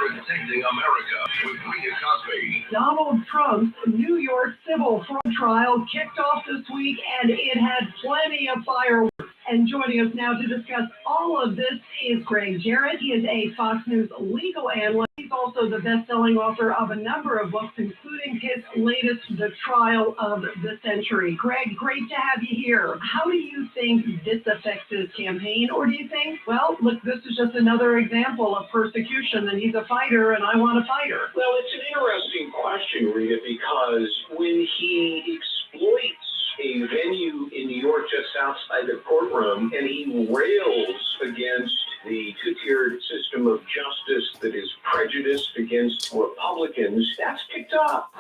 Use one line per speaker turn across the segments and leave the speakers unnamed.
Protecting America with Rita Cosby.
Donald Trump's New York civil fraud trial kicked off this week, and it had plenty of fireworks. And joining us now to discuss all of this is Greg Jarrett. He is a Fox News legal analyst. He's also the best-selling author of a number of books, including his latest, The Trial of the Century. Greg, great to have you here. How do you think this affects his campaign? Or do you think, well, look, this is just another example of persecution, and he's a fighter, and I want a fighter?
Well, it's an interesting question, Rita, because when he exploits a venue in New York just outside the courtroom, and he rails against the two-tiered system of justice that is prejudiced against Republicans, that's picked up.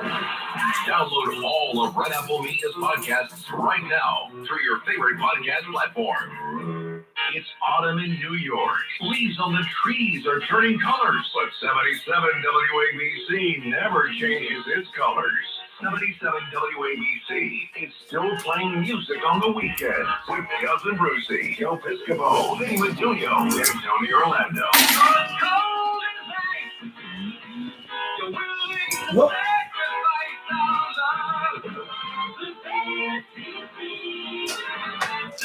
Download all of Red Apple Media's podcasts right now through your favorite podcast platform. It's autumn in New York. Leaves on the trees are turning colors, but 77 WABC never changes its colors. 77 WABC is still playing music on the weekend with Cousin Brucey, Joe Piscopo, Vinny Matunio, and Tony Orlando.
What?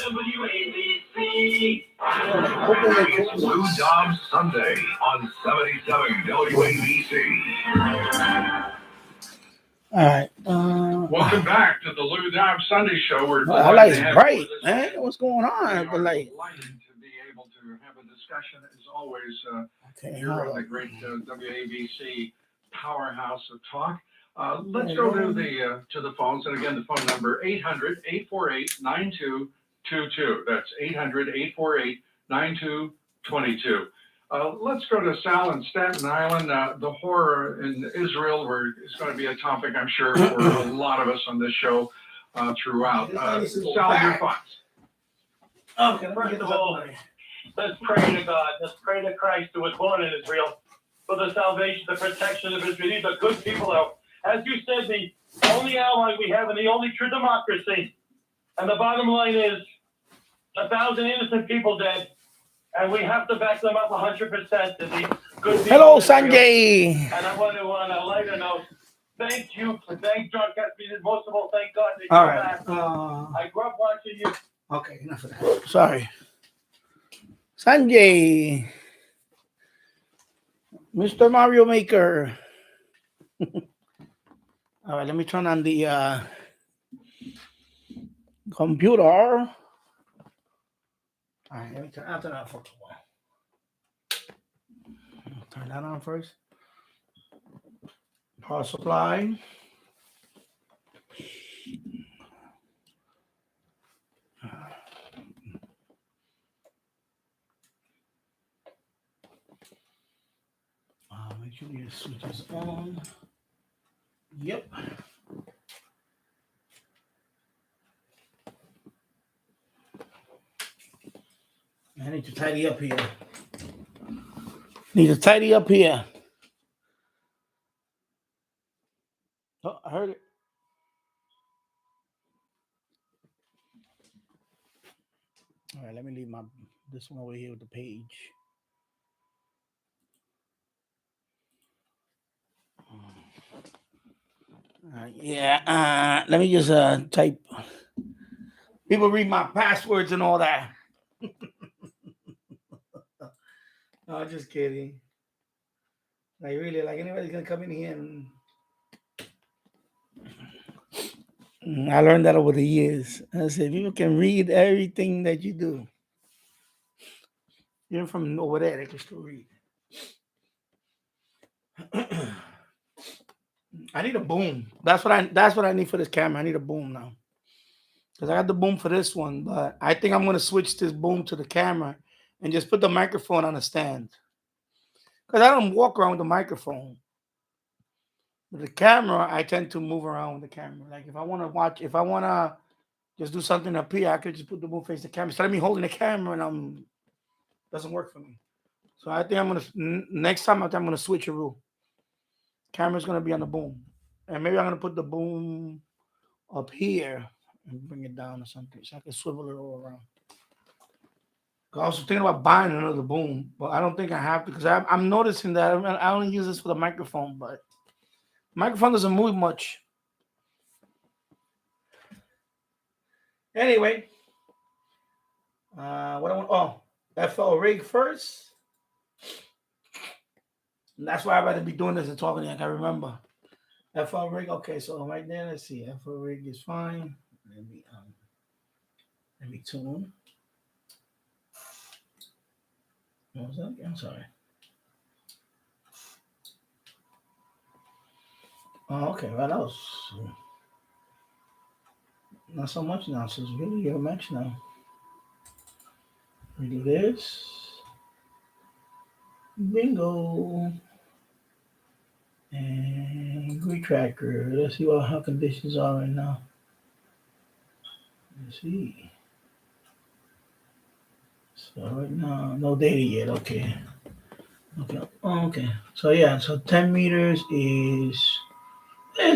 WABC. It's Lou Dobbs Sunday on 77 WABC.
All right.
Welcome back to the Lou Dobbs Sunday Show. We're
Our light's bright, man. What's going on?
We're
The light.
delighted to be able to have a discussion, as always,
Okay.
here on the great WABC powerhouse of talk. Let's go to the phones, and again, the phone number 800-848-9222. That's 800-848-9222. Let's go to Sal in Staten Island. The horror in Israel is going to be a topic, I'm sure, for a lot of us on this show throughout. Sal, your thoughts?
Okay, first of all, let's pray to God. Let's pray to Christ who was born in Israel for the salvation, the protection of Israel. These are good people, though. As you said, the only ally we have and the only true democracy. And the bottom line is 1,000 innocent people dead. And we have to back them up 100%. To the good
Hello, Sanjay.
And I want to, on a lighter note, thank John Cassidy, most of all, thank God that
All
you're
right.
back. I grew up watching you.
Okay, enough of that. Sorry. Sanjay. Mr. Mario Maker. All right, let me turn on the computer. All right, let me turn that on for a while. Turn that on first. Power supply. Make sure your switch is on. Yep. I need to tidy up here. Oh, I heard it. All right, let me leave this one over here with the page. Let me just type. People read my passwords and all that. No, just kidding. Like really, like anybody's gonna come in here and I learned that over the years. I said people can read everything that you do. Even from over there, they can still read. I need a boom. That's what I need for this camera. I need a boom now. Because I got the boom for this one, but I think I'm gonna switch this boom to the camera and just put the microphone on a stand. Because I don't walk around with the microphone. With the camera, I tend to move around with the camera. Like if I want to just do something up here, I could just put the boom face the camera. Instead of me holding the camera and doesn't work for me. So I think next time I'm gonna switch a rule. Camera's gonna be on the boom. And maybe I'm gonna put the boom up here and bring it down or something. So I can swivel it all around. I was thinking about buying another boom, but I don't think I have to because I'm noticing that I only use this for the microphone, but microphone doesn't move much. Anyway, what I want? Oh, FL rig first. And that's why I'd rather be doing this and talking. Like I remember FL rig. Okay, so right there, let's see. FL rig is fine. Let me tune. What was that? I'm sorry. Oh, okay. What else? Not so much now. So it's really your match now. We do this. Bingo. And grid tracker. Let's see how conditions are right now. Let's see. So right now, no data yet. Okay. Okay. Oh, okay. So yeah. So 10 meters is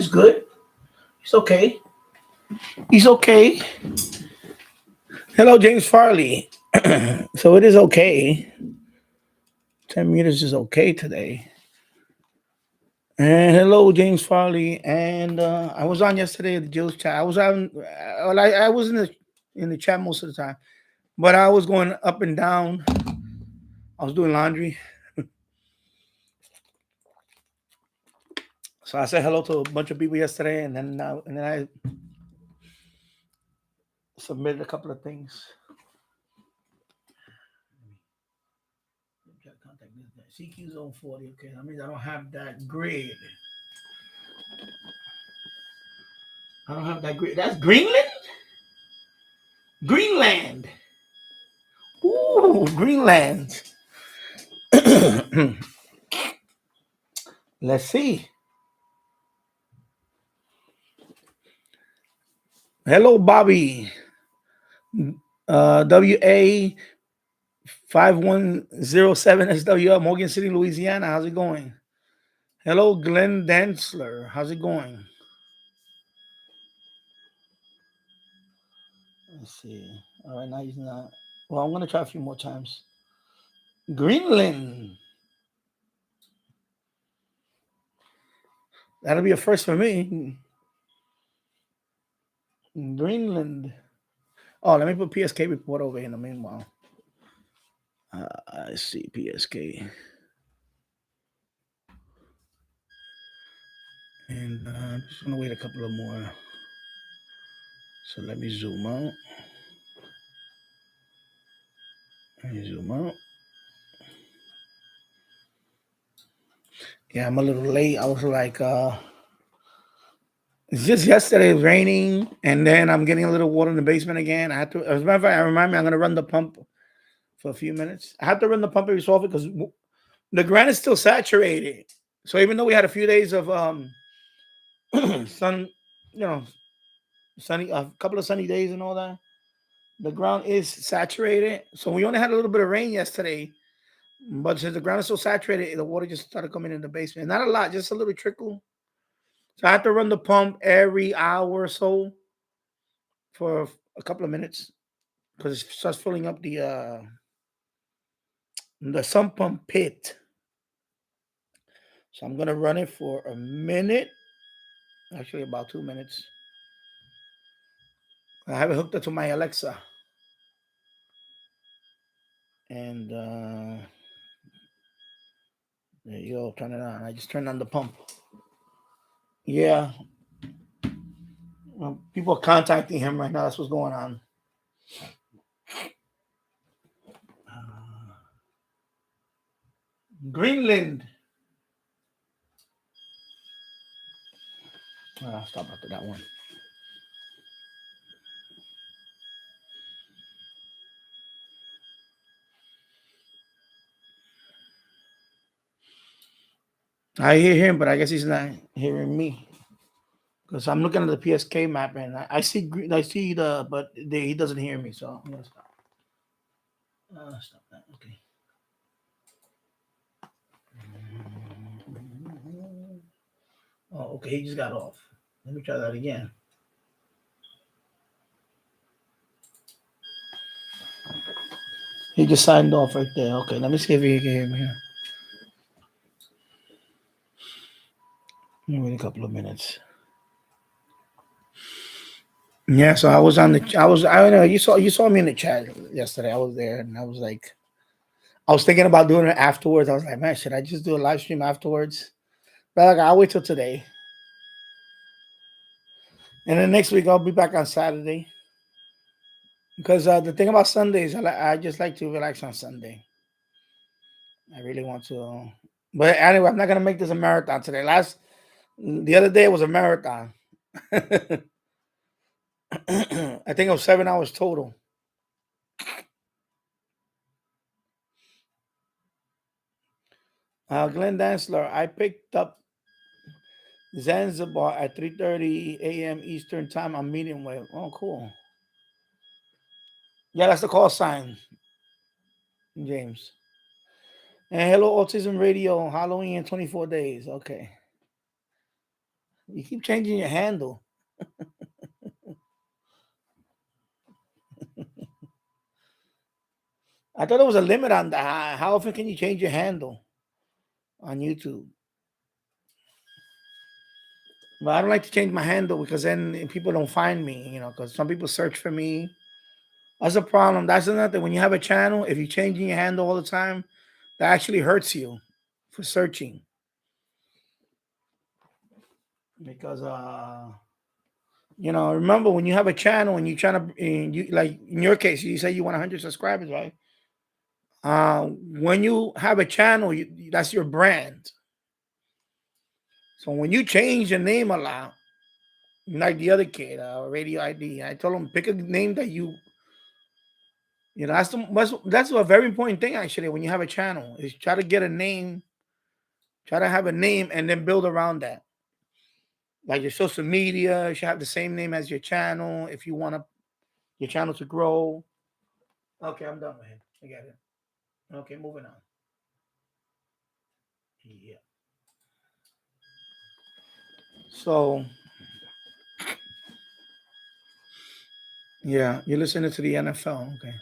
good. It's okay. He's okay. Hello, James Farley. So it is okay. 10 meters is okay today. And hello, James Farley. And I was on yesterday at the Jill's chat. I was on. Well, I was in the chat most of the time, but I was going up and down. I was doing laundry, so I said hello to a bunch of people yesterday, and then I submitted a couple of things. Contact this guy. CQ zone 40. Okay, that means I don't have that grid. I don't have that grid. That's Greenland. Greenland. Ooh, Greenland. Let's see. Hello, Bobby. WA 5107 SWL, Morgan City, Louisiana. How's it going? Hello, Glenn Densler. How's it going? Let's see. All right, now he's not. Well, I'm going to try a few more times. Greenland. That'll be a first for me. Greenland. Oh, let me put PSK report over here in the meanwhile. I see PSK. And I'm just going to wait a couple of more. So let me zoom out. Yeah, I'm a little late. I was like, it's just yesterday it was raining, and then I'm getting a little water in the basement again. I had to, as a matter of fact, I remind me I'm going to run the pump for a few minutes. I have to run the pump every so often because the ground is still saturated. So even though we had a few days of sun, sunny, a couple of sunny days and all that, the ground is saturated. So we only had a little bit of rain yesterday, but since the ground is so saturated, the water just started coming in the basement. Not a lot, just a little trickle. So I have to run the pump every hour or so for a couple of minutes because it starts filling up the sump pump pit. So I'm gonna run it for a minute, actually about 2 minutes. I have it hooked up to my Alexa, and there you go. Turn it on. I just turned on the pump. Yeah. Well, people are contacting him right now. That's what's going on. Greenland. I'll stop after that one. I hear him, but I guess he's not hearing me because I'm looking at the PSK map and I see but he doesn't hear me, so I'm gonna stop. Stop that. Okay. Oh, okay. He just got off. Let me try that again. He just signed off right there. Okay, let me see if he can hear me here. Wait a couple of minutes. Yeah, so I was on the. I don't know. You saw me in the chat yesterday. I was there, and I was like, I was thinking about doing it afterwards. I was like, man, should I just do a live stream afterwards? But like, I'll wait till today, and then next week I'll be back on Saturday. Because the thing about Sundays, I just like to relax on Sunday. I really want to. But anyway, I'm not gonna make this a marathon today. The other day was a marathon. I think it was 7 hours total. Glenn Dansler, I picked up Zanzibar at 3:30 a.m. Eastern time on medium wave. Oh, cool. Yeah, that's the call sign, James. And hello, Autism Radio, Halloween in 24 days. Okay. You keep changing your handle. I thought there was a limit on that. How often can you change your handle on YouTube? But I don't like to change my handle because then people don't find me, because some people search for me. That's a problem. That's another thing. When you have a channel, if you're changing your handle all the time, that actually hurts you for searching. Because remember when you have a channel and you're trying to, like in your case, you say you want 100 subscribers, right? When you have a channel, that's your brand. So when you change your name a lot, like the other kid, Radio ID, I told him pick a name that that's a very important thing actually. When you have a channel, is try to get a name, try to have a name, and then build around that. Like your social media should have the same name as your channel if you want your channel to grow. Okay, I'm done with him. I get it. Okay, moving on. Yeah. So, yeah, you're listening to the NFL. Okay.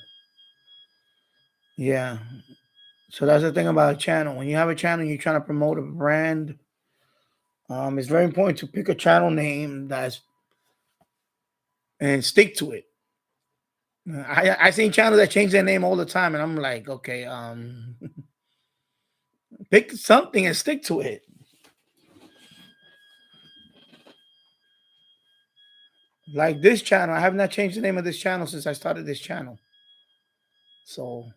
Yeah. So that's the thing about a channel. When you have a channel, you're trying to promote a brand. It's very important to pick a channel name and stick to it. I seen channels that change their name all the time, and I'm like, okay, pick something and stick to it. Like this channel, I have not changed the name of this channel since I started this channel. So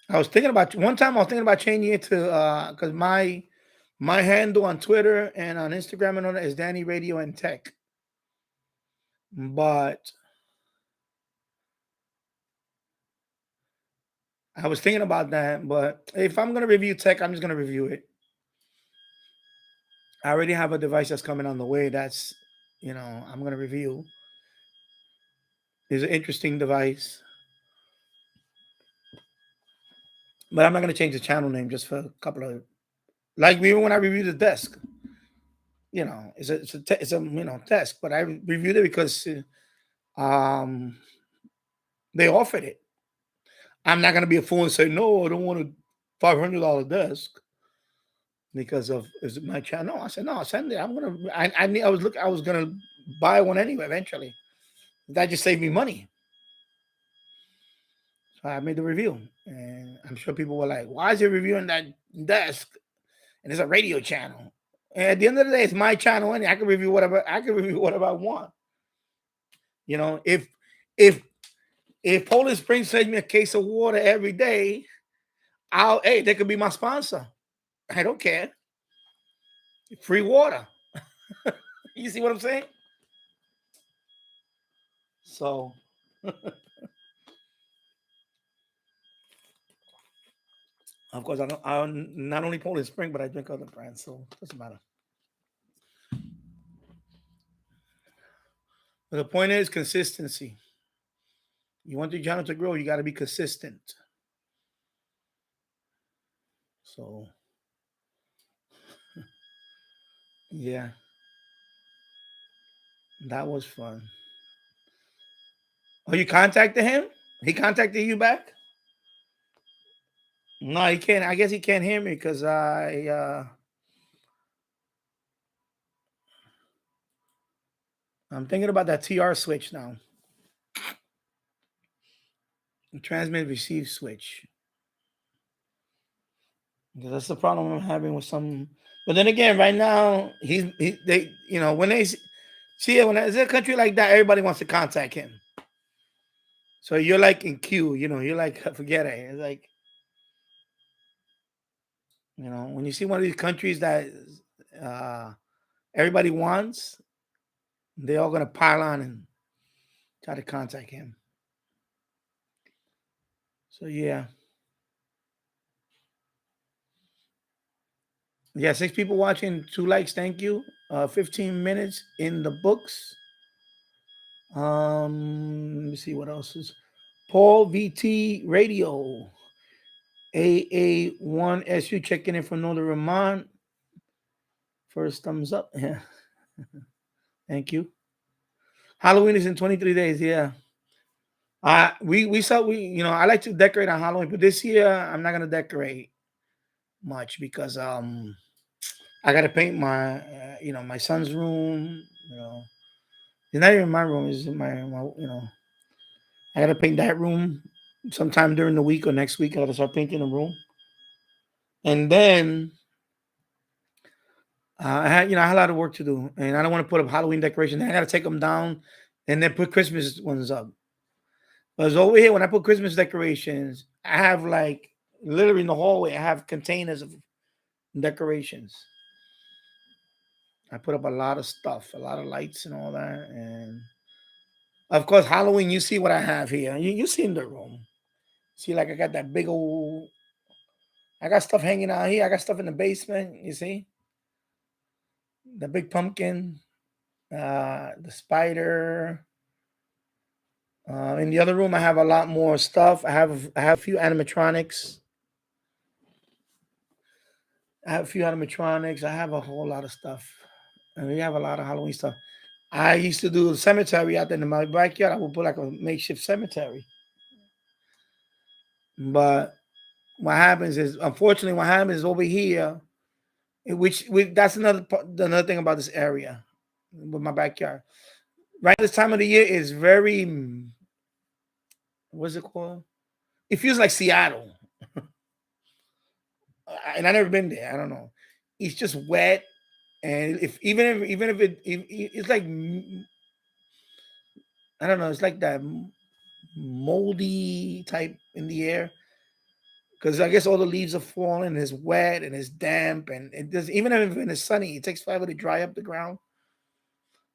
one time I was thinking about changing it to because my handle on Twitter and on Instagram and all that is Danny Radio and Tech. But I was thinking about that. But if I'm gonna review tech, I'm just gonna review it. I already have a device that's coming on the way that's I'm gonna review. It's an interesting device. But I'm not gonna change the channel name just for a couple of like even when I reviewed the desk. It's a desk, but I reviewed it because they offered it. I'm not gonna be a fool and say no, I don't want a $500 desk because of is it my channel. No, I said no, send it. I was gonna buy one anyway eventually. That just saved me money. So I made the review, and I'm sure people were like, "Why is he reviewing that desk?" And it's a radio channel. And at the end of the day, it's my channel, and I can review whatever I want. If Poland Springs sends me a case of water every day, they could be my sponsor. I don't care. Free water. You see what I'm saying? So of course I'm not only Poland Spring, but I drink other brands, so it doesn't matter. But the point is consistency. You want your channel to grow, you got to be consistent. So yeah, that was fun. Oh, you contacted him? He contacted you back? No, he can't. I guess he can't hear me because I'm thinking about that TR switch now. The transmit receive switch. Because that's the problem I'm having with some. But then again, right now, they when they see it, when it's a country like that, everybody wants to contact him. So you're like in queue, you're like, forget it. It's like, when you see one of these countries that everybody wants, they're all gonna pile on and try to contact him. So yeah. Yeah, 6 people watching, 2 likes, thank you. 15 minutes in the books. Let me see what else is. Paul VT Radio. AA1SU checking in from Northern Vermont. First thumbs up. Yeah. Thank you. Halloween is in 23 days. Yeah. I like to decorate on Halloween, but this year I'm not gonna decorate much because I gotta paint my my son's room. It's not even my room. It's my I gotta paint that room sometime during the week or next week. I gotta start painting the room, and then I had a lot of work to do, and I don't want to put up Halloween decorations. I gotta take them down, and then put Christmas ones up. Because over here, when I put Christmas decorations, I have like literally in the hallway, I have containers of decorations. I put up a lot of stuff, a lot of lights and all that, and of course, Halloween. You see what I have here. You see in the room. See, like I got that big old. I got stuff hanging out here. I got stuff in the basement. You see, the big pumpkin, the spider. In the other room, I have a lot more stuff. I have a few animatronics. I have a whole lot of stuff, and we have a lot of Halloween stuff. I used to do a cemetery out there in my backyard. I would put like a makeshift cemetery. But what happens is, unfortunately, what happens is over here, which that's another thing about this area with my backyard. Right, this time of the year is very, what's it called? It feels like Seattle, and I never been there. I don't know. It's just wet, and even if it's like, I don't know. It's like that moldy type in the air. Because I guess all the leaves are falling, and it's wet and it's damp, and it does. Even if it's sunny, it takes forever to dry up the ground.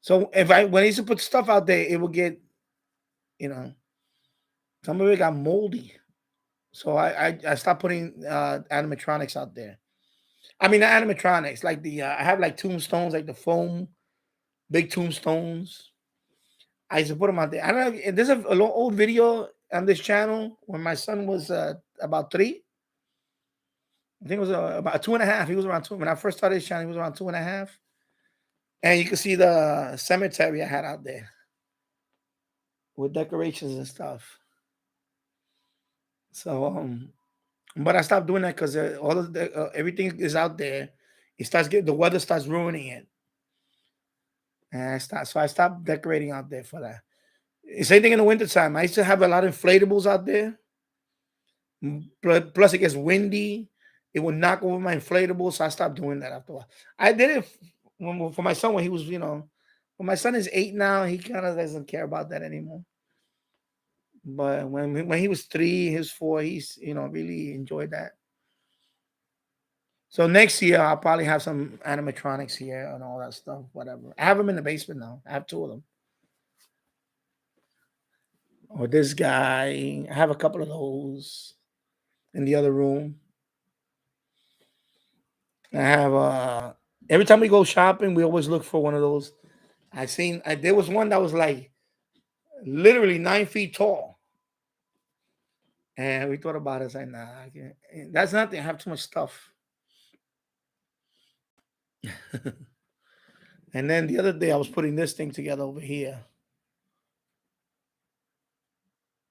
So when I used to put stuff out there, it would get, some of it got moldy. So I stopped putting animatronics out there. I mean, the animatronics, like I have like tombstones, like the foam, big tombstones. I used to put them out there. I don't know. There's a old video on this channel when my son was about 3. I think it was about 2.5. He was around 2. When I first started this channel, he was around 2.5. And you can see the cemetery I had out there with decorations and stuff. So, but I stopped doing that because all of everything is out there. The weather starts ruining it, and I stopped decorating out there for that. Same thing in the wintertime. I used to have a lot of inflatables out there. Plus, it gets windy. It would knock over my inflatables, so I stopped doing that after a while. I did it for my son when he was, when my son is 8 now, he kind of doesn't care about that anymore. But when he was 3, he was 4, he's really enjoyed that. So next year I'll probably have some animatronics here and all that stuff. Whatever. I have them in the basement now. I have 2 of them. Or this guy. I have a couple of those in the other room. I have every time we go shopping, we always look for one of those. There was one that was like literally 9 feet tall. And we thought about it. It's like, nah, I can't. That's nothing. I have too much stuff. And then the other day I was putting this thing together over here.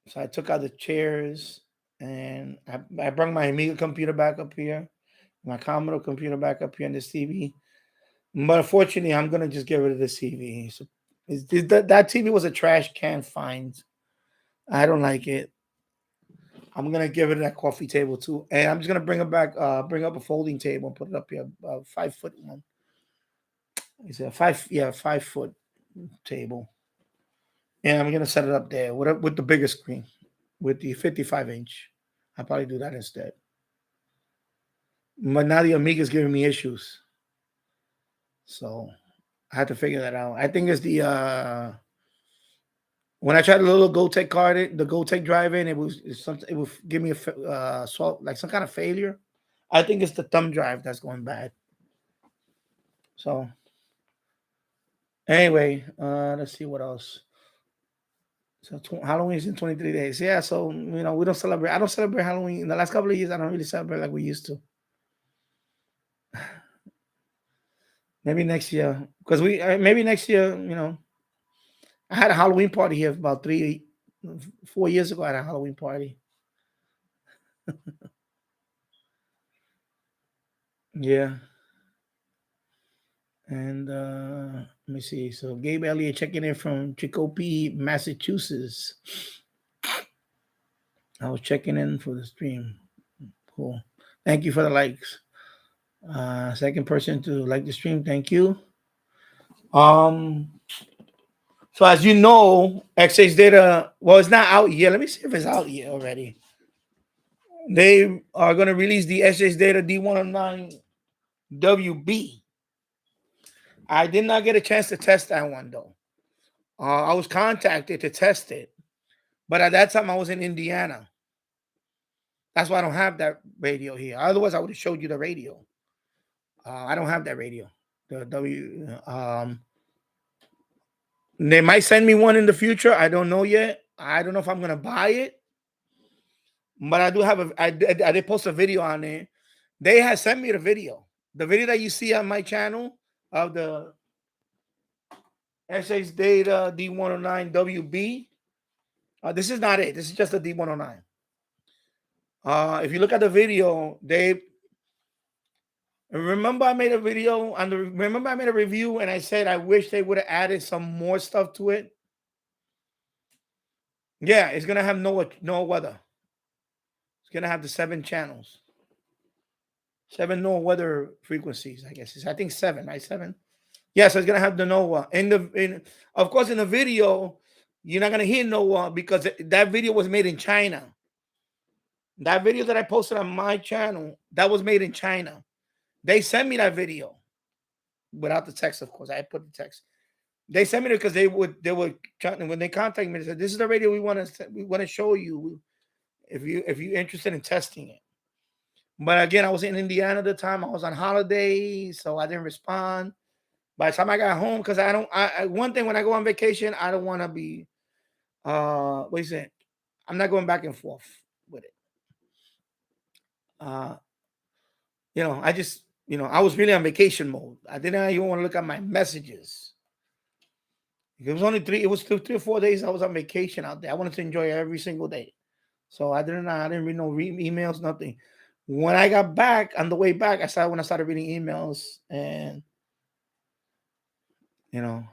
So I took out the chairs and I brought my Amiga computer back up here, my Commodore computer back up here, and this TV. But unfortunately, I'm gonna just get rid of this TV. So that TV was a trash can find. I don't like it. I'm gonna give it that coffee table too, and I'm just gonna bring it back. Bring up a folding table and put it up here, a 5 foot one. It's a 5 foot table, and I'm gonna set it up there with the bigger screen, with the 55-inch. I'll probably do that instead. But now the Amiga's giving me issues, so I had to figure that out. I think it's the when I tried the little GoTech card, the GoTech drive in, it would give me a like some kind of failure. I think it's the thumb drive that's going bad. So anyway, let's see what else. So Halloween is in 23 days. Yeah, so we don't celebrate. I don't celebrate Halloween. In the last couple of years, I don't really celebrate like we used to. Maybe next year, because maybe next year, I had a Halloween party here about 4 years ago. I had a Halloween party. Yeah. And let me see. So Gabe Elliott checking in from Chicopee, Massachusetts. I was checking in for the stream. Cool. Thank you for the likes. Second person to like the stream. Thank you. So as you know, XH Data, well, it's not out yet. Let me see if it's out yet already. They are going to release the SH Data D109 WB. I did not get a chance to test that one, though. I was contacted to test it, but at that time I was in Indiana. That's why I don't have that radio here. Otherwise, I would have showed you the radio. I don't have that radio. They might send me one in the future. I don't know yet. I don't know if I'm gonna buy it, but I do have I did post a video on it. They had sent me the video that you see on my channel of the SH Data D109 WB. This is not it. This is just a D109. If you look at the video, remember I made a video remember I made a review and I said I wish they would have added some more stuff to it. Yeah, it's gonna have no weather. It's gonna have the 7 channels, 7 no weather frequencies. I guess I think 7, right? 7. Yeah, so it's gonna have the NOAA. Of course, in the video, you're not gonna hear NOAA because that video was made in China. That video that I posted on my channel, that was made in China. They sent me that video without the text, of course. I put the text. They sent me it because they would when they contacted me, they said, "This is the radio we want to show you if you're interested in testing it." But again, I was in Indiana at the time. I was on holiday, so I didn't respond. By the time I got home, because one thing when I go on vacation, I don't want to be what is it? I'm not going back and forth with it. I just I was really on vacation mode. I didn't even want to look at my messages. It was only 3 or 4 days I was on vacation out there. I wanted to enjoy every single day. So I didn't read no emails, nothing. When I got back, on the way back, I started reading emails and and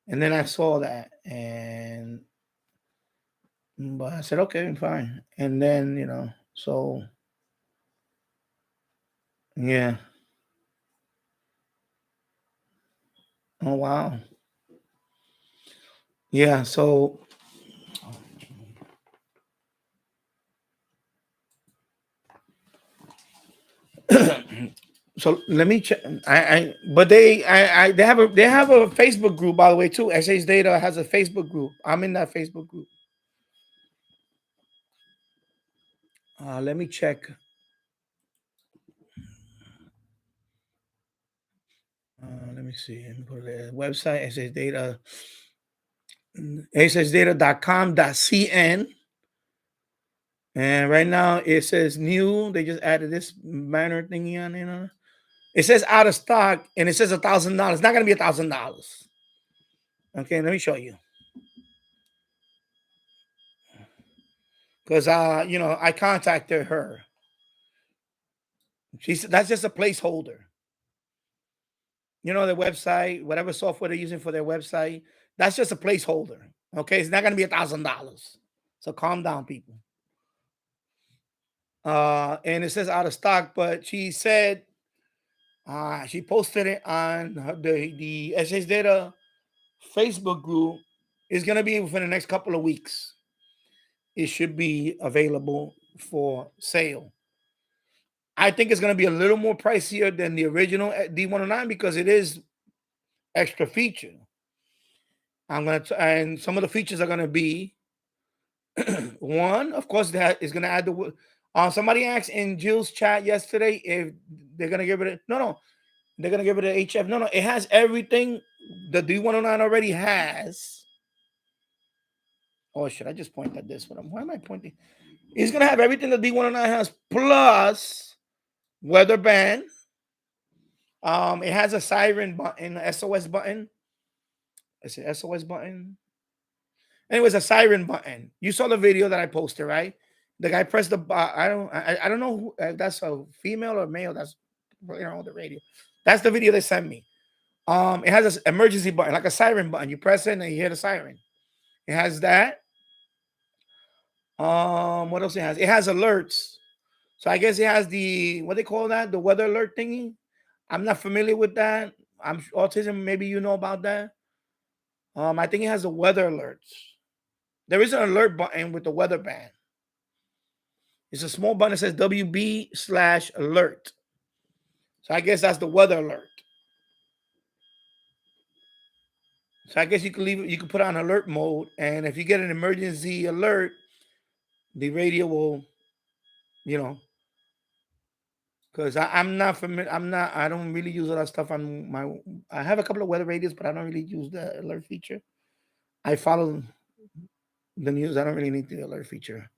then I saw that but I said, okay, fine. And then, so yeah. Oh, wow. Yeah, so so let me check. But they have a Facebook group, by the way, too. SH Data has a Facebook group. I'm in that Facebook group. Let me check. Let me see. Let me put the website, SH Data, shdata.com.cn. And right now it says new. They just added this banner thingy on. It says out of stock, and it says $1,000. It's not gonna be $1,000. Okay, let me show you. because I contacted her. She said that's just a placeholder. The website, whatever software they're using for their website, that's just a placeholder. Okay, it's not gonna be $1,000. So calm down, people. And it says out of stock, but she said she posted it on the SH Data Facebook group. It's gonna be within the next couple of weeks. It should be available for sale. I think it's gonna be a little more pricier than the original D109 because it is extra feature. And some of the features are gonna be one, of course, that is gonna add the. Somebody asked in Jill's chat yesterday if they're gonna give it. No, they're gonna give it an HF. No, it has everything the D109 already has. Oh, should I just point at this one? Why am I pointing? It's gonna have everything the D109 has plus weather band. It has a siren button, SOS button. Is it SOS button? Anyways, a siren button. You saw the video that I posted, right? The guy pressed the. I don't know who that's a female or male. That's on the radio. That's the video they sent me. It has an emergency button, like a siren button. You press it and you hear the siren. It has that. What else it has? It has alerts. So I guess it has the what they call that, the weather alert thingy. I'm not familiar with that. I'm autism. Maybe you know about that. I think it has the weather alerts. There is an alert button with the weather band. It's a small button that says WB/alert. So I guess that's the weather alert. So I guess you can leave it, you can put on alert mode, and if you get an emergency alert, the radio will, because I'm not familiar. I don't really use all that stuff on my. I have a couple of weather radios, but I don't really use the alert feature. I follow the news. I don't really need the alert feature.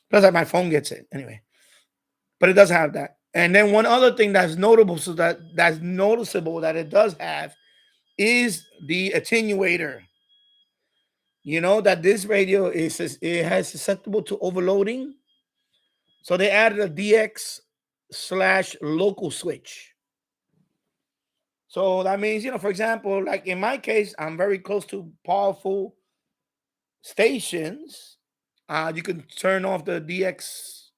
Plus, my phone gets it anyway. But it does have that. And then one other thing that's notable, that's noticeable that it does have, is the attenuator. You know that this radio it has susceptible to overloading. So they added a DX/local switch. So that means, for example, like in my case, I'm very close to powerful stations. You can turn off the DX,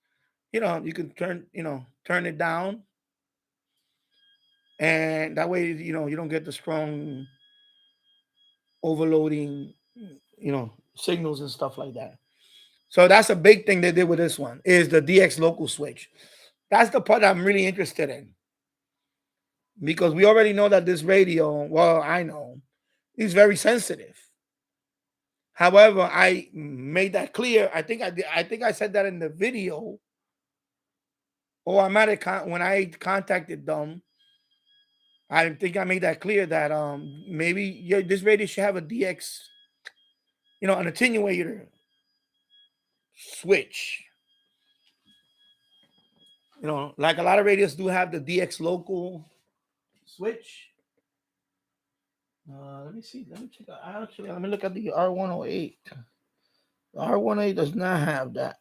you can turn it down. And that way, you don't get the strong overloading, signals and stuff like that. So that's a big thing they did with this one is the DX local switch. That's the part I'm really interested in. Because we already know that this radio, well, I know, is very sensitive. However, I made that clear. I think I said that in the video. Or I might have when I contacted them. I think I made that clear that maybe this radio should have a DX, an attenuator switch. Like a lot of radios do have the DX local switch. Let me see. Let me check out. Actually, let me look at the R108. The R108 does not have that.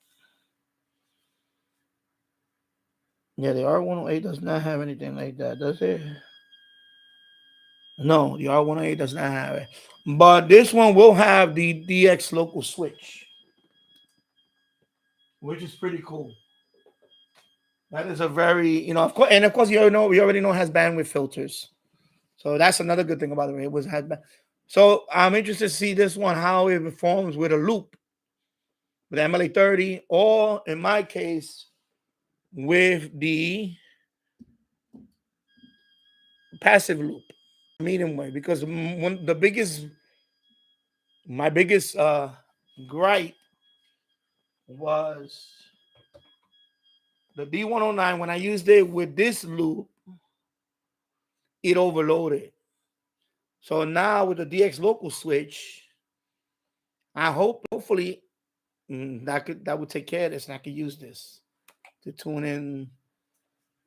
Yeah, the R108 does not have anything like that, does it? No, the R108 does not have it. But this one will have the DX local switch, which is pretty cool. That is a very, of course, and of course, we already know it has bandwidth filters. So that's another good thing about it. It was had. So I'm interested to see this one, how it performs with a loop, with MLA 30, or in my case, with the passive loop, medium wave, because my biggest gripe was the D109. When I used it with this loop, it overloaded. So now with the DX local switch, I hopefully that would take care of this, and I could use this to tune in,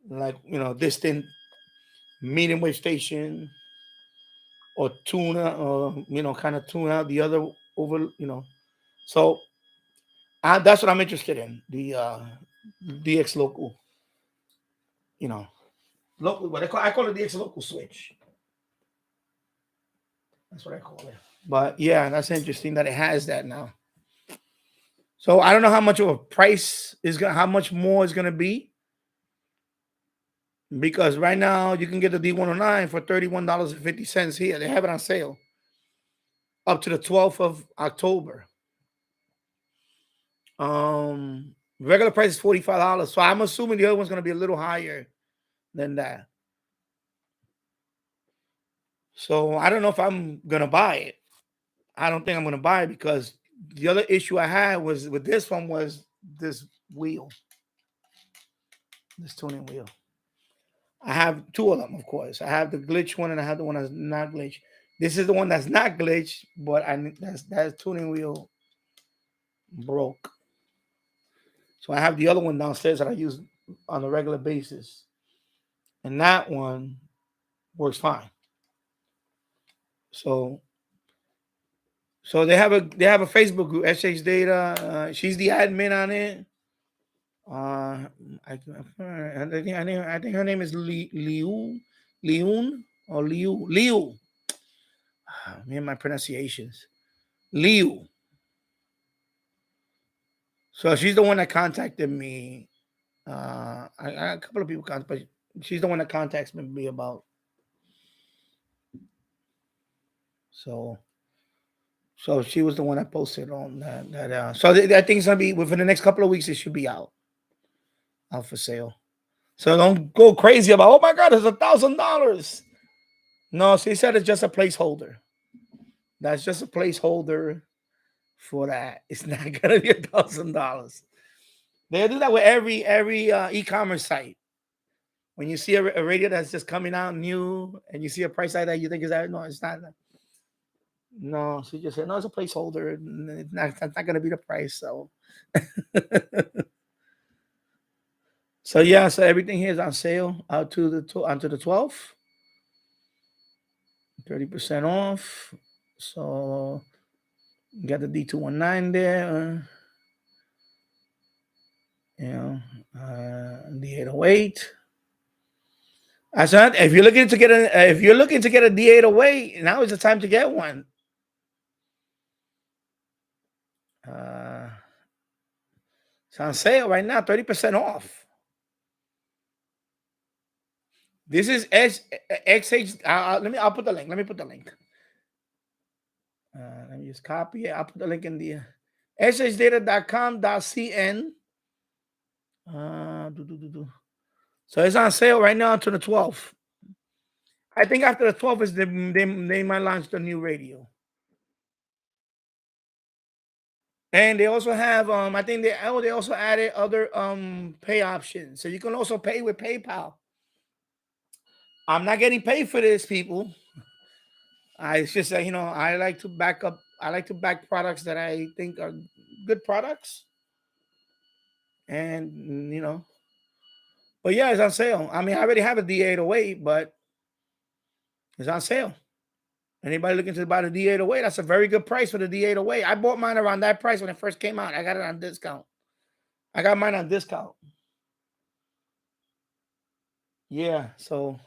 like distant medium wave station, or tune out, or kind of tune out the other over. So That's what I'm interested in. The DX local, you know, local. What I call it, DX local switch. That's what I call it. But yeah, that's interesting that it has that now. So I don't know how much of a price is how much more is gonna be, because right now you can get the D109 for $31.50 here. They have it on sale up to the 12th of October. Regular price is $45. So I'm assuming the other one's gonna be a little higher than that. So I don't know if I'm gonna buy it. I don't think I'm gonna buy it because the other issue I had was with this one was this wheel, this tuning wheel. I have two of them, of course. I have the glitch one and I have the one that's not glitch. This is the one that's not glitch, but that tuning wheel broke. So I have the other one downstairs that I use on a regular basis, and that one works fine. So they have a Facebook group, SH Data. She's the admin on it. I think her name is Liu or Liu. Me and my pronunciations. Liu. So she's the one that contacted me. A couple of people but she's the one that contacts me about. So she was the one that posted on that. So I think it's gonna be within the next couple of weeks. It should be out for sale. So don't go crazy about, oh my God, it's $1,000. No, she said it's just a placeholder. That's just a placeholder for that. It's not gonna be $1,000. They do that with every e-commerce site. When you see a radio that's just coming out new and you see a price like that, you think is that? No, it's not. No, she just said no, it's a placeholder. It's not gonna be the price. So so yeah, so everything here is on sale out to the 12th. 30% off. So you got the D219 there. The 808. I said, if you're looking to get a D808, now is the time to get one. It's on sale right now, 30% off. This is XH. I'll put the link. Let me put the link. Let me just copy it. I'll put the link in the shdata.com.cn. So it's on sale right now until the 12th. I think after the 12th is they might launch the new radio. And they also have I think they also added other pay options. So you can also pay with PayPal. I'm not getting paid for this, people. It's just that, I like to back products that I think are good products. And but yeah, it's on sale. I mean, I already have a D808, but it's on sale. Anybody looking to buy the D808, that's a very good price for the D808. I bought mine around that price when it first came out. I got it on discount. I got mine on discount. Yeah, so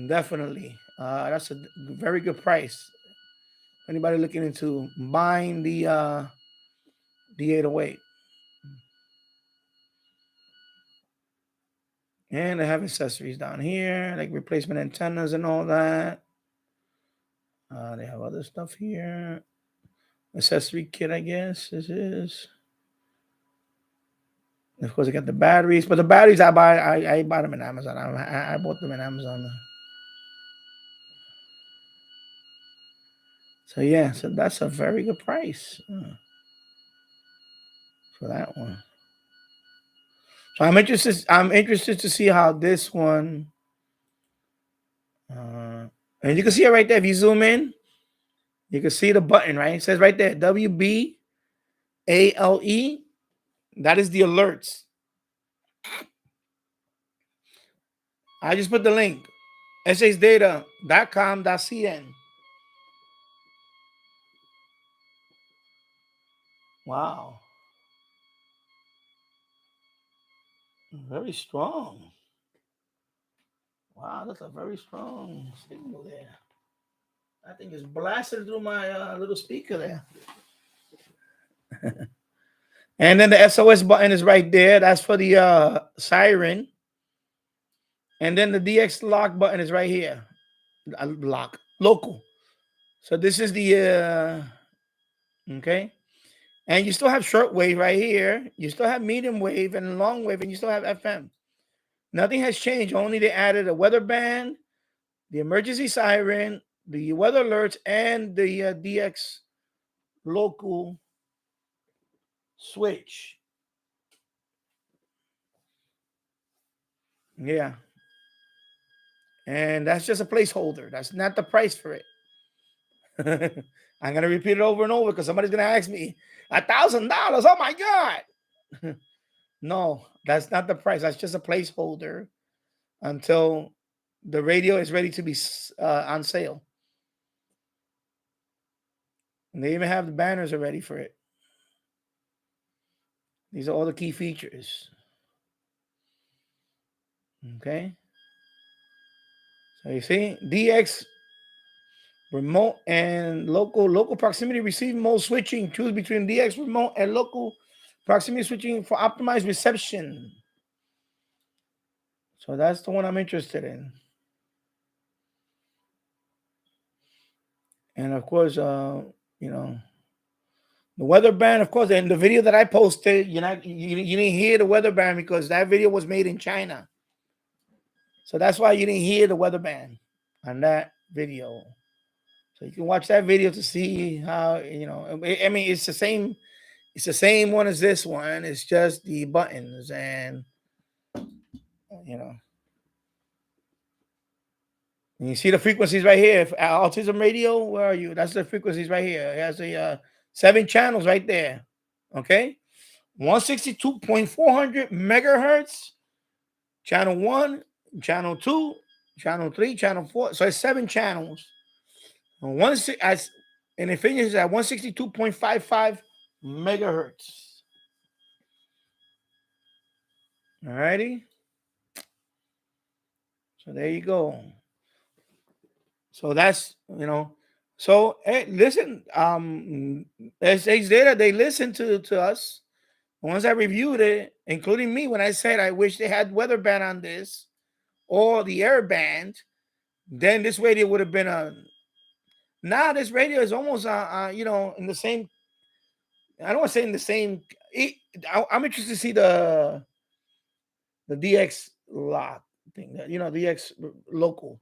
definitely. That's a very good price. Anybody looking into buying the D808. And they have accessories down here, like replacement antennas and all that. They have other stuff here. Accessory kit, I guess this is. Of course, I got the batteries, but the batteries I bought them in Amazon. I bought them in Amazon. So yeah, so that's a very good price for that one. So I'm interested to see how this one. And you can see it right there. If you zoom in, you can see the button, right? It says right there, WBALE. That is the alerts. I just put the link. shsdata.com.cn. Wow. Very strong. Wow, that's a very strong signal there. I think it's blasted through my little speaker there. And then the SOS button is right there. That's for the siren. And then the DX lock button is right here. Lock. Local. So this is the, okay. And you still have shortwave right here. You still have medium wave and long wave, and you still have FM. Nothing has changed. Only they added a weather band, the emergency siren, the weather alerts, and the DX local switch. Yeah. And that's just a placeholder. That's not the price for it. I'm going to repeat it over and over because somebody's going to ask me, $1,000. Oh my God. No, that's not the price. That's just a placeholder until the radio is ready to be on sale. And they even have the banners already for it. These are all the key features. Okay. So you see, DX remote and local proximity receiving mode switching. Choose between DX remote and local proximity switching for optimized reception. So that's the one I'm interested in. And of course, you know, the weather band, of course, in the video that I posted, you didn't hear the weather band because that video was made in China. So that's why you didn't hear the weather band on that video. So you can watch that video to see how, you know, I mean, it's the same one as this one. It's just the buttons and, you know. And you see the frequencies right here. Autism radio, where are you? That's the frequencies right here. It has the 7 channels right there. Okay. 162.400 megahertz. Channel 1, channel 2, channel 3, channel 4. So it's 7 channels. And it finishes at 162.55 megahertz. All righty. So there you go. So that's, you know, so hey, listen, SH Data, they listened to us. Once I reviewed it, including me, when I said I wish they had weather band on this or the air band, then this radio would have been now this radio is almost you know, in the same, I don't want to say in the same, I'm interested to see the DX lock thing, you know, DX local.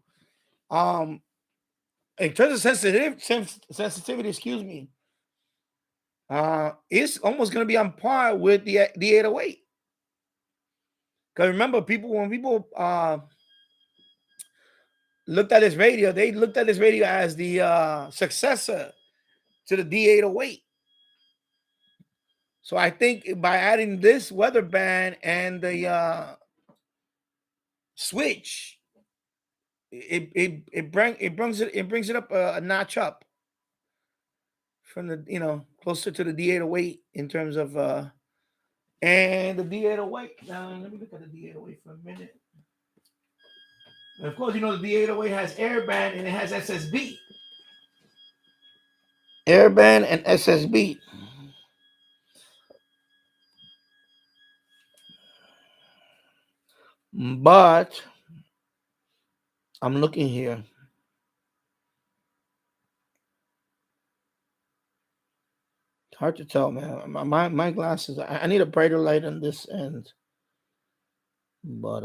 In terms of sensitivity, excuse me, it's almost going to be on par with the 808. Because remember, when people looked at this radio, they looked at this radio as the successor to the D808. So I think by adding this weather band and the switch, it brings it up a notch up from the, you know, closer to the D808 in terms of and the D808. Now let me look at the D808 for a minute. And of course, you know the D808 has airband and it has SSB. Airband and SSB. But I'm looking here. It's hard to tell, man. My glasses. I need a brighter light on this end. But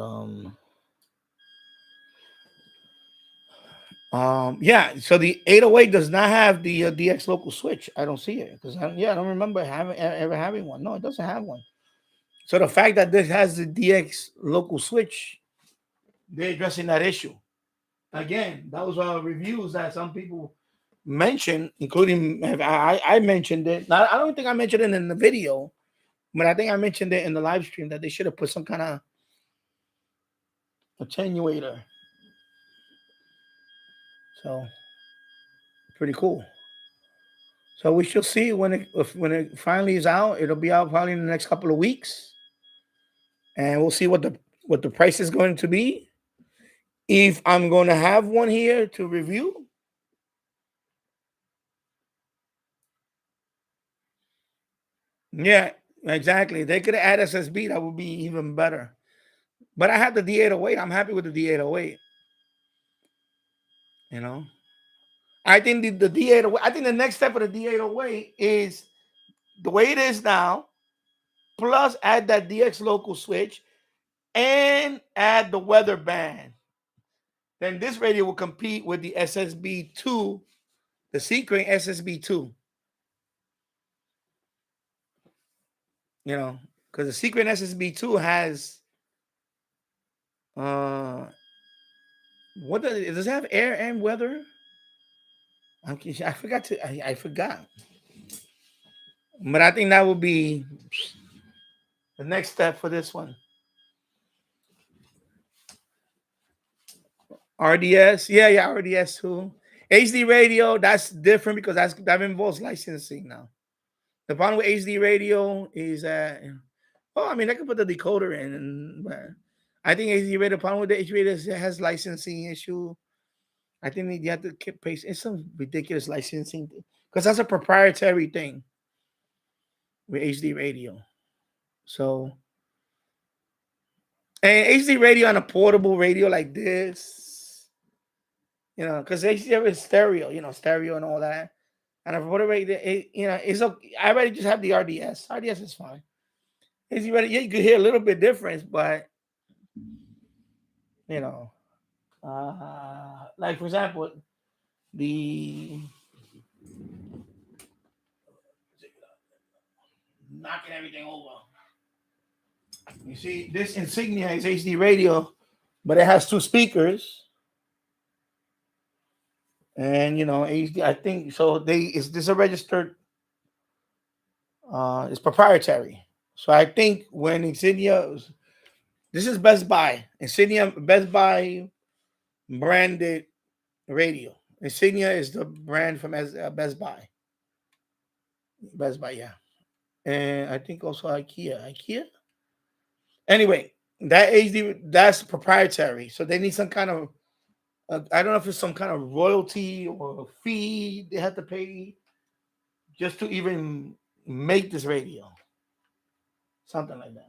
yeah. So the 808 does not have the DX local switch. I don't see it because I don't remember ever having one. No, it doesn't have one. So the fact that this has the DX local switch, they're addressing that issue. Again, those are reviews that some people mentioned, including I mentioned it. Now, I don't think I mentioned it in the video, but I think I mentioned it in the live stream that they should have put some kind of attenuator. So pretty cool. So we shall see when it finally is out. It'll be out probably in the next couple of weeks, and we'll see what the price is going to be. If I'm going to have one here to review. Yeah, exactly. They could add SSB. That would be even better. But I have the D808. I'm happy with the D808. You know, I think the D808. I think the next step of the D808 is the way it is now, plus add that DX local switch and add the weather band. Then this radio will compete with the SSB2, the Sequring SSB2. You know, because the Sequring SSB2 has what does it have air and weather? I forgot I forgot. But I think that would be the next step for this one. RDS, yeah, RDS too. HD radio, that's different because that involves licensing now. The problem with HD radio is that, I mean, I can put the decoder in, but I think HD radio, the problem with the HD radio is it has licensing issue. I think you have to keep pace. It's some ridiculous licensing because that's a proprietary thing with HD radio. So, and HD radio on a portable radio like this, because HD is stereo, stereo and all that. And a portable radio, it's okay. I already just have the RDS. RDS is fine. HD radio, you could hear a little bit difference, but like for example, the knocking everything over. You see, this Insignia is HD radio, but it has 2 speakers. And HD, I think so. This is a registered, it's proprietary. So I think when Insignia, this is Best Buy. Insignia, Best Buy branded radio. Insignia is the brand from Best Buy. Best Buy, yeah. And I think also IKEA. Anyway, that HD, that's proprietary. So they need some kind of, I don't know if it's some kind of royalty or fee they have to pay just to even make this radio. Something like that.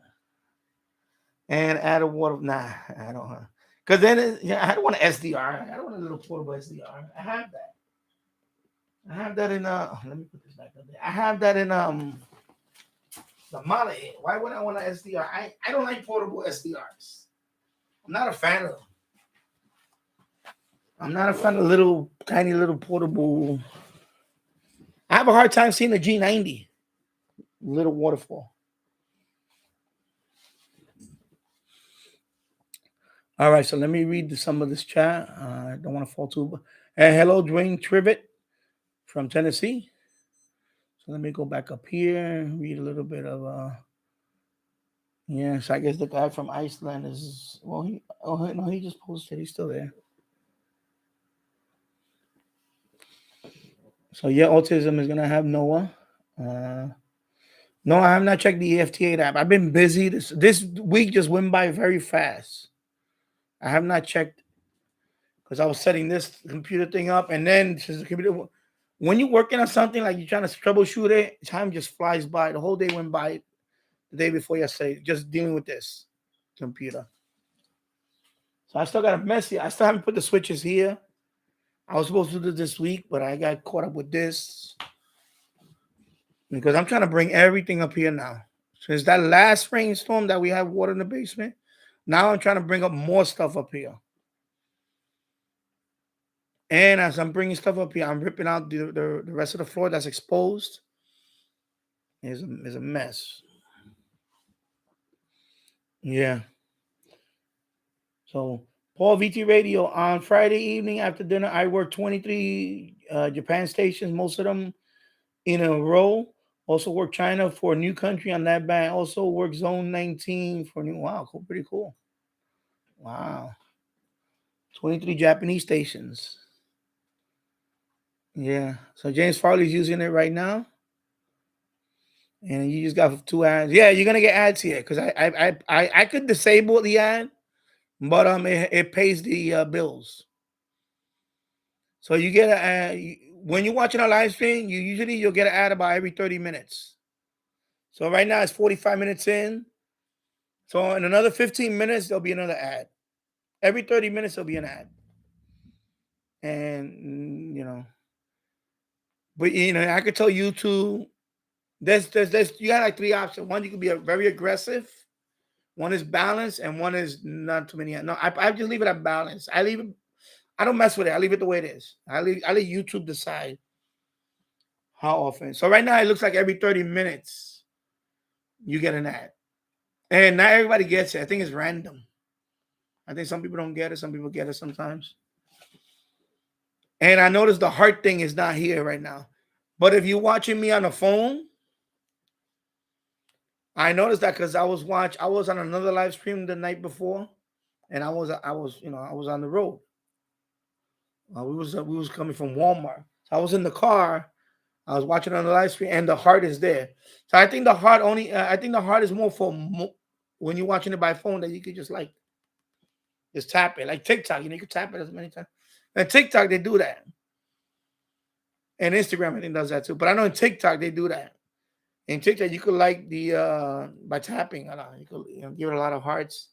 And add a water. Nah, I don't know. Because then I don't want an SDR. I don't want a little portable SDR. I have that in let me put this back up there. I have that in the MLA. Why would I want an SDR? I don't like portable SDRs. I'm not a fan of them. I'm not a fan of little, tiny little portable. I have a hard time seeing the G90. Little waterfall. All right, so let me read some of this chat. I don't want to fall too. Hello, Dwayne Trivet from Tennessee. So let me go back up here and read a little bit of. Yes, I guess the guy from Iceland is. Well, he just posted. He's still there. So yeah, autism is gonna have Noah. No, I have not checked the EFTA app. I've been busy. This week just went by very fast. I have not checked because I was setting this computer thing up, and then the computer. When you're working on something like you're trying to troubleshoot it, time just flies by. The whole day went by the day before yesterday, just dealing with this computer. So I still got a mess here. I still haven't put the switches here. I was supposed to do this week, but I got caught up with this because I'm trying to bring everything up here now. Since that last rainstorm that we have water in the basement, now I'm trying to bring up more stuff up here. And as I'm bringing stuff up here, I'm ripping out the rest of the floor that's exposed. Is a mess. Yeah. So Paul VT Radio on Friday evening after dinner, I worked 23 Japan stations, most of them in a row. Also work China for a new country on that band. Also work Zone 19 for new. Wow, cool, pretty cool. Wow. 23 Japanese stations. Yeah. So James Farley's using it right now. And you just got 2 ads. Yeah, you're gonna get ads here because I could disable the ad, but it pays the bills. So you get a ad, when you're watching a live stream, you'll get an ad about every 30 minutes. So right now it's 45 minutes in. So in another 15 minutes there'll be another ad. Every 30 minutes there'll be an ad. And but I could tell YouTube there's you got like 3 options. One, you can be very aggressive. One is balanced, and one is not too many. No, I just leave it at balance. I don't mess with it. I leave it the way it is. I let YouTube decide how often. So right now it looks like every 30 minutes you get an ad. And not everybody gets it. I think it's random. I think some people don't get it. Some people get it sometimes. And I noticed the heart thing is not here right now. But if you're watching me on a phone, I noticed that because I was on another live stream the night before, and I was on the road. We was coming from Walmart. So I was in the car. I was watching on the live stream, and the heart is there. So I think the heart is more for when you're watching it by phone that you could just tap it, like TikTok. You can tap it as many times. And TikTok they do that, and Instagram I think does that too. But I know in TikTok they do that. In TikTok you could like the by tapping a lot. You could give it a lot of hearts.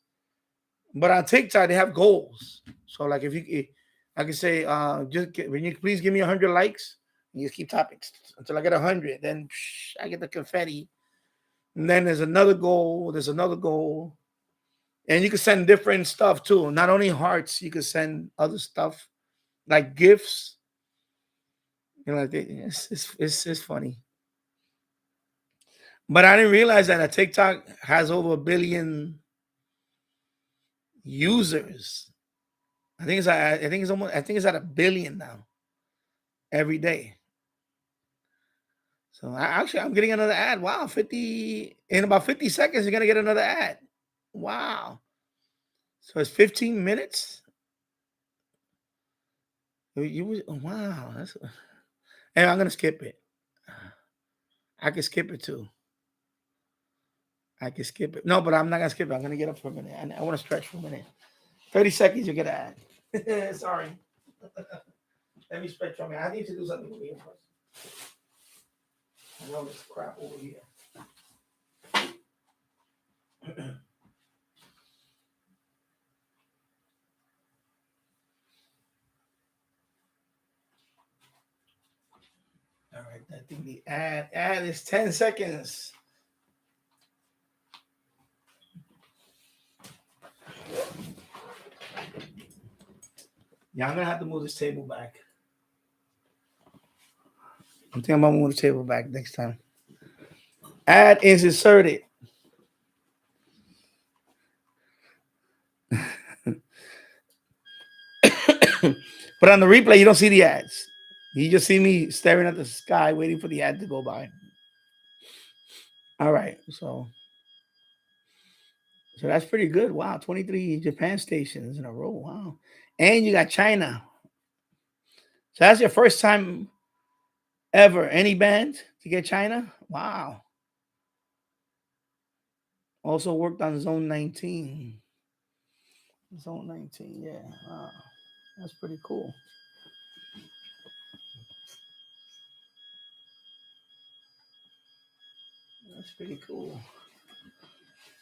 But on TikTok they have goals. So like I can say when you please give me 100 likes. You just keep tapping until I get 100. Then I get the confetti. And then there's another goal. There's another goal. And you can send different stuff too. Not only hearts, you can send other stuff like gifts. It's funny. But I didn't realize that TikTok has over 1 billion users. I think it's at 1 billion now every day. So I'm getting another ad. Wow, in about 50 seconds, you're gonna get another ad. Wow. So it's 15 minutes. Wow. And I'm gonna skip it. I can skip it too. I can skip it. No, but I'm not gonna skip it. I'm gonna get up for a minute. I want to stretch for a minute. 30 seconds, you get an ad. Sorry. Let me stretch for a minute. I need to do something over here first. I know this crap over here. All right, I think the ad is 10 seconds. Yeah, I'm gonna have to move this table back. I'm thinking about moving the table back next time. Ad is inserted. But on the replay, you don't see the ads. You just see me staring at the sky, waiting for the ad to go by. All right, so that's pretty good. Wow, 23 Japan stations in a row. Wow, and you got China. So that's your first time ever any band to get China. Wow. Also worked on Zone 19. Zone 19, yeah. Wow. That's pretty cool. That's pretty cool.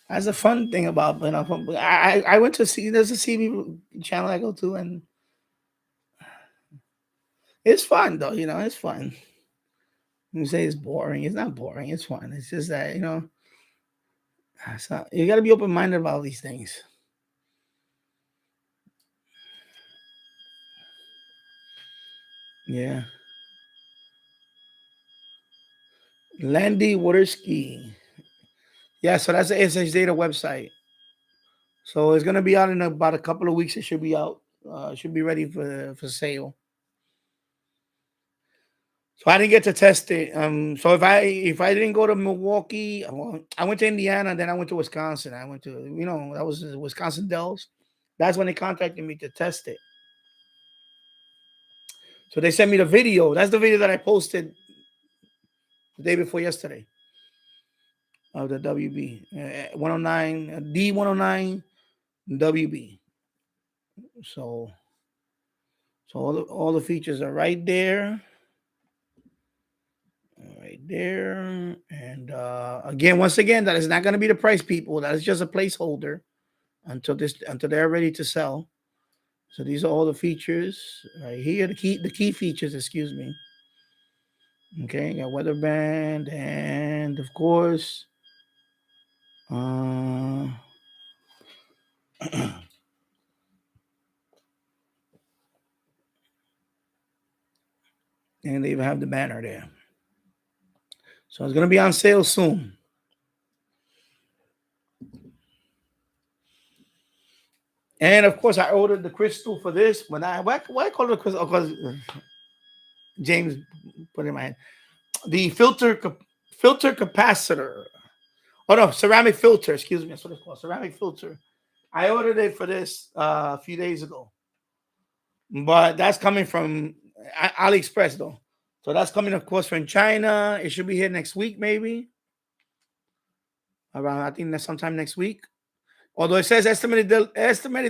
That's a fun thing about, I went to see, there's a CB channel I go to, and it's fun though, it's fun. You say it's boring. It's not boring. It's fun. It's just that, you got to be open-minded about these things. Yeah. Landy Waterski. Yeah, so that's the SH Data website. So it's gonna be out in about a couple of weeks. It should be out. Should be ready for sale. So I didn't get to test it. So if I didn't go to Milwaukee, I went to Indiana, then I went to Wisconsin. I went to that was Wisconsin Dells. That's when they contacted me to test it. So they sent me the video. That's the video that I posted the day before yesterday of the WB 109 D109 WB. So all the features are right there. Right there. And once again, that is not going to be the price, people. That is just a placeholder until they're ready to sell. So these are all the features right here. The key features, excuse me. Okay, got weather band, and of course, and they even have the banner there. So it's gonna be on sale soon. And of course, I ordered the crystal for this. Why I call it a crystal? Because James put it in my hand. The filter capacitor. Oh no, ceramic filter. Excuse me, that's what it's called. Ceramic filter. I ordered it for this a few days ago, but that's coming from AliExpress though. So that's coming, of course, from China. It should be here next week, maybe. Around, I think that's sometime next week. Although it says estimated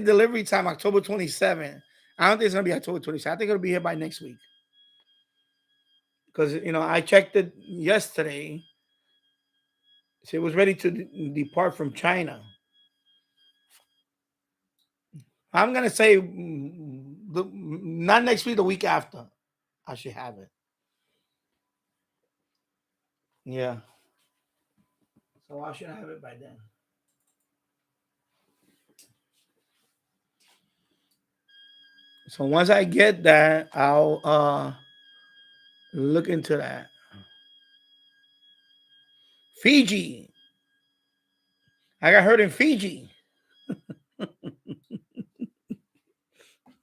delivery time October 27. I don't think it's gonna be October 27. I think it'll be here by next week. Because I checked it yesterday. So it was ready to depart from China. I'm gonna say not next week, the week after. I should have it. Yeah. So I should have it by then. So once I get that, I'll look into that. Fiji. I got hurt in Fiji.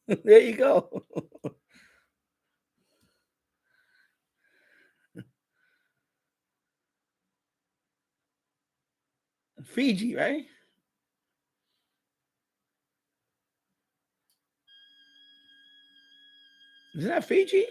There you go. Fiji, right? Isn't that Fiji?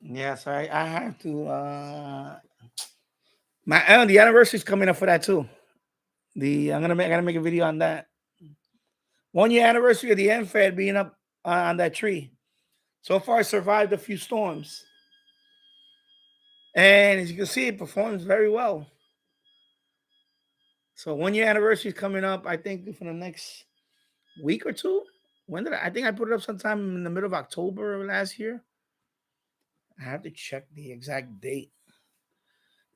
Yeah, so I have to the anniversary is coming up for that too. I gotta make a video on that. 1 year anniversary of the NFED being up on that tree. So far, I survived a few storms, and as you can see, it performs very well. So 1 year anniversary is coming up. I think for the next week or two. I think I put it up sometime in the middle of October of last year. I have to check the exact date.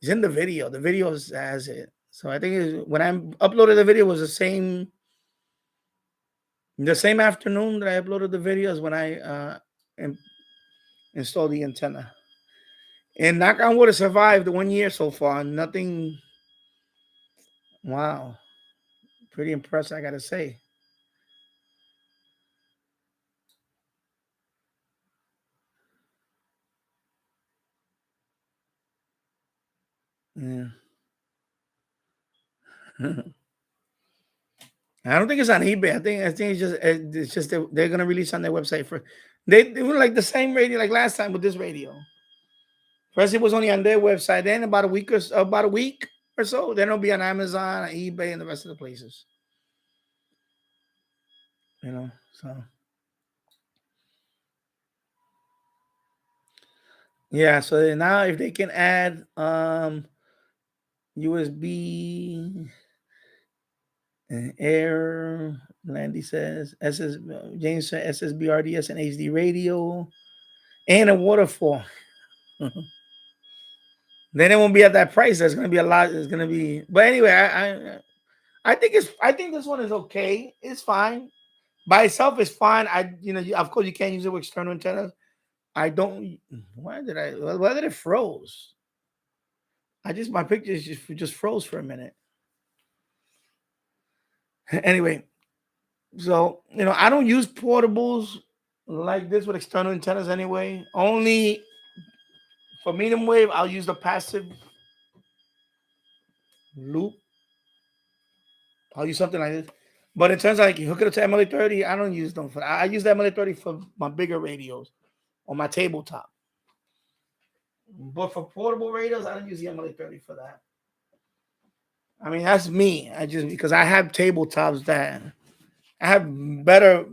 It's in the video. The video has it. So I think when I uploaded the video, it was the same afternoon that I uploaded the video as when I installed the antenna. And knock on wood, it survived the 1 year so far. Nothing. Wow. Pretty impressed, I gotta say. Yeah. I don't think it's on eBay. I think it's just they're gonna release on their website for. They were like the same radio like last time with this radio. First, it was only on their website. Then about a week or so, then it'll be on Amazon, on eBay, and the rest of the places. So yeah. So now, if they can add USB air, Landy says James said SSBRDS and HD radio, and a waterfall. Then it won't be at that price. There's gonna be a lot. It's gonna be, but anyway, I think this one is okay. It's fine by itself. It's fine. Of course, you can't use it with external antennas. I don't. Why did it froze? My pictures just froze for a minute. Anyway, so I don't use portables like this with external antennas anyway. Only For medium wave, I'll use the passive loop. I'll use something like this. But in terms of like hook it up to MLA 30, I don't use them for that. I use the MLA 30 for my bigger radios on my tabletop. But for portable radios, I don't use the MLA 30 for that. I mean, that's me. I just because I have tabletops that I have better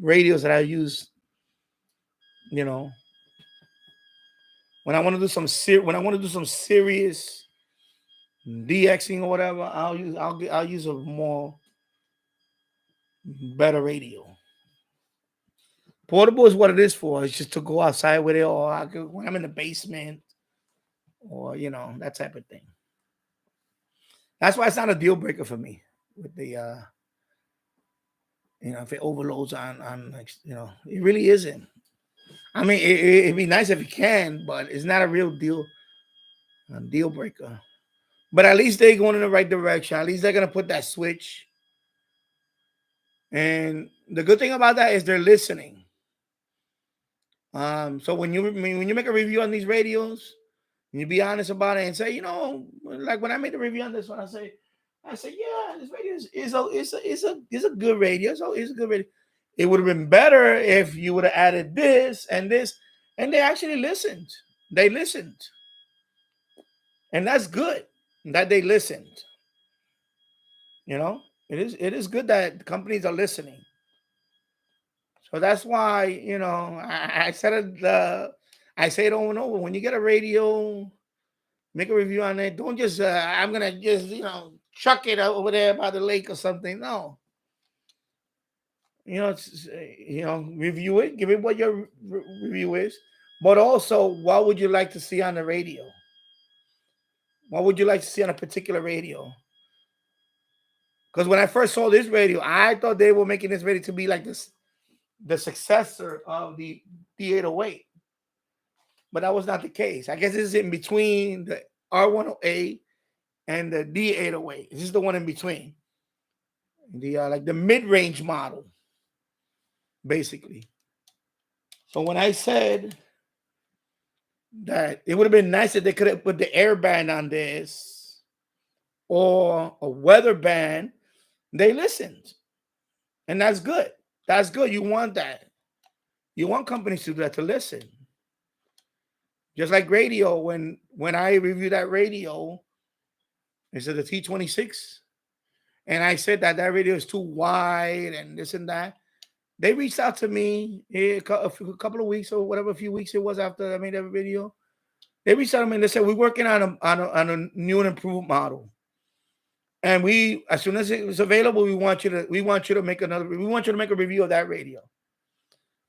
radios that I use. You know, when I want to do some serious DXing or whatever, I'll use a more better radio. Portable is what it is for. It's just to go outside with it, or when I'm in the basement, or that type of thing. That's why it's not a deal breaker for me with the if it overloads on like it really isn't. I mean, it'd be nice if it can, but it's not a real deal breaker. But at least they're going in the right direction. At least they're gonna put that switch. And the good thing about that is they're listening. So when you make a review on these radios, you be honest about it and say, like when I made the review on this one, I say, yeah, this radio is a good radio. So it's a good radio. It would have been better if you would have added this and this, and they actually listened. They listened, and that's good that they listened. It is good that companies are listening. So that's why I said it. I say it over and over. When you get a radio, make a review on it. Don't just I'm gonna just chuck it over there by the lake or something. No. Review it. Give it what your review is, but also what would you like to see on the radio? What would you like to see on a particular radio? Because when I first saw this radio, I thought they were making this radio to be like this. The successor of the D808, but that was not the case. I guess this is in between the R108 and the D808. This is the one in between, the like the mid-range model, basically. So when I said that it would have been nice if they could have put the airband on this or a weather band, they listened, and that's good. That's good. You want that. You want companies to do that, to listen. Just like radio, when I reviewed that radio, it's the T26, and I said that radio is too wide and this and that. They reached out to me a couple of weeks or whatever, a few weeks it was after I made that video. They reached out to me and they said, we're working on a new and improved model. And as soon as it was available, we want you to make a review of that radio.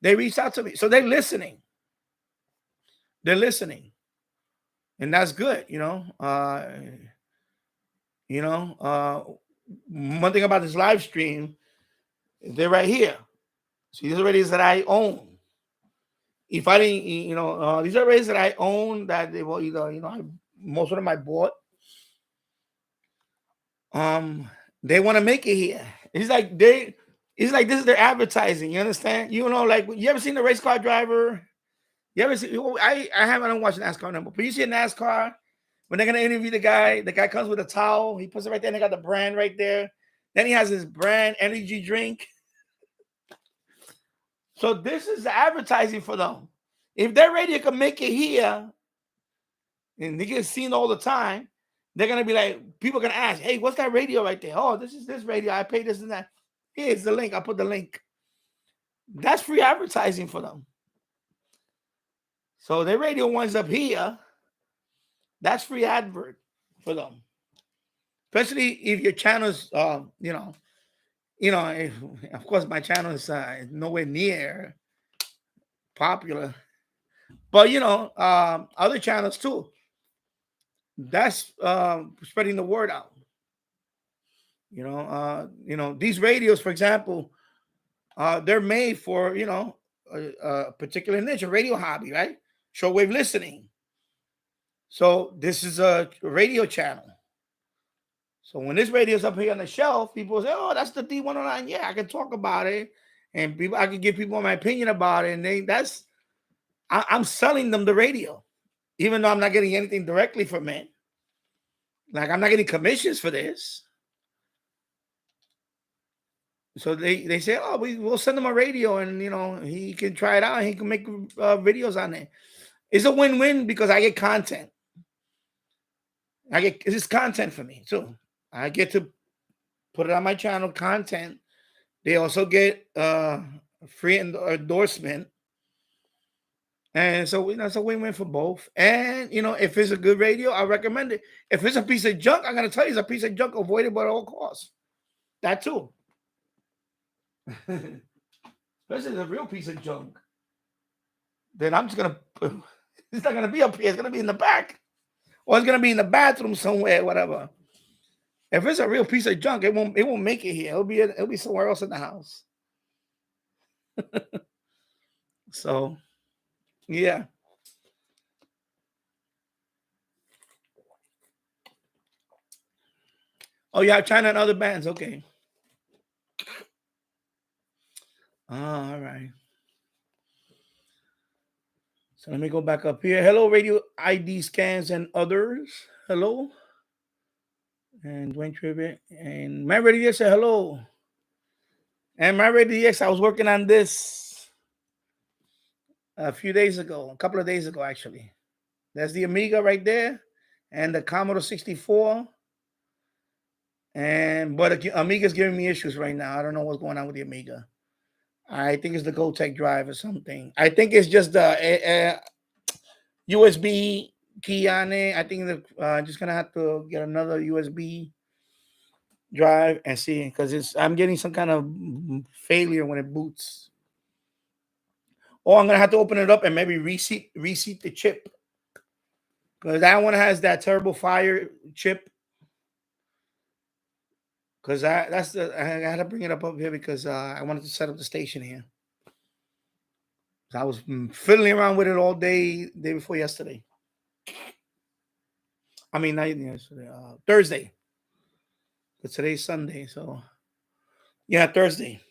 They reached out to me. So they're listening. They're listening. And that's good, one thing about this live stream, they're right here. See, these are radios that I own. If I didn't, these are radios that I own that they will either, most of them I bought. They want to make it here. It's like this is their advertising. You understand? Like you ever seen the race car driver? You ever see? I don't watch NASCAR number, but you see a NASCAR when they're gonna interview the guy. The guy comes with a towel. He puts it right there, and they got the brand right there. Then he has his brand energy drink. So this is the advertising for them. If their radio can make it here, and they get seen all the time, they're gonna be like, people are gonna ask, hey, what's that radio right there? Oh, this is this radio. I paid this and that. Here's the link. I put the link. That's free advertising for them. So their radio winds up here. That's free advert for them. Especially if your channel's, of course, my channel is nowhere near popular, but other channels too. That's spreading the word out. These radios, for example, they're made for a particular niche, a radio hobby, right? Shortwave listening. So this is a radio channel. So when this radio is up here on the shelf, people say, "Oh, that's the D109." Yeah, I can talk about it, and I can give people my opinion about it. And I'm selling them the radio. even though I'm not getting anything directly from it. Like, I'm not getting commissions for this. So they say, oh, we'll send him a radio, and he can try it out, and he can make videos on it. It's a win-win because I get content. It's content for me too. I get to put it on my channel, content. They also get free endorsement, and so it's a win-win for both. And if it's a good radio, I recommend it. If it's a piece of junk, I'm gonna tell you it's a piece of junk. Avoid it at all costs. That too. Especially a real piece of junk. Then I'm just gonna. It's not gonna be up here. It's gonna be in the back, or it's gonna be in the bathroom somewhere, whatever. If it's a real piece of junk, it won't make it here. It'll be somewhere else in the house. So, yeah. Oh, yeah, China and other bands. Okay. All right. So let me go back up here. Hello, Radio ID Scans and others. Hello. And Dwayne Tribbett. And my Radio said hello. And my Radio I was working on this a couple of days ago, actually. That's the Amiga right there. And the Commodore 64. But Amiga's giving me issues right now. I don't know what's going on with the Amiga. I think it's the GoTech drive or something. I think it's just the USB key on it. I think just gonna have to get another USB drive and see, because I'm getting some kind of failure when it boots. Or I'm gonna have to open it up and maybe reseat the chip, because that one has that terrible fire chip. Because I had to bring it up here because I wanted to set up the station here. So I was fiddling around with it all day before yesterday. I mean, not yesterday, Thursday. But today's Sunday, so yeah, Thursday.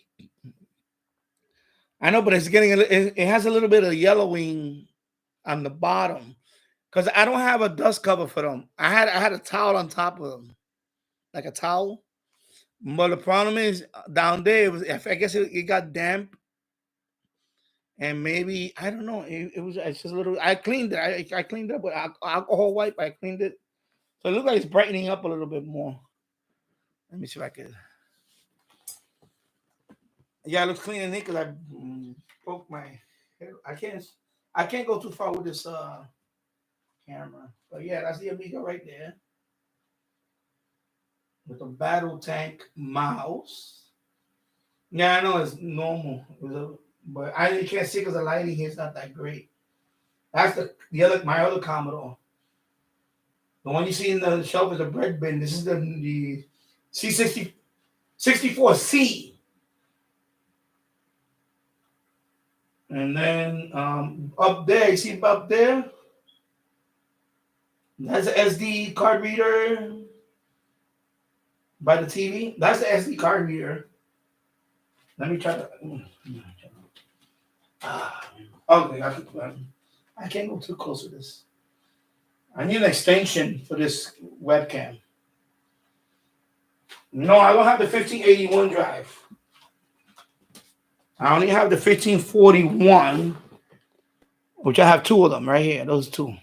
I know, but it's it has a little bit of yellowing on the bottom because I don't have a dust cover for them. I had a towel on top of them, like a towel. But the problem is down there, I guess it got damp. And maybe, I don't know, it's just a little, I cleaned it. I cleaned it up with alcohol wipe. I cleaned it. So it looks like it's brightening up a little bit more. Let me see if I can. Yeah, it looks clean in here because I broke my hair. I can't go too far with this camera. But yeah, that's the Amiga right there. With a battle tank mouse. Yeah, I know it's normal. But I can't see because the lighting here is not that great. That's my other Commodore. The one you see in the shelf is a bread bin. This is the C64C. And then up there, you see up there? That's an SD card reader by the TV. That's the SD card reader. Let me try to. Okay, I can't go too close to this. I need an extension for this webcam. No, I don't have the 1581 drive. I only have the 1541, which I have two of them right here. Those two.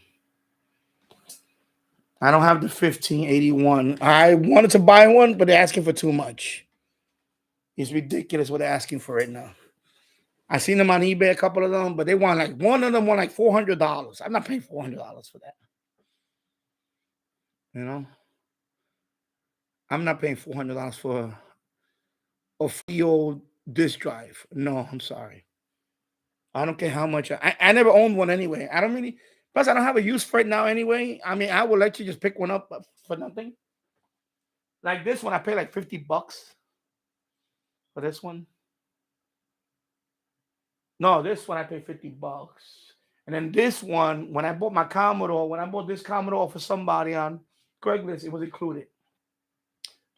I don't have the 1581. I wanted to buy one, but they're asking for too much. It's ridiculous what they're asking for it now. I seen them on eBay, a couple of them, but they want one of them want like $400. I'm not paying $400 for that. I'm not paying $400 for a free old disk drive. No, I'm sorry. I don't care how much. I never owned one anyway. Plus I don't have a use for it now anyway. I mean, I will let you just pick one up for nothing. Like this one, I pay like $50 for this one. No, this one I paid $50. And then this one, when I bought this Commodore for somebody on Craigslist, it was included.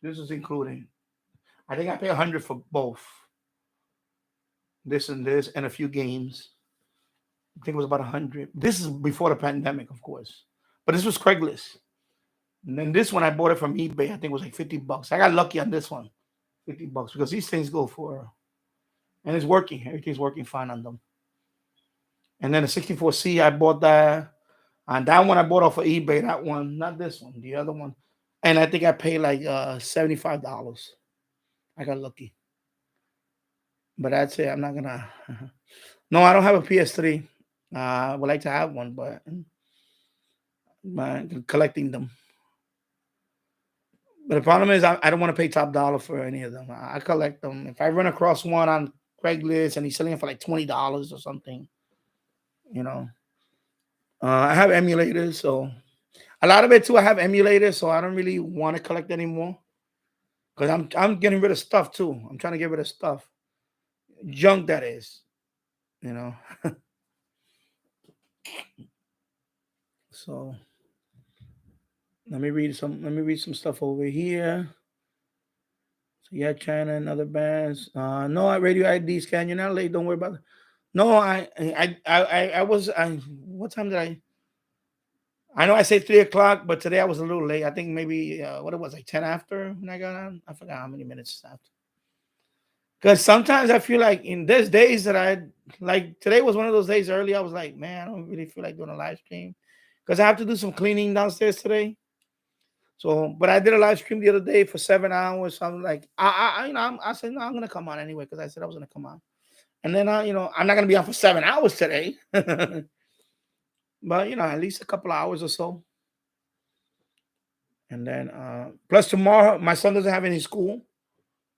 This was included. I think I paid $100 for both. This and a few games. I think it was about 100. This is before the pandemic, of course. But this was Craigslist. And then this one I bought it from eBay. I think it was like $50. I got lucky on this one, $50 because these things go for, and it's working. Everything's working fine on them. And then the 64C, I bought that. And that one I bought off of eBay. That one, not this one, the other one. And I think I paid like $75. I got lucky. But that's it. I'm not gonna. No, I don't have a PS3. I would like to have one, but collecting them. But the problem is, I don't want to pay top dollar for any of them. I collect them. If I run across one on Craigslist and he's selling it for like $20 or something, you know. I have emulators, so a lot of it too. I have emulators, so I don't really want to collect anymore because I'm getting rid of stuff too. I'm trying to get rid of stuff, junk that is, you know. So let me read some stuff over here. So yeah, China and other bands. No, at Radio ID scan. You're not late. Don't worry about it. No, I was. What time did I know I say 3 o'clock, but today I was a little late. I think maybe what it was, like 10 after when I got on. I forgot how many minutes after. Because sometimes I feel like in these days that I like today was one of those days early. I was like, man, I don't really feel like doing a live stream because I have to do some cleaning downstairs today. So, but I did a live stream the other day for 7 hours. So I'm like, I said no, I'm gonna come on anyway because I said I was gonna come on, and then I'm not gonna be on for 7 hours today. But at least a couple of hours or so. And then plus tomorrow, my son doesn't have any school.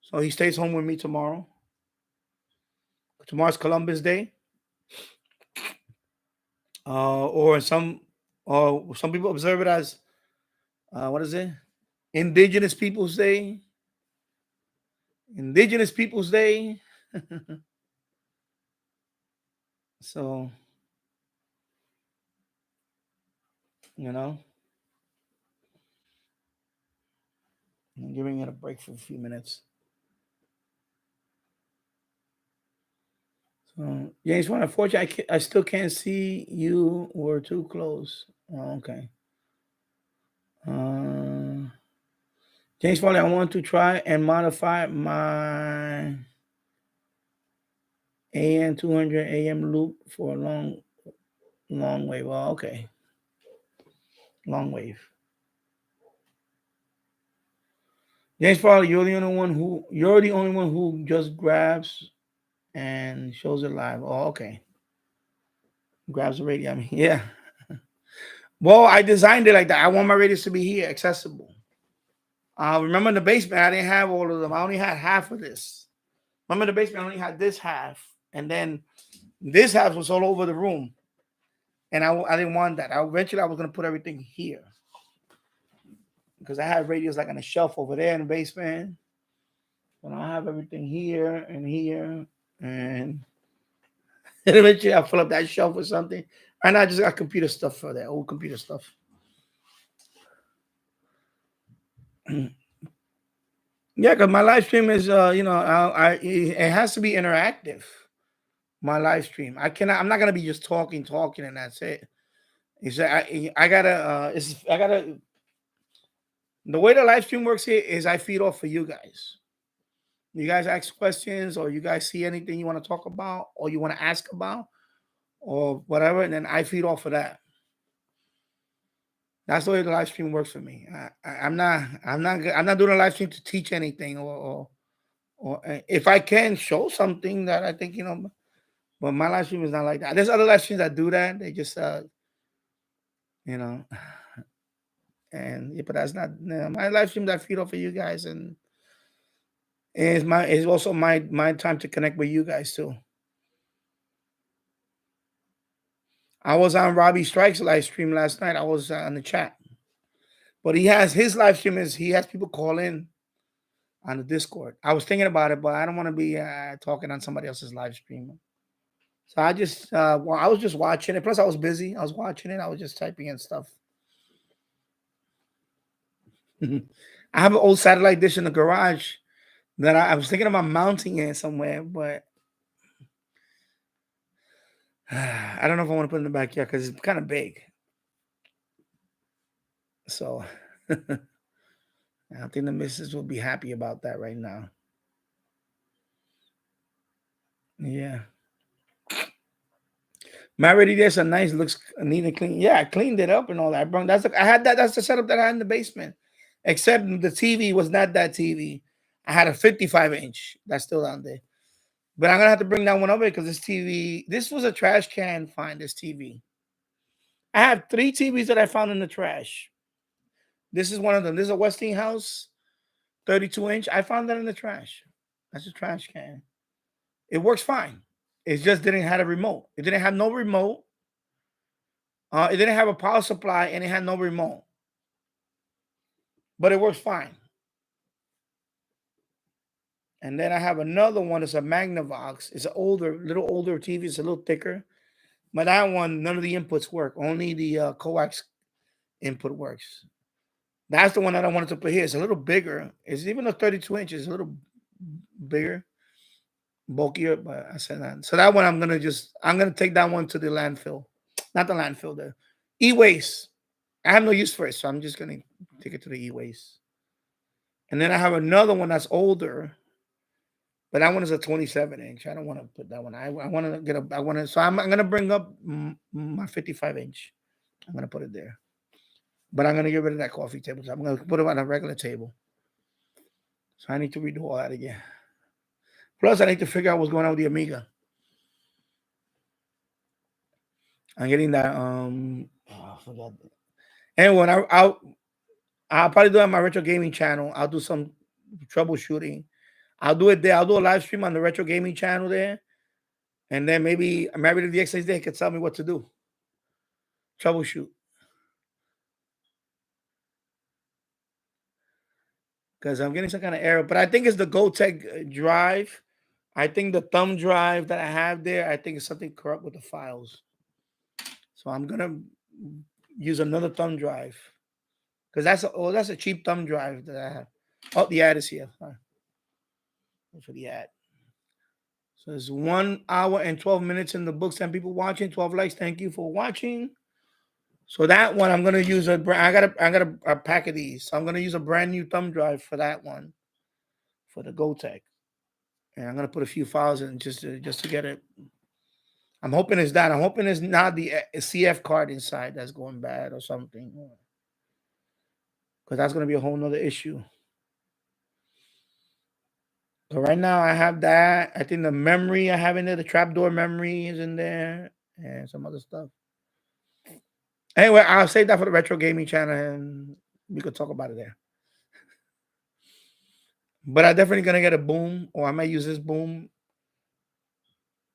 So he stays home with me tomorrow. Tomorrow's Columbus Day. Or some people observe it as what is it? Indigenous Peoples Day. Indigenous Peoples Day. So I'm giving it a break for a few minutes. So James, unfortunately, I still can't see you. We're too close. Oh, okay. James Foley, I want to try and modify my AM 200 AM loop for a long wave. Well, okay. Long wave. James Foley, you're the only one who just grabs and shows it live. Oh, okay. Grabs the radio. I mean, yeah. Well, I designed it like that. I want my radios to be here, accessible. Remember in the basement, I didn't have all of them. I only had half of this. Remember in the basement, I only had this half. And then this half was all over the room. And I didn't want that. Eventually, I was going to put everything here. Because I have radios like on a shelf over there in the basement. And I have everything here and here. And eventually, I'll fill up that shelf with something. And I just got computer stuff for that, old computer stuff. Yeah, because my live stream is, it has to be interactive. My live stream, I'm not gonna be just talking, and that's it. I gotta. The way the live stream works here is I feed off for you guys. You guys ask questions, or you guys see anything you want to talk about, or you want to ask about, or whatever, and then I feed off of that. That's the way the live stream works for me. I'm not doing a live stream to teach anything, or if I can show something that I think but my live stream is not like that. There's other live streams that do that. They just and yeah, but that's not my live stream that I feed off of you guys, and is also my time to connect with you guys too. I was on Robbie Strike's live stream last night. I was on the chat. But he has his live stream he has people call in on the Discord. I was thinking about it, but I don't want to be talking on somebody else's live stream. So I just I was just watching it. Plus, I was busy. I was watching it. I was just typing in stuff. I have an old satellite dish in the garage that I was thinking about mounting it somewhere, but I don't know if I want to put it in the backyard because it's kind of big. So I don't think the missus will be happy about that right now. Yeah. My already there's a nice, looks neat and clean. Yeah, I cleaned it up and all that, bro. I had that. That's the setup that I had in the basement. Except the TV was not that TV. I had a 55-inch. That's still down there. But I'm gonna have to bring that one over because this TV, this was a trash can find, this TV. I have 3 TVs that I found in the trash. This is one of them. This is a Westinghouse 32-inch. I found that in the trash. That's a trash can. It works fine. It just didn't have a remote. It didn't have no remote. It didn't have a power supply and it had no remote. But it works fine. And then I have another one. It's a Magnavox. It's an little older TV. It's a little thicker. But that one, none of the inputs work. Only the coax input works. That's the one that I wanted to put here. It's a little bigger. It's even a 32 inches. It's a little bigger, bulkier. But I said that. So that one I'm gonna take that one to the landfill. Not the landfill, the e-waste. I have no use for it, so I'm just gonna take it to the e-waste. And then I have another one that's older. But that one is a 27-inch. I don't want to put that one. I want to get a. So I'm going to bring up my 55-inch. I'm going to put it there. But I'm going to get rid of that coffee table. So I'm going to put it on a regular table. So I need to redo all that again. Plus, I need to figure out what's going on with the Amiga. I'm getting that. I forgot. Anyway, I'll probably do it on my retro gaming channel. I'll do some troubleshooting. I'll do it there. I'll do a live stream on the retro gaming channel there. And then maybe the DX there can tell me what to do. Troubleshoot. Because I'm getting some kind of error. But I think it's the GoTech drive. I think the thumb drive that I have there, I think it's something corrupt with the files. So I'm going to use another thumb drive. Because that's a cheap thumb drive that I have. Oh, the ad is here. For the ad. So it's 1 hour and 12 minutes in the books. 10 people watching, 12 likes. Thank you for watching. So that one I'm gonna use I got a pack of these. So I'm gonna use a brand new thumb drive for that one, for the GoTech. And I'm gonna put a few files in just to get it. I'm hoping it's that. I'm hoping it's not the CF card inside that's going bad or something. Because that's gonna be a whole nother issue. So right now I have that. I think the memory I have in there, the trapdoor memory is in there, and some other stuff. Anyway, I'll save that for the retro gaming channel, and we could talk about it there. But I'm definitely gonna get a boom, or I might use this boom.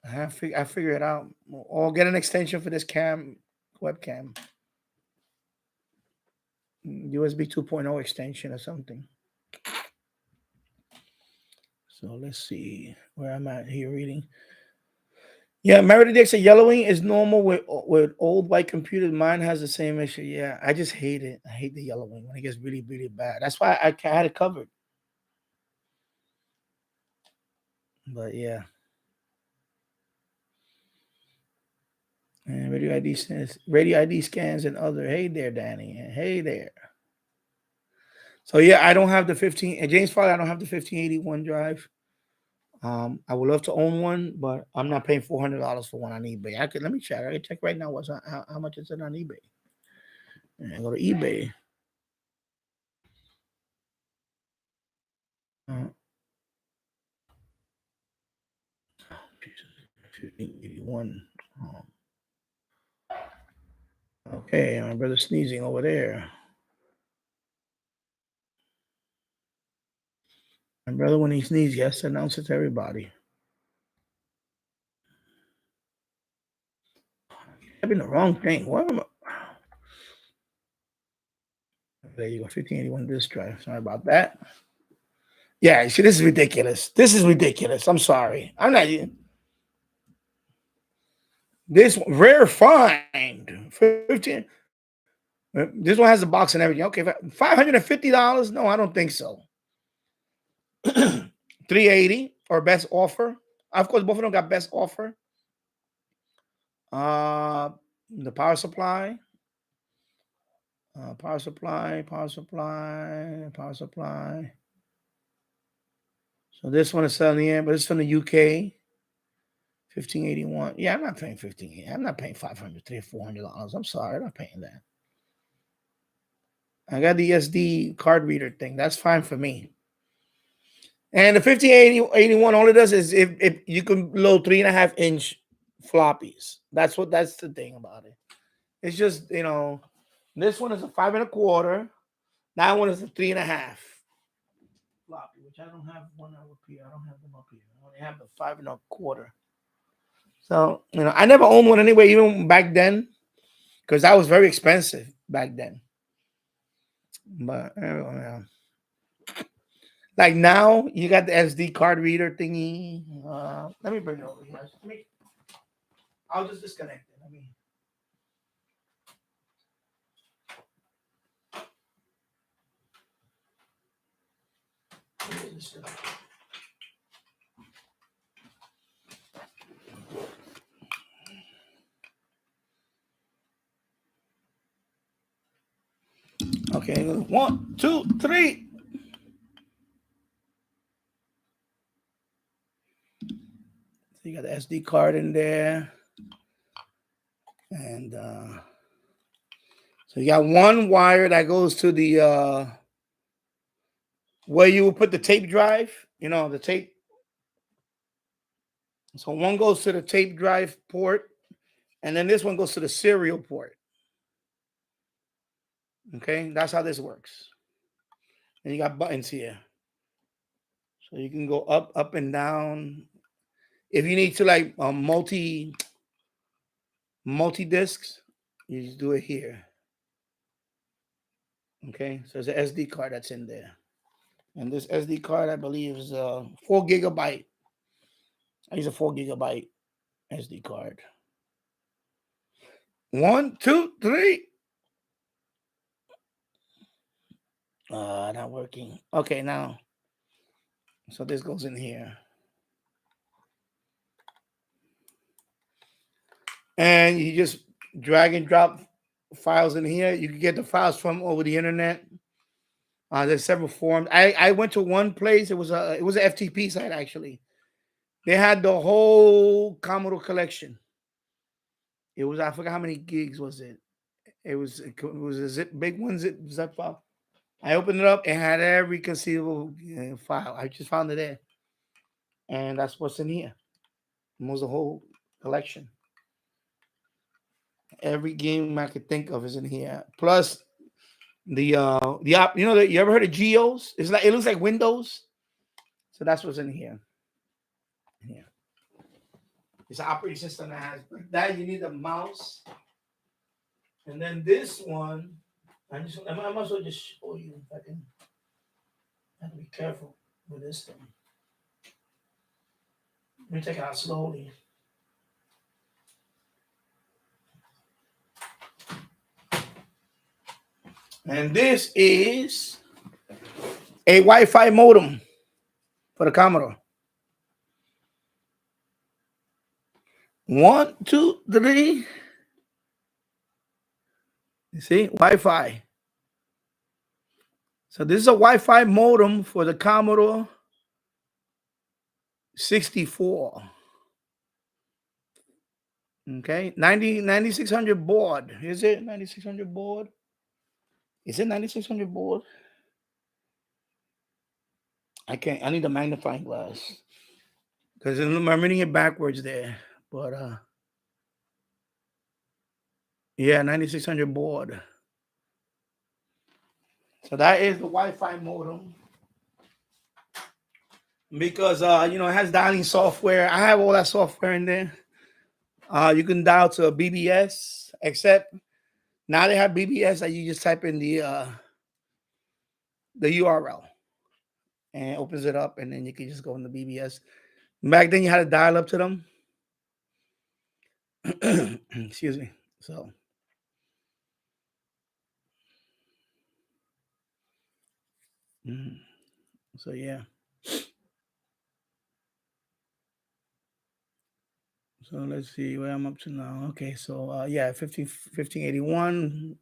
I figure it out, or get an extension for this webcam, USB 2.0 extension or something. So let's see where I'm at here reading. Yeah, MarityDX yellowing is normal with old white computers. Mine has the same issue. Yeah, I just hate it. I hate the yellowing when it gets really, really bad. That's why I had it covered. But yeah. And radio ID scans and other. Hey there, Danny. Hey there. So yeah, I don't have the 15. James Farley, I don't have the 1581 drive. I would love to own one, but I'm not paying $400 for one on eBay. Let me check. I can check right now how much is it on eBay. And I go to eBay. 1581. Okay, my brother's sneezing over there. My brother, when he sneezes, he has to announce it to everybody. I've been the wrong thing. What am I? There you go, 1581 disk drive. Sorry about that. Yeah, see, this is ridiculous. This is ridiculous. I'm sorry. I'm not. This rare find, 15. This one has a box and everything. Okay, $550? No, I don't think so. $380 or best offer. Of course, both of them got best offer. The power supply. Power supply. So this one is selling in, but it's from the UK. 1581. Yeah, I'm not paying 15. I'm not paying $500, $300, $400. I'm sorry, I'm not paying that. I got the SD card reader thing. That's fine for me. And the 1581, all it does is if you can load 3.5-inch floppies. That's the thing about it. It's just, this one is a 5 1/4. That one is a 3.5 floppy, which I don't have one up here. I don't have them up here. I only have the 5 1/4. So, I never owned one anyway, even back then, because that was very expensive back then. But like now, you got the SD card reader thingy. Let me bring it over here. I'll just disconnect it. Okay, 1, 2, 3. So you got the SD card in there. And so you got one wire that goes to the where you would put the tape drive, the tape. So one goes to the tape drive port, and then this one goes to the serial port. Okay, that's how this works. And you got buttons here. So you can go up and down. If you need to like multi discs, you just do it here. Okay, so there's an SD card that's in there. And this SD card, I believe, is 4 gigabyte. I use a 4 gigabyte SD card. 1, 2, 3. Not working. Okay, now. So this goes in here. And you just drag and drop files in here. You can get the files from over the internet. There's several forums. I went to one place. It was an FTP site actually. They had the whole Commodore collection. It was, I forgot how many gigs was it. It was a big one zip file. I opened it up. It had every conceivable file. I just found it there, and that's what's in here. It was a whole collection. Every game I could think of is in here. Plus the app. You ever heard of Geos? It looks like Windows. So that's what's in here. Yeah. It's an operating system that has that. You need a mouse. And then this one, I might as well just show you if I can. I have to be careful with this thing. Let me take it out slowly. And this is a Wi-Fi modem for the Commodore. 1, 2, 3. You see, Wi-Fi. So this is a Wi-Fi modem for the Commodore 64. Okay, 9600 baud. Is it 9600 baud? Is it 9600 baud? I need a magnifying glass because I'm reading it backwards there. But yeah, 9600 baud. So that is the Wi-Fi modem. Because it has dialing software. I have all that software in there. You can dial to a BBS, except now they have BBS that you just type in the URL and it opens it up, and then you can just go in the BBS. Back then you had to dial up to them. Excuse me. So yeah. So let's see where I'm up to now. Okay, so yeah, 1581.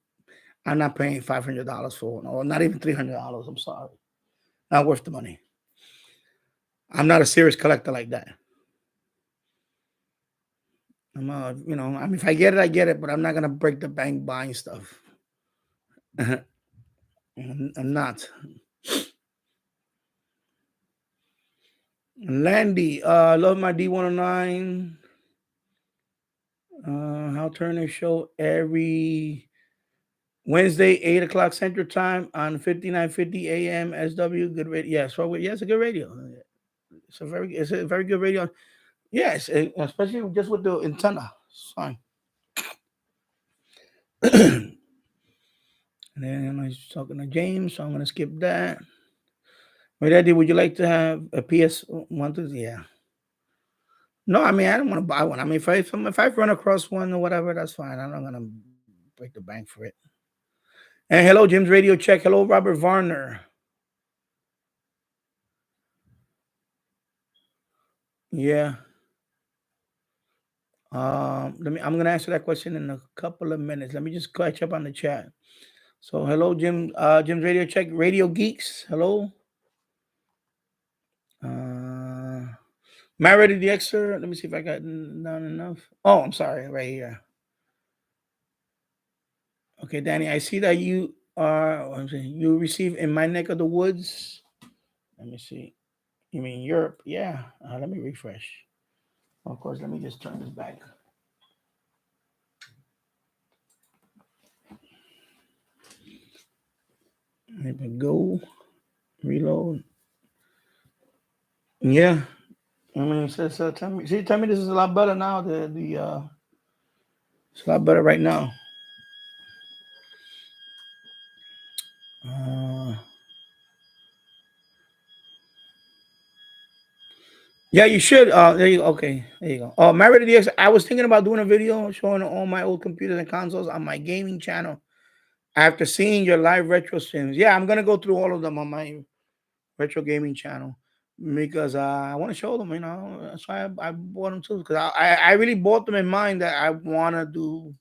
I'm not paying $500 for it, or not even $300. I'm sorry, not worth the money. I'm not a serious collector like that. I'm I mean, if I get it, but I'm not gonna break the bank buying stuff. I'm not. Landy, love my D109. Hal Turner show every Wednesday, 8 o'clock Central Time on 5950 AM SW. Good radio. Yeah, so yeah, it's a good radio. It's a very good radio. Yes, especially just with the antenna. It's fine. And then I was talking to James, so I'm gonna skip that. Hey, Daddy, would you like to have a PS1? Yeah. No, I mean I don't want to buy one. I mean, if I run across one or whatever, that's fine. I'm not gonna break the bank for it. And hello, Jim's Radio Check. Hello, Robert Varner. Yeah. I'm gonna answer that question in a couple of minutes. Let me just catch up on the chat. So hello, Jim. Jim's Radio Check. Radio Geeks. Hello. Married the Extra. Let me see if I got not enough. Oh, I'm sorry, right here. Okay, Danny, I see that you receive in my neck of the woods. Let me see. You mean Europe? Yeah. Let me refresh. Of course, let me just turn this back. There we go. Reload. Yeah. I mean, tell me this is a lot better now. It's a lot better right now. Yeah, you should. There you go. Okay, there you go. Oh, Married DX. I was thinking about doing a video showing all my old computers and consoles on my gaming channel after seeing your live retro streams. Yeah, I'm gonna go through all of them on my retro gaming channel because I want to show them. That's why I bought them too. Because I really bought them in mind that I want to do.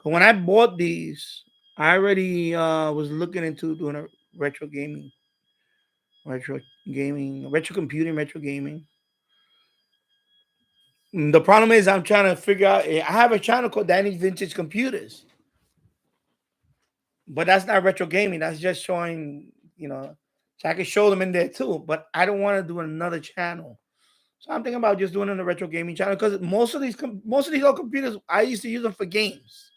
When I bought these, I already was looking into doing a retro computing, retro gaming. The problem is I'm trying to figure out. I have a channel called Danny's Vintage Computers, but that's not retro gaming. That's just showing, so I can show them in there too. But I don't want to do another channel, so I'm thinking about just doing it on a retro gaming channel because most of these old computers I used to use them for games.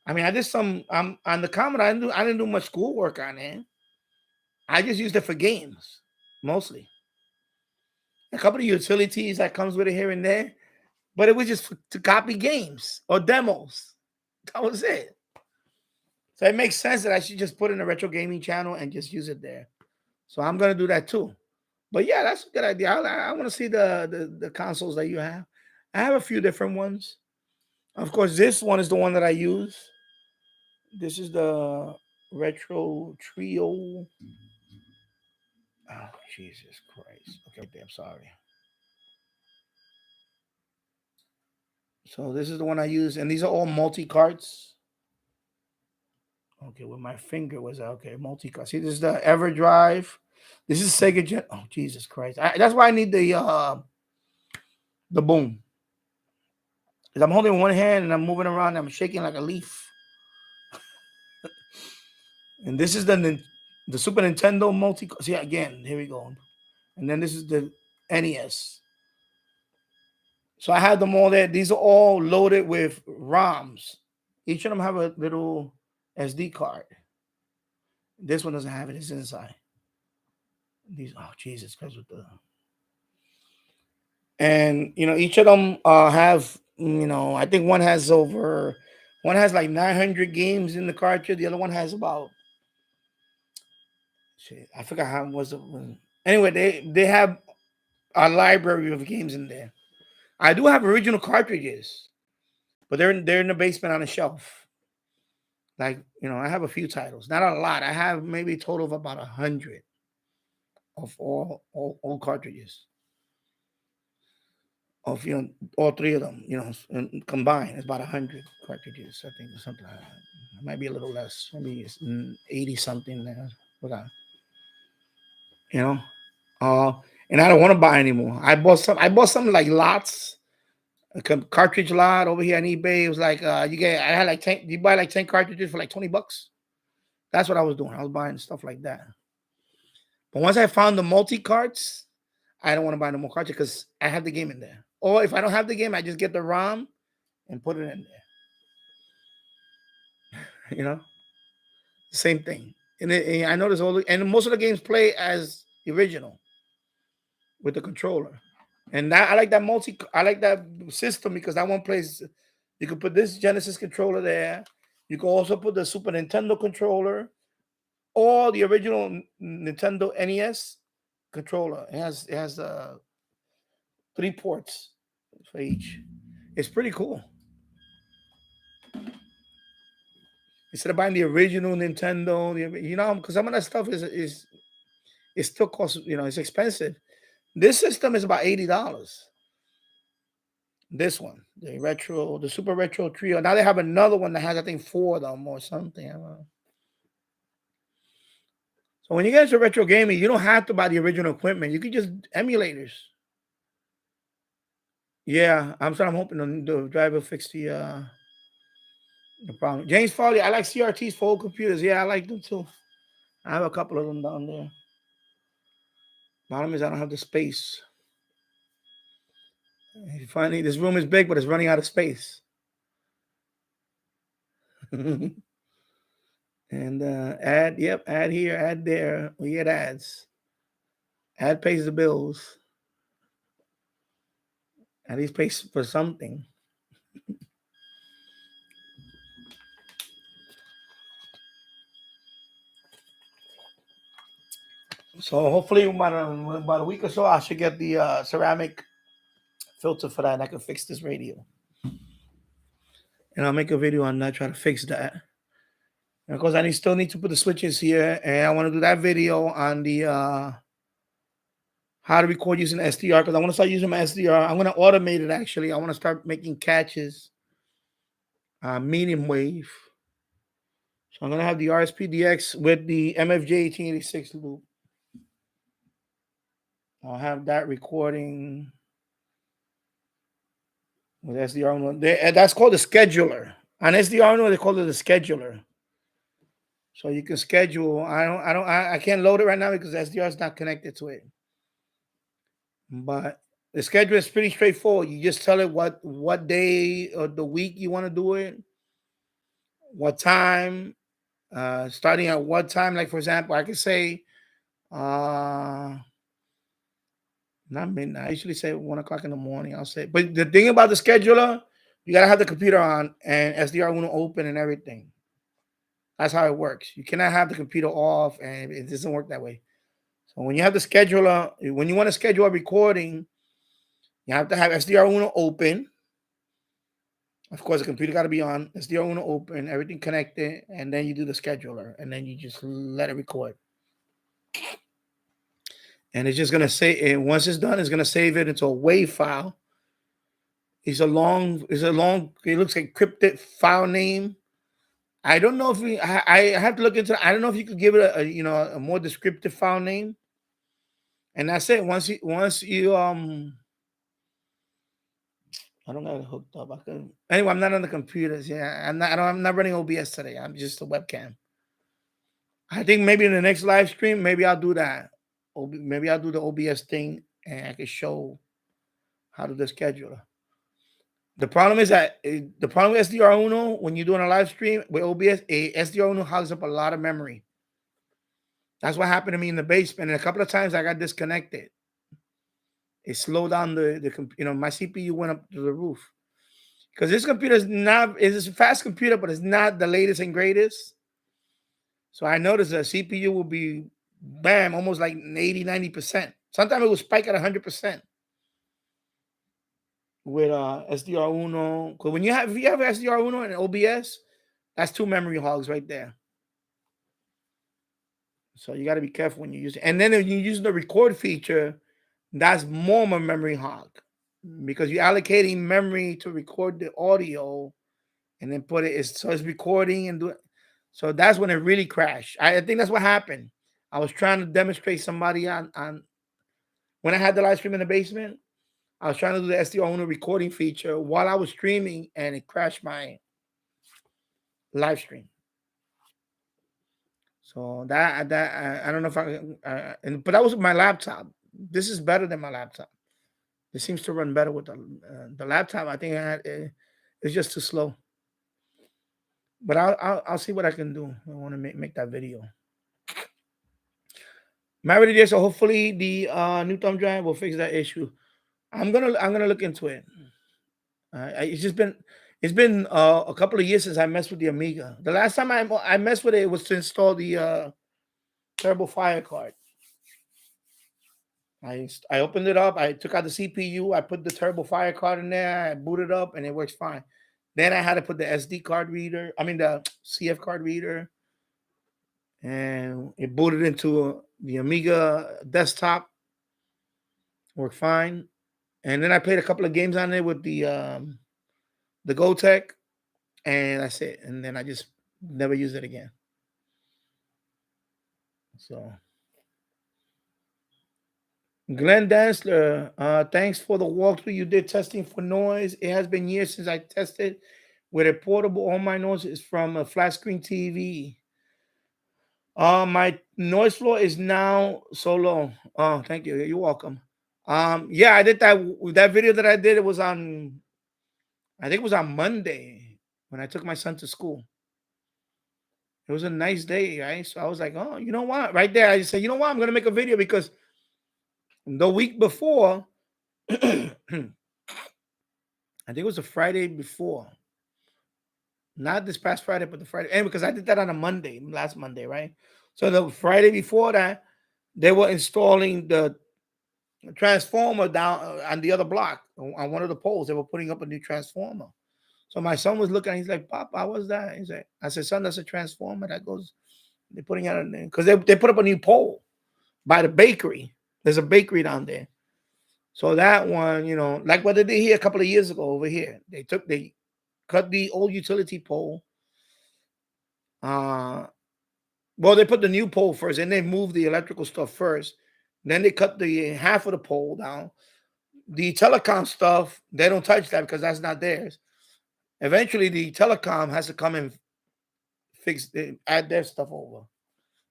I mean, I did some. On the Commodore. I didn't do much schoolwork on it. I just used it for games mostly. A couple of utilities that comes with it here and there, but it was just to copy games or demos. That was it. So it makes sense that I should just put in a retro gaming channel and just use it there. So I'm gonna do that too. But yeah, that's a good idea. I want to see the consoles that you have. I have a few different ones. Of course, this one is the one that I use. This is the Retro Trio. Oh, Jesus Christ. Okay, I'm sorry. So this is the one I use, and these are all multi-carts. Okay, where my finger was okay, multi-cart. See, this is the EverDrive. This is Sega Gen. Oh, Jesus Christ. That's why I need the boom. Because I'm holding one hand and I'm moving around. I'm shaking like a leaf. And this is the Super Nintendo multi. See, again, here we go. And then this is the NES. So I have them all there. These are all loaded with ROMs. Each of them have a little SD card. This one doesn't have it. It's inside. These, oh, Jesus Christ, with the. And, each of them have, I think one has like 900 games in the cartridge. The other one has about, I forgot how it was. Anyway, they have a library of games in there. I do have original cartridges, but they're in the basement on a shelf. Like, I have a few titles, not a lot. I have maybe a total of about 100 of all cartridges. of all three of them, and combined, it's about 100 cartridges, I think, or something like that. It might be a little less, maybe it's 80 something there. And I don't want to buy anymore. I bought some like lots, a cartridge lot over here on eBay. It was like I had like 10, you buy like 10 cartridges for like $20. That's what I was doing. I was buying stuff like that. But once I found the multi carts, I don't want to buy no more cartridges because I have the game in there. Or if I don't have the game, I just get the ROM and put it in there. Same thing. And I noticed and most of the games play as the original with the controller. And I like that system because that one plays. You can put this Genesis controller there. You can also put the Super Nintendo controller or the original Nintendo NES controller. It has 3 ports for each. It's pretty cool. Instead of buying the original Nintendo, because some of that stuff is still costs, it's expensive. This system is about $80. This one, the Super Retro Trio. Now they have another one that has, I think, 4 of them or something. I don't know. So when you get into retro gaming, you don't have to buy the original equipment. You can just emulators. Yeah, I'm hoping the driver fix the problem. James Farley, I like CRTs for old computers. Yeah, I like them too. I have a couple of them down there. Problem is I don't have the space. Finally, this room is big, but it's running out of space. And add here, add there. We get ads. Ad pays the bills. At least pays for something. So hopefully about a week or so, I should get the ceramic filter for that, and I can fix this radio. And I'll make a video on that, try to fix that. And of course, I still need to put the switches here, and I want to do that video on the how to record using SDR, because I want to start using my SDR. I'm going to automate it, actually. I want to start making catches, medium wave. So I'm going to have the RSPdx with the MFJ 1886 loop. I'll have that recording with SDR Uno. That's called the scheduler. On SDR Uno, they call it the scheduler. So you can schedule. I can't load it right now because SDR is not connected to it. But the schedule is pretty straightforward. You just tell it what day of the week you want to do it, what time, starting at what time. Like, for example, I could say not midnight. I usually say 1 o'clock in the morning. I'll say, but the thing about the scheduler, you gotta have the computer on and SDR Uno open and everything. That's how it works. You cannot have the computer off, and it doesn't work that way. So when you have the scheduler, when you want to schedule a recording, you have to have SDR Uno open. Of course, the computer got to be on, SDR Uno open, everything connected, and then you do the scheduler, and then you just let it record. And it's just going to say, and once it's done, it's going to save it into a WAV file. It looks like cryptic file name. I don't know if I have to look into it. I don't know if you could give it a more descriptive file name. And that's it. Once you I don't got it hooked up. Anyway, I'm not on the computers. Yeah, I'm not running OBS today. I'm just a webcam. I think maybe in the next live stream, maybe I'll do that. Maybe I'll do the OBS thing and I can show how to do the scheduler. The problem is that with SDR Uno, when you're doing a live stream with OBS, SDR Uno hogs up a lot of memory. That's what happened to me in the basement. And a couple of times I got disconnected. It slowed down my CPU went up to the roof. Because this computer is a fast computer, but it's not the latest and greatest. So I noticed the CPU will be, bam, almost like 80, 90%. Sometimes it will spike at 100%. With SDR Uno. Because if you have SDR Uno and OBS, that's 2 memory hogs right there. So you got to be careful when you use it. And then if you use the record feature, that's more of a memory hog. because you're allocating memory to record the audio and then put it. So it's recording and do it. So that's when it really crashed. I think that's what happened. I was trying to demonstrate somebody on when I had the live stream in the basement. I was trying to do the SDR recording feature while I was streaming, and it crashed my live stream. So that I don't know if but that was my laptop. This is better than my laptop. It seems to run better with the laptop. I think it's just too slow. But I'll see what I can do. I want to make that video. Married there, so hopefully the new thumb drive will fix that issue. I'm gonna look into it. It's been a couple of years since I messed with the Amiga. The last time I messed with it was to install the Turbo Fire card. I opened it up. I took out the CPU. I put the Turbo Fire card in there. I booted up, and it works fine. Then I had to put the SD card reader. I mean the CF card reader, and it booted into the Amiga desktop. Worked fine. And then I played a couple of games on it with the GoTech, and that's it. And then I just never used it again. So, Glenn Dansler, thanks for the walkthrough you did testing for noise. It has been years since I tested with a portable. All my noise is from a flat screen TV. My noise floor is now so low. Oh, thank you. You're welcome. Yeah, I did that video that I did. It was on, I think it was on Monday when I took my son to school. It was a nice day, right? So I was like, oh, you know what? Right there, I just said, you know what? I'm gonna make a video because the week before, I think it was the Friday before, not this past Friday, but the Friday, and because I did that on a Monday, last Monday, right? So the Friday before that, they were installing the transformer down on the other block on one of the poles. They were putting up a new transformer. So my son was looking, he's like, Papa, what's that? He's like, I said, son, that's a transformer that goes, they're putting out, because they put up a new pole by the bakery. There's a bakery down there. So that one, you know, like what they did here a couple of years ago over here. They cut the old utility pole. Well, they put the new pole first, and they moved the electrical stuff first. Then they cut the half of the pole down. The telecom stuff, they don't touch that because that's not theirs. Eventually, the telecom has to come and add their stuff over,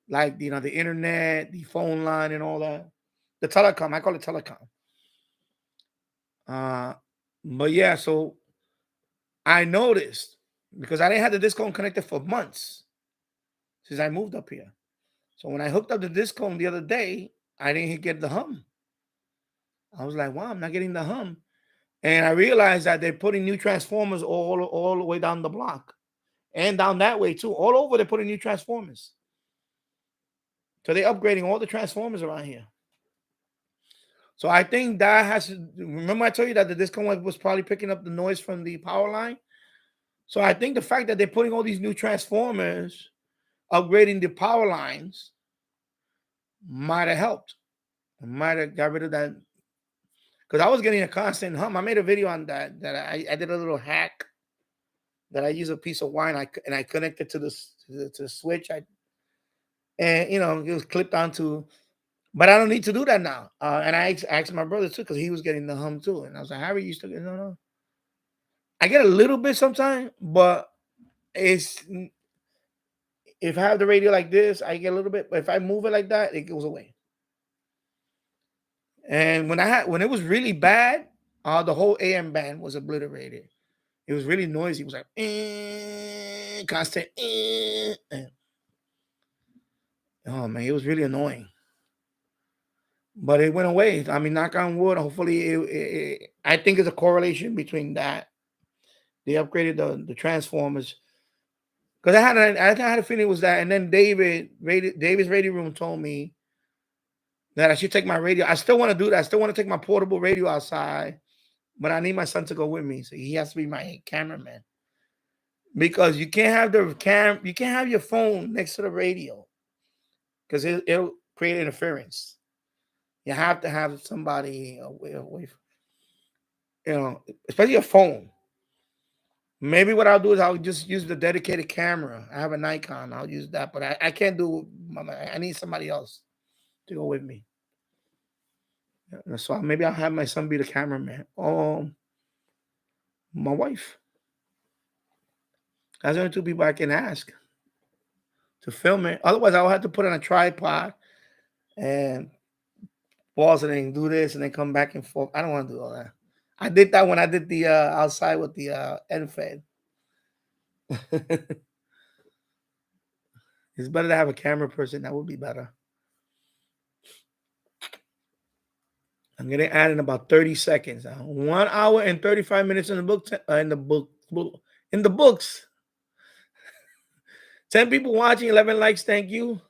like the internet, the phone line, and all that. The telecom, I call it telecom. But yeah, so I noticed because I didn't have the discone connected for months since I moved up here. So when I hooked up the discone the other day, I didn't get the hum. I was like, wow, I'm not getting the hum. And I realized that they're putting new transformers all the way down the block and down that way too. All over, they're putting new transformers. So they're upgrading all the transformers around here. So I think that has to, remember I told you that the discone was probably picking up the noise from the power line. So I think the fact that they're putting all these new transformers, upgrading the power lines, might have helped. Might have got rid of that. Because I was getting a constant hum. I made a video on that. I did a little hack that I use a piece of wire and I connected to the switch. And you know, it was clipped onto, but I don't need to do that now. And I asked my brother too, because he was getting the hum too. And I was like, Harry, you still get no. I get a little bit sometimes, but it's if I have the radio like this, I get a little bit. But if I move it like that, it goes away. And when it was really bad, the whole AM band was obliterated. It was really noisy. It was like constant. Oh man, it was really annoying. But it went away. I mean, knock on wood. Hopefully, I think there's a correlation between that. They upgraded the transformers because I had a feeling it was that. And then David's radio room told me that I should take my radio. I still want to do that. I still want to take my portable radio outside, but I need my son to go with me, so he has to be my cameraman. Because you can't have you can't have your phone next to the radio because it'll create interference. You have to have somebody away from. you know, especially a phone. Maybe what I'll do is I'll just use the dedicated camera. I have a Nikon. I'll use that, but I can't do. I need somebody else to go with me. So maybe I'll have my son be the cameraman. My wife. That's the only two people I can ask to film it. Otherwise, I'll have to put it on a tripod and pause it and do this and then come back and forth. I don't want to do all that. I did that when I did the outside with the end-fed. It's better to have a camera person. That would be better. I'm getting added in about 30 seconds. 1 hour and 35 minutes in the book. In the books. 10 people watching, 11 likes. Thank you.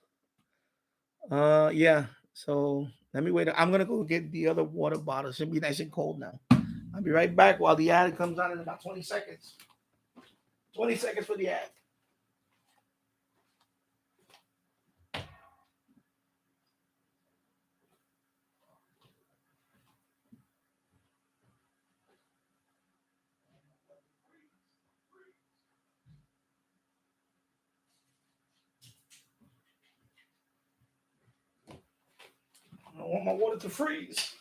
Yeah. So let me wait. I'm gonna go get the other water bottle. It's gonna be nice and cold now. I'll be right back while the ad comes on in about 20 seconds. 20 seconds for the ad. I don't want my water to freeze.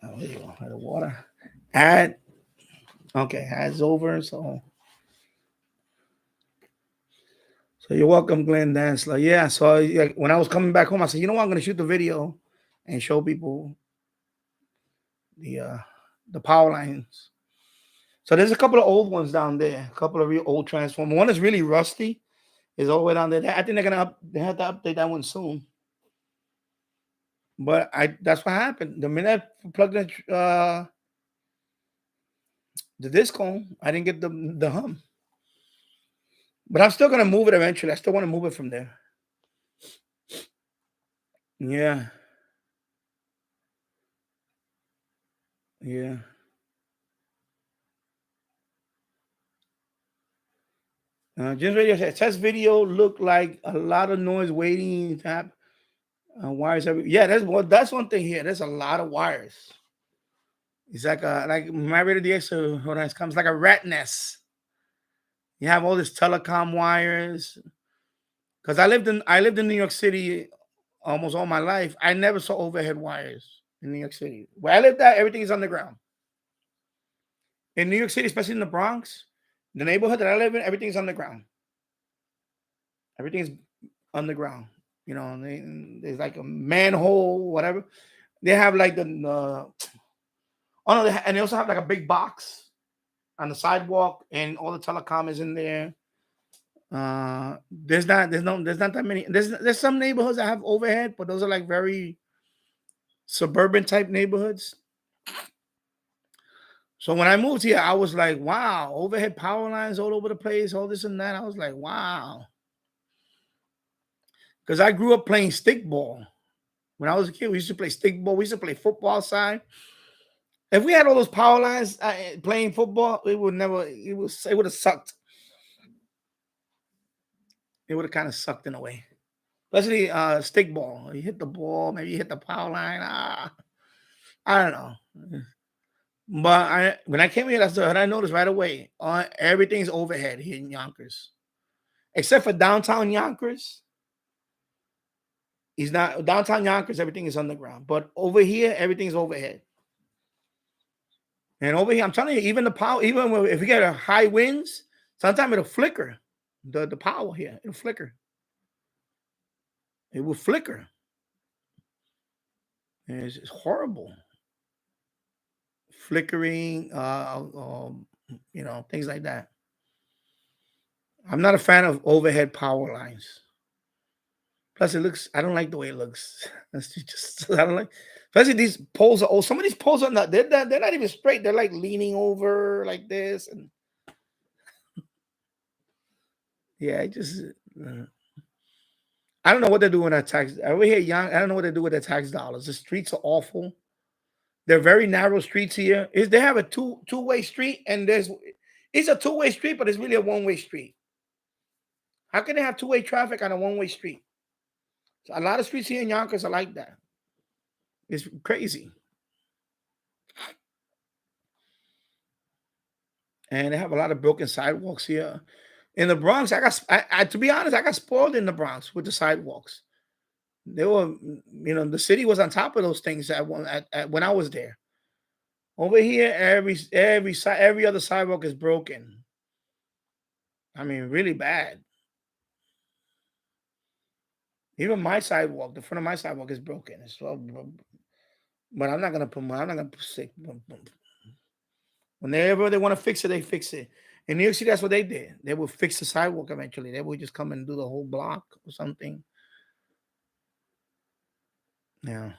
Oh, here you go. The water. Ad. Okay, ad's over. So you're welcome, Glenn Dansler. Yeah. So when I was coming back home, I said, you know what? I'm going to shoot the video and show people the power lines. So there's a couple of old ones down there. A couple of real old transformers. One is really rusty. Is all the way down there. I think they have to update that one soon. But that's what happened. The minute I plugged in the disc home, I didn't get the hum. But I'm still gonna move it eventually. I still want to move it from there. Yeah. Yeah. James Radio says test video looked like a lot of noise waiting to happen. Wires every that's one thing here. There's a lot of wires. It's like my radio DX it comes like a rat nest. You have all this telecom wires. Because I lived in New York City almost all my life. I never saw overhead wires in New York City. Where I lived at, everything is underground. In New York City, especially in the Bronx, the neighborhood that I live in, everything is underground. Everything is underground. You know, there's like a manhole, whatever. They have like and they also have like a big box on the sidewalk, and all the telecom is in there. There's not that many. There's some neighborhoods that have overhead, but those are like very suburban type neighborhoods. So when I moved here, I was like, wow, overhead power lines all over the place, all this and that. I was like, wow. Because I grew up playing stickball. When I was a kid, we used to play stickball. We used to play football outside. If we had all those power lines playing football, it would have sucked. It would have kind of sucked in a way. Especially stickball. You hit the ball, maybe you hit the power line. I don't know. But when I came here, that's what I noticed right away. Everything's overhead here in Yonkers. Except for downtown Yonkers. Downtown Yonkers, everything is underground. But over here, everything's overhead. And over here, I'm telling you, even the power, even if we get a high winds, sometimes it'll flicker. The power here, it'll flicker. It will flicker. And it's horrible. Flickering, things like that. I'm not a fan of overhead power lines. Plus, I don't like the way it looks. I don't like, especially these poles are old. Some of these poles are not, they're not even straight. They're like leaning over like this. And yeah, I don't know what they're doing with that tax. Over here, I don't know what they do with their tax dollars. The streets are awful. They're very narrow streets here. They have a two-way street, and it's a two-way street, but it's really a one-way street. How can they have two-way traffic on a one-way street? So a lot of streets here in Yonkers are like that. It's crazy. And they have a lot of broken sidewalks here. In the Bronx, to be honest, I got spoiled in the Bronx with the sidewalks. They were, the city was on top of those things when I was there. Over here, every other sidewalk is broken. I mean, really bad. Even my sidewalk, the front of my sidewalk is broken. But I'm not gonna say. Whenever they want to fix it, they fix it. In New York City, that's what they did. They would fix the sidewalk eventually. They would just come and do the whole block or something. Yeah.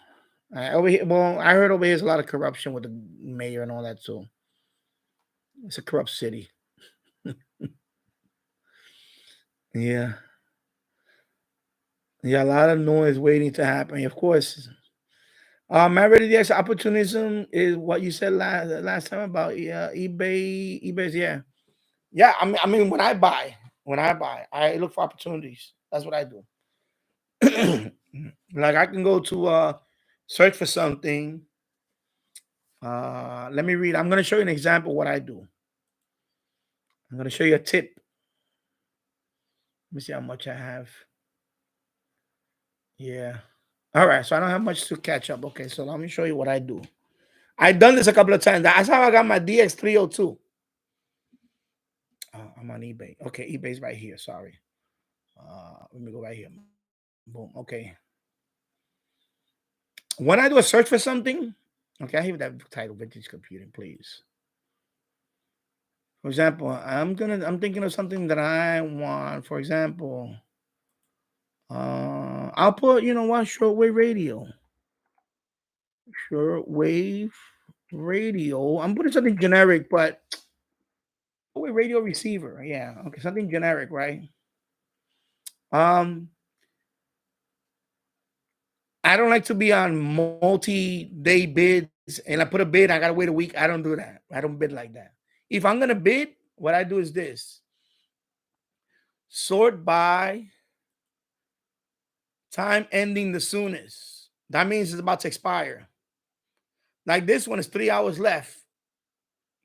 Over here, well, I heard over here is a lot of corruption with the mayor and all that too. It's a corrupt city. Yeah. Yeah, a lot of noise waiting to happen. Of course. MyRadio opportunism is what you said last time about eBay. eBay's, yeah. Yeah, I mean, when I buy, I look for opportunities. That's what I do. Like I can go to search for something. Let me read. I'm going to show you an example of what I do. I'm going to show you a tip. Let me see how much I have. Yeah. All right. So I don't have much to catch up. Okay. So let me show you what I do. I've done this a couple of times. That's how I got my DX302. I'm on eBay. Okay. eBay's right here. Sorry. Let me go right here. Boom. Okay. When I do a search for something, okay, I hear that title, vintage computing, please. For example, I'm thinking of something that I want. For example, I'll put, shortwave radio. Shortwave radio. I'm putting something generic, but shortwave radio receiver. Yeah, okay, something generic, right? I don't like to be on multi-day bids, and I put a bid, I gotta wait a week. I don't do that. I don't bid like that. If I'm gonna bid, what I do is this: sort by time ending the soonest. That means it's about to expire. Like this one is 3 hours left,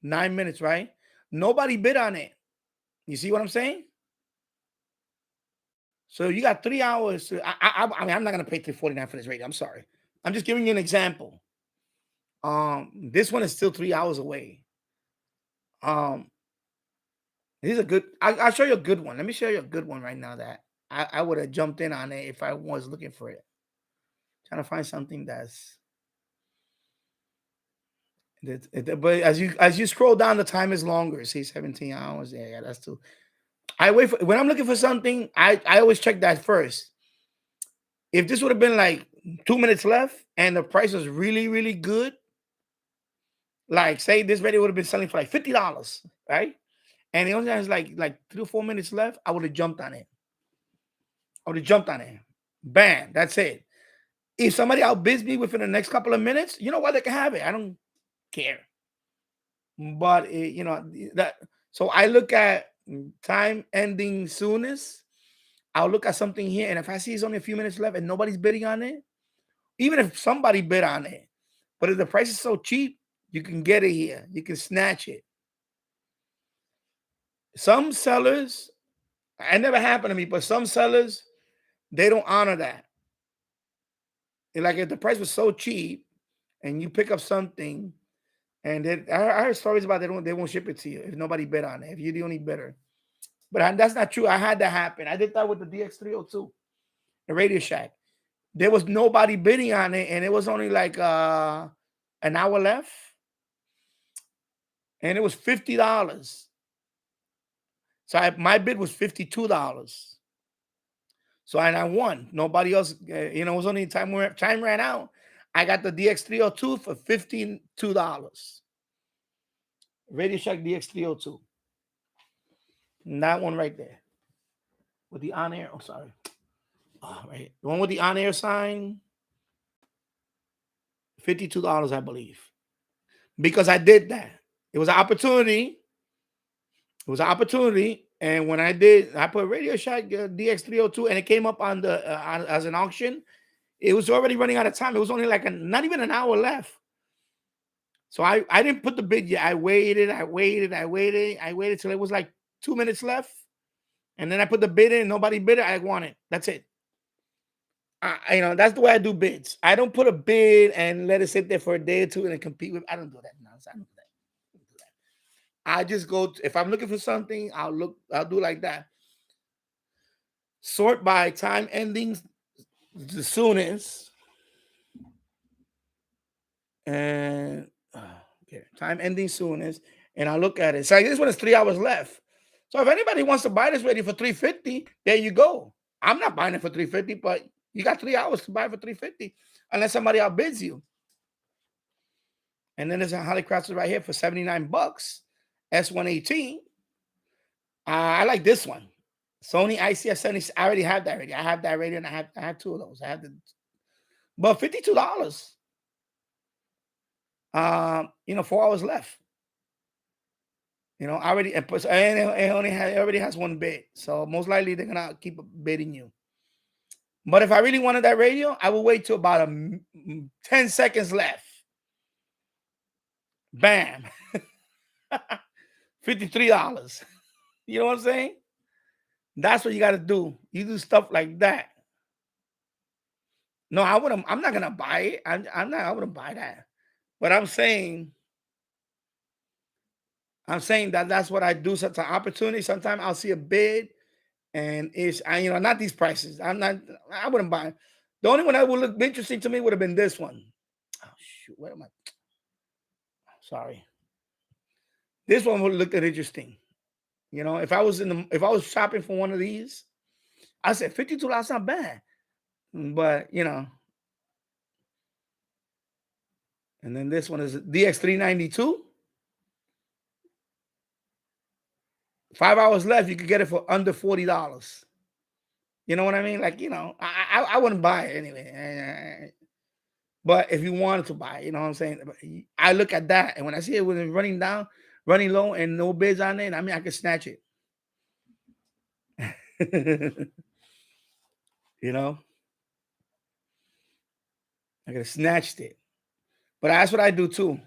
9 minutes, right? Nobody bid on it. You see what I'm saying? So you got 3 hours. I mean, I'm not gonna pay $3.49 for this radio. I'm sorry. I'm just giving you an example. This one is still 3 hours away. This is a good. I'll show you a good one. Let me show you a good one right now that I would have jumped in on it if I was looking for it. Trying to find something but as you scroll down, the time is longer. See, 17 hours. Yeah, that's too. I wait for when I'm looking for something. I always check that first. If this would have been like 2 minutes left and the price was really, really good, like say this radio would have been selling for like $50, right? And it only has like 3 or 4 minutes left, I would have jumped on it. Bam, that's it. If somebody outbids me within the next couple of minutes, you know what? They can have it. I don't care. But that. So I look at time ending soonest. I'll look at something here, and if I see it's only a few minutes left and nobody's bidding on it, even if somebody bid on it, but if the price is so cheap, you can get it here. You can snatch it. Some sellers, it never happened to me, but some sellers, they don't honor that. Like if the price was so cheap and you pick up something, and I heard stories about they won't ship it to you if nobody bid on it, if you're the only bidder. But that's not true. I had that happen. I did that with the DX302, the Radio Shack. There was nobody bidding on it, and it was only like an hour left, and it was $50. So my bid was $52. So I won. Nobody else, it was only time ran out. I got the DX302 for $52. Radio Shack DX302. And that one right there. With the on-air. Oh, sorry. Oh, right. The one with the on-air sign. $52, I believe. Because I did that. It was an opportunity. And when I put Radio Shack DX302 and it came up on the as an auction. it was already running out of time. It was only like not even an hour left. So I didn't put the bid yet. I waited till it was like 2 minutes left. And then I put the bid in. Nobody bid it. I won it. That's it. That's the way I do bids. I don't put a bid and let it sit there for a day or two and then compete with. I don't do that. No, I don't do that. I just go. If I'm looking for something, I'll do like that. Sort by time endings the soonest. And okay, time ending soonest. And I look at it. So this one is 3 hours left. So if anybody wants to buy this radio for $350, there you go. I'm not buying it for $350, but you got 3 hours to buy it for $350 unless somebody outbids you. And then there's a Holly Craftsman right here for $79, S118. I like this one. Sony ICS70. I already have that radio. I have that radio, and I have two of those. But $52. 4 hours left. It already has one bid. So most likely they're gonna keep bidding you. But if I really wanted that radio, I will wait till about 10 seconds left. Bam. $53. You know what I'm saying? That's what you got to do. You do stuff like that. No, I'm not gonna buy it. I wouldn't buy that. But I'm saying that that's what I do. Such an opportunity. Sometimes I'll see a bid, and not these prices. I wouldn't buy it. The only one that would look interesting to me would have been this one. Oh shoot, where am I? Sorry. This one would look interesting. If I was shopping for one of these, I said $52. That's not bad. But and then this one is DX392. 5 hours left. You could get it for under $40. You know what I mean? Like, I wouldn't buy it anyway. But if you wanted to buy it, you know what I'm saying? I look at that, and when I see it when it's running low, and no bids on it, I could snatch it. I could have snatched it. But that's what I do too.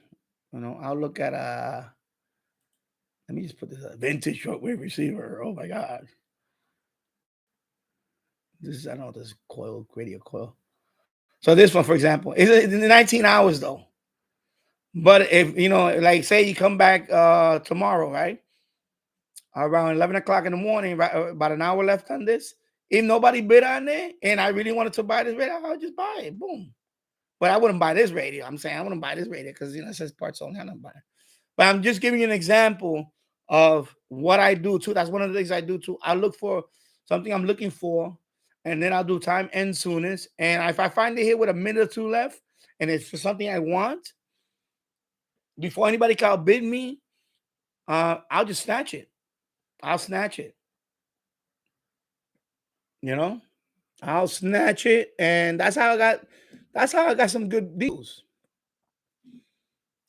I'll look at let me just put this vintage shortwave receiver. Oh my God. This coil, radio coil. So this one, for example, is in 19 hours though. But if like say you come back tomorrow, right? Around 11 o'clock in the morning, right, about an hour left on this. If nobody bid on it and I really wanted to buy this radio, I'll just buy it. Boom. But I wouldn't buy this radio. I'm saying I wouldn't buy this radio because it says parts only. I'm not buying it. But I'm just giving you an example of what I do too. That's one of the things I do too. I look for something I'm looking for, and then I'll do time end soonest. And if I find it here with a minute or two left, and it's for something I want, before anybody can outbid me, I'll just snatch it. I'll snatch it. I'll snatch it, and that's how I got some good deals.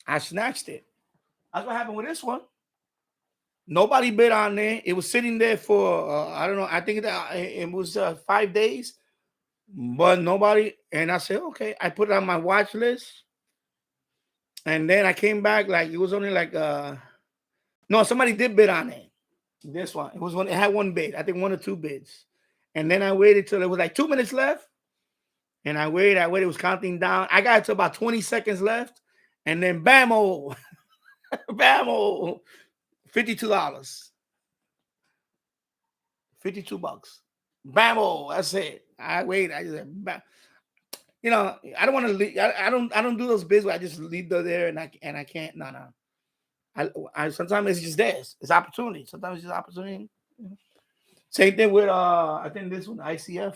I snatched it. That's what happened with this one. Nobody bid on it. It was sitting there for I don't know. I think that it was 5 days, but nobody. And I said, okay. I put it on my watch list, and then I came back like it was only like no, somebody did bid on it. This one, it had one bid. I think 1 or 2 bids, and then I waited till it was like 2 minutes left, and I waited. It was counting down. I got to about 20 seconds left, and then bam-o, bam-o. $52. $52. Bam-o. That's it. I just said, I don't want to leave. I don't do those bids where I just leave them there and I can't. No. I sometimes it's just this. It's opportunity. Sometimes it's just opportunity. Same thing with I think this one, ICF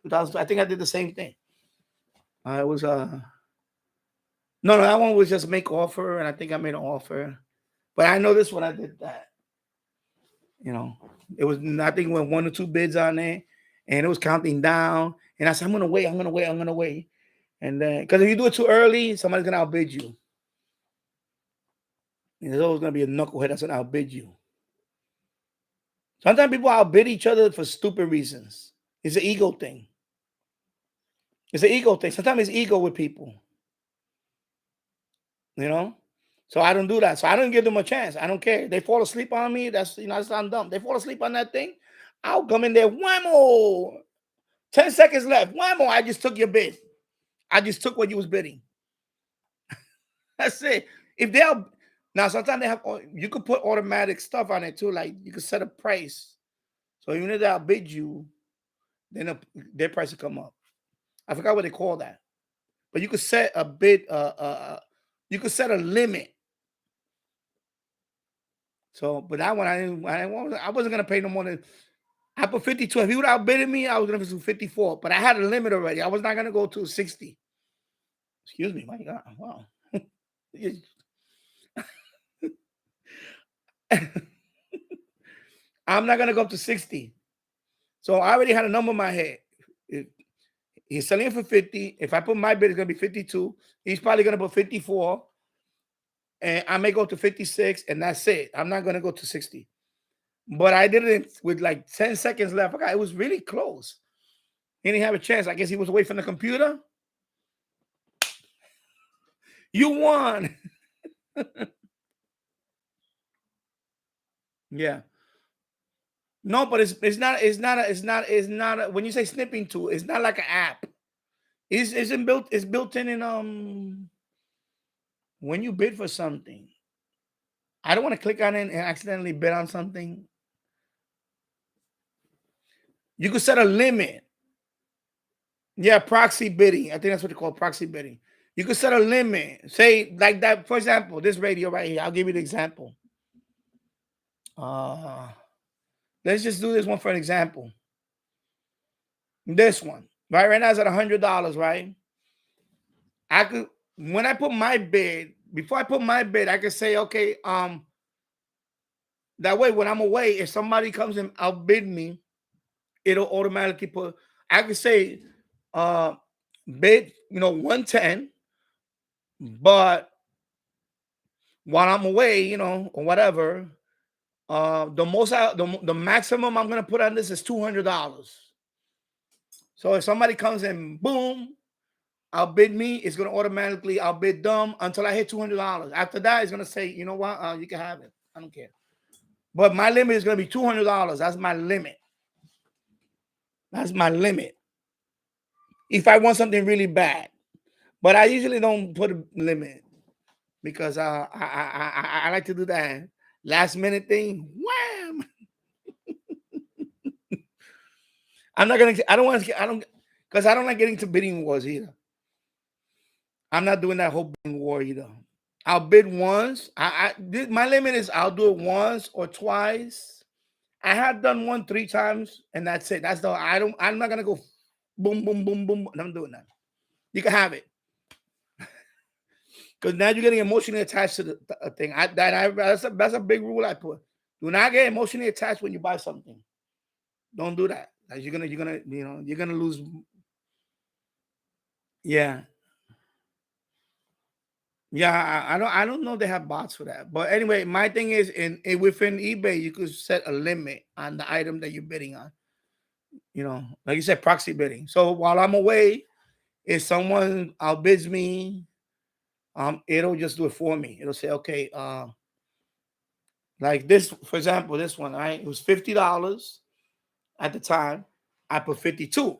2000. I think I did the same thing. It was no, that one was just make offer, and I think I made an offer. But I know this one, I did that. It was nothing with 1 or 2 bids on there, and it was counting down. And I said, I'm gonna wait. And then, because if you do it too early, somebody's gonna outbid you. And there's always gonna be a knucklehead that's gonna outbid you. Sometimes people outbid each other for stupid reasons. It's an ego thing. It's an ego thing. Sometimes it's ego with people, you know. So I don't do that. So I don't give them a chance. I don't care. They fall asleep on me. That's I'm dumb. They fall asleep on that thing. I'll come in there. Whammo! 10 seconds left. Whammo! I just took your bid. I just took what you was bidding. That's it. If they'll now, sometimes they have. You could put automatic stuff on it too. Like you could set a price. So even if they outbid you, then their price will come up. I forgot what they call that. But you could set a bid. You could set a limit. So, but that one I wasn't gonna pay no more than. I put 52. If he would have outbidded me, I was gonna do 54. But I had a limit already. I was not gonna go to 60. Excuse me, my God. Wow. I'm not gonna go up to 60. So I already had a number in my head. He's selling it for 50. If I put my bid, it's gonna be 52. He's probably gonna put 54. And I may go to 56, and that's it. I'm not gonna go to 60. But I did it with like 10 seconds left. Okay, it was really close. He didn't have a chance. I guess he was away from the computer. You won. Yeah. No, but it's not when you say snipping tool, it's not like an app. It's built in when you bid for something. I don't want to click on it and accidentally bid on something. You could set a limit. Yeah, proxy bidding. I think that's what they call proxy bidding. You could set a limit. Say like that, for example, this radio right here. I'll give you the example. Let's just do this one for an example. This one, right now it's at $100, right? I could, when I put my bid, before I put my bid, I could say, okay, that way when I'm away, if somebody comes and outbid me, it'll automatically put, I could say, bid, 110, but while I'm away, or whatever, the maximum I'm gonna put on this is $200. So if somebody comes and boom, outbid me, it's gonna automatically outbid them until I hit $200. After that, it's gonna say, you know what, you can have it. I don't care. But my limit is gonna be $200. That's my limit. That's my limit. If I want something really bad, but I usually don't put a limit because I like to do that last minute thing. Wham! I don't because I don't like getting to bidding wars either. I'm not doing that whole bidding war either. I'll bid once. My limit is I'll do it once or twice. I have done 3 times, and that's it. I'm not gonna go boom, boom, boom, boom. I'm doing that. You can have it. Because now you're getting emotionally attached to the thing. That's a big rule I put. Do not get emotionally attached when you buy something. Don't do that. You're gonna lose. Yeah. Yeah, I don't know if they have bots for that. But anyway, my thing is within eBay, you could set a limit on the item that you're bidding on. Like you said, proxy bidding. So while I'm away, if someone outbids me, it'll just do it for me. It'll say, okay, like this, for example, this one, right? It was $50 at the time. I put 52.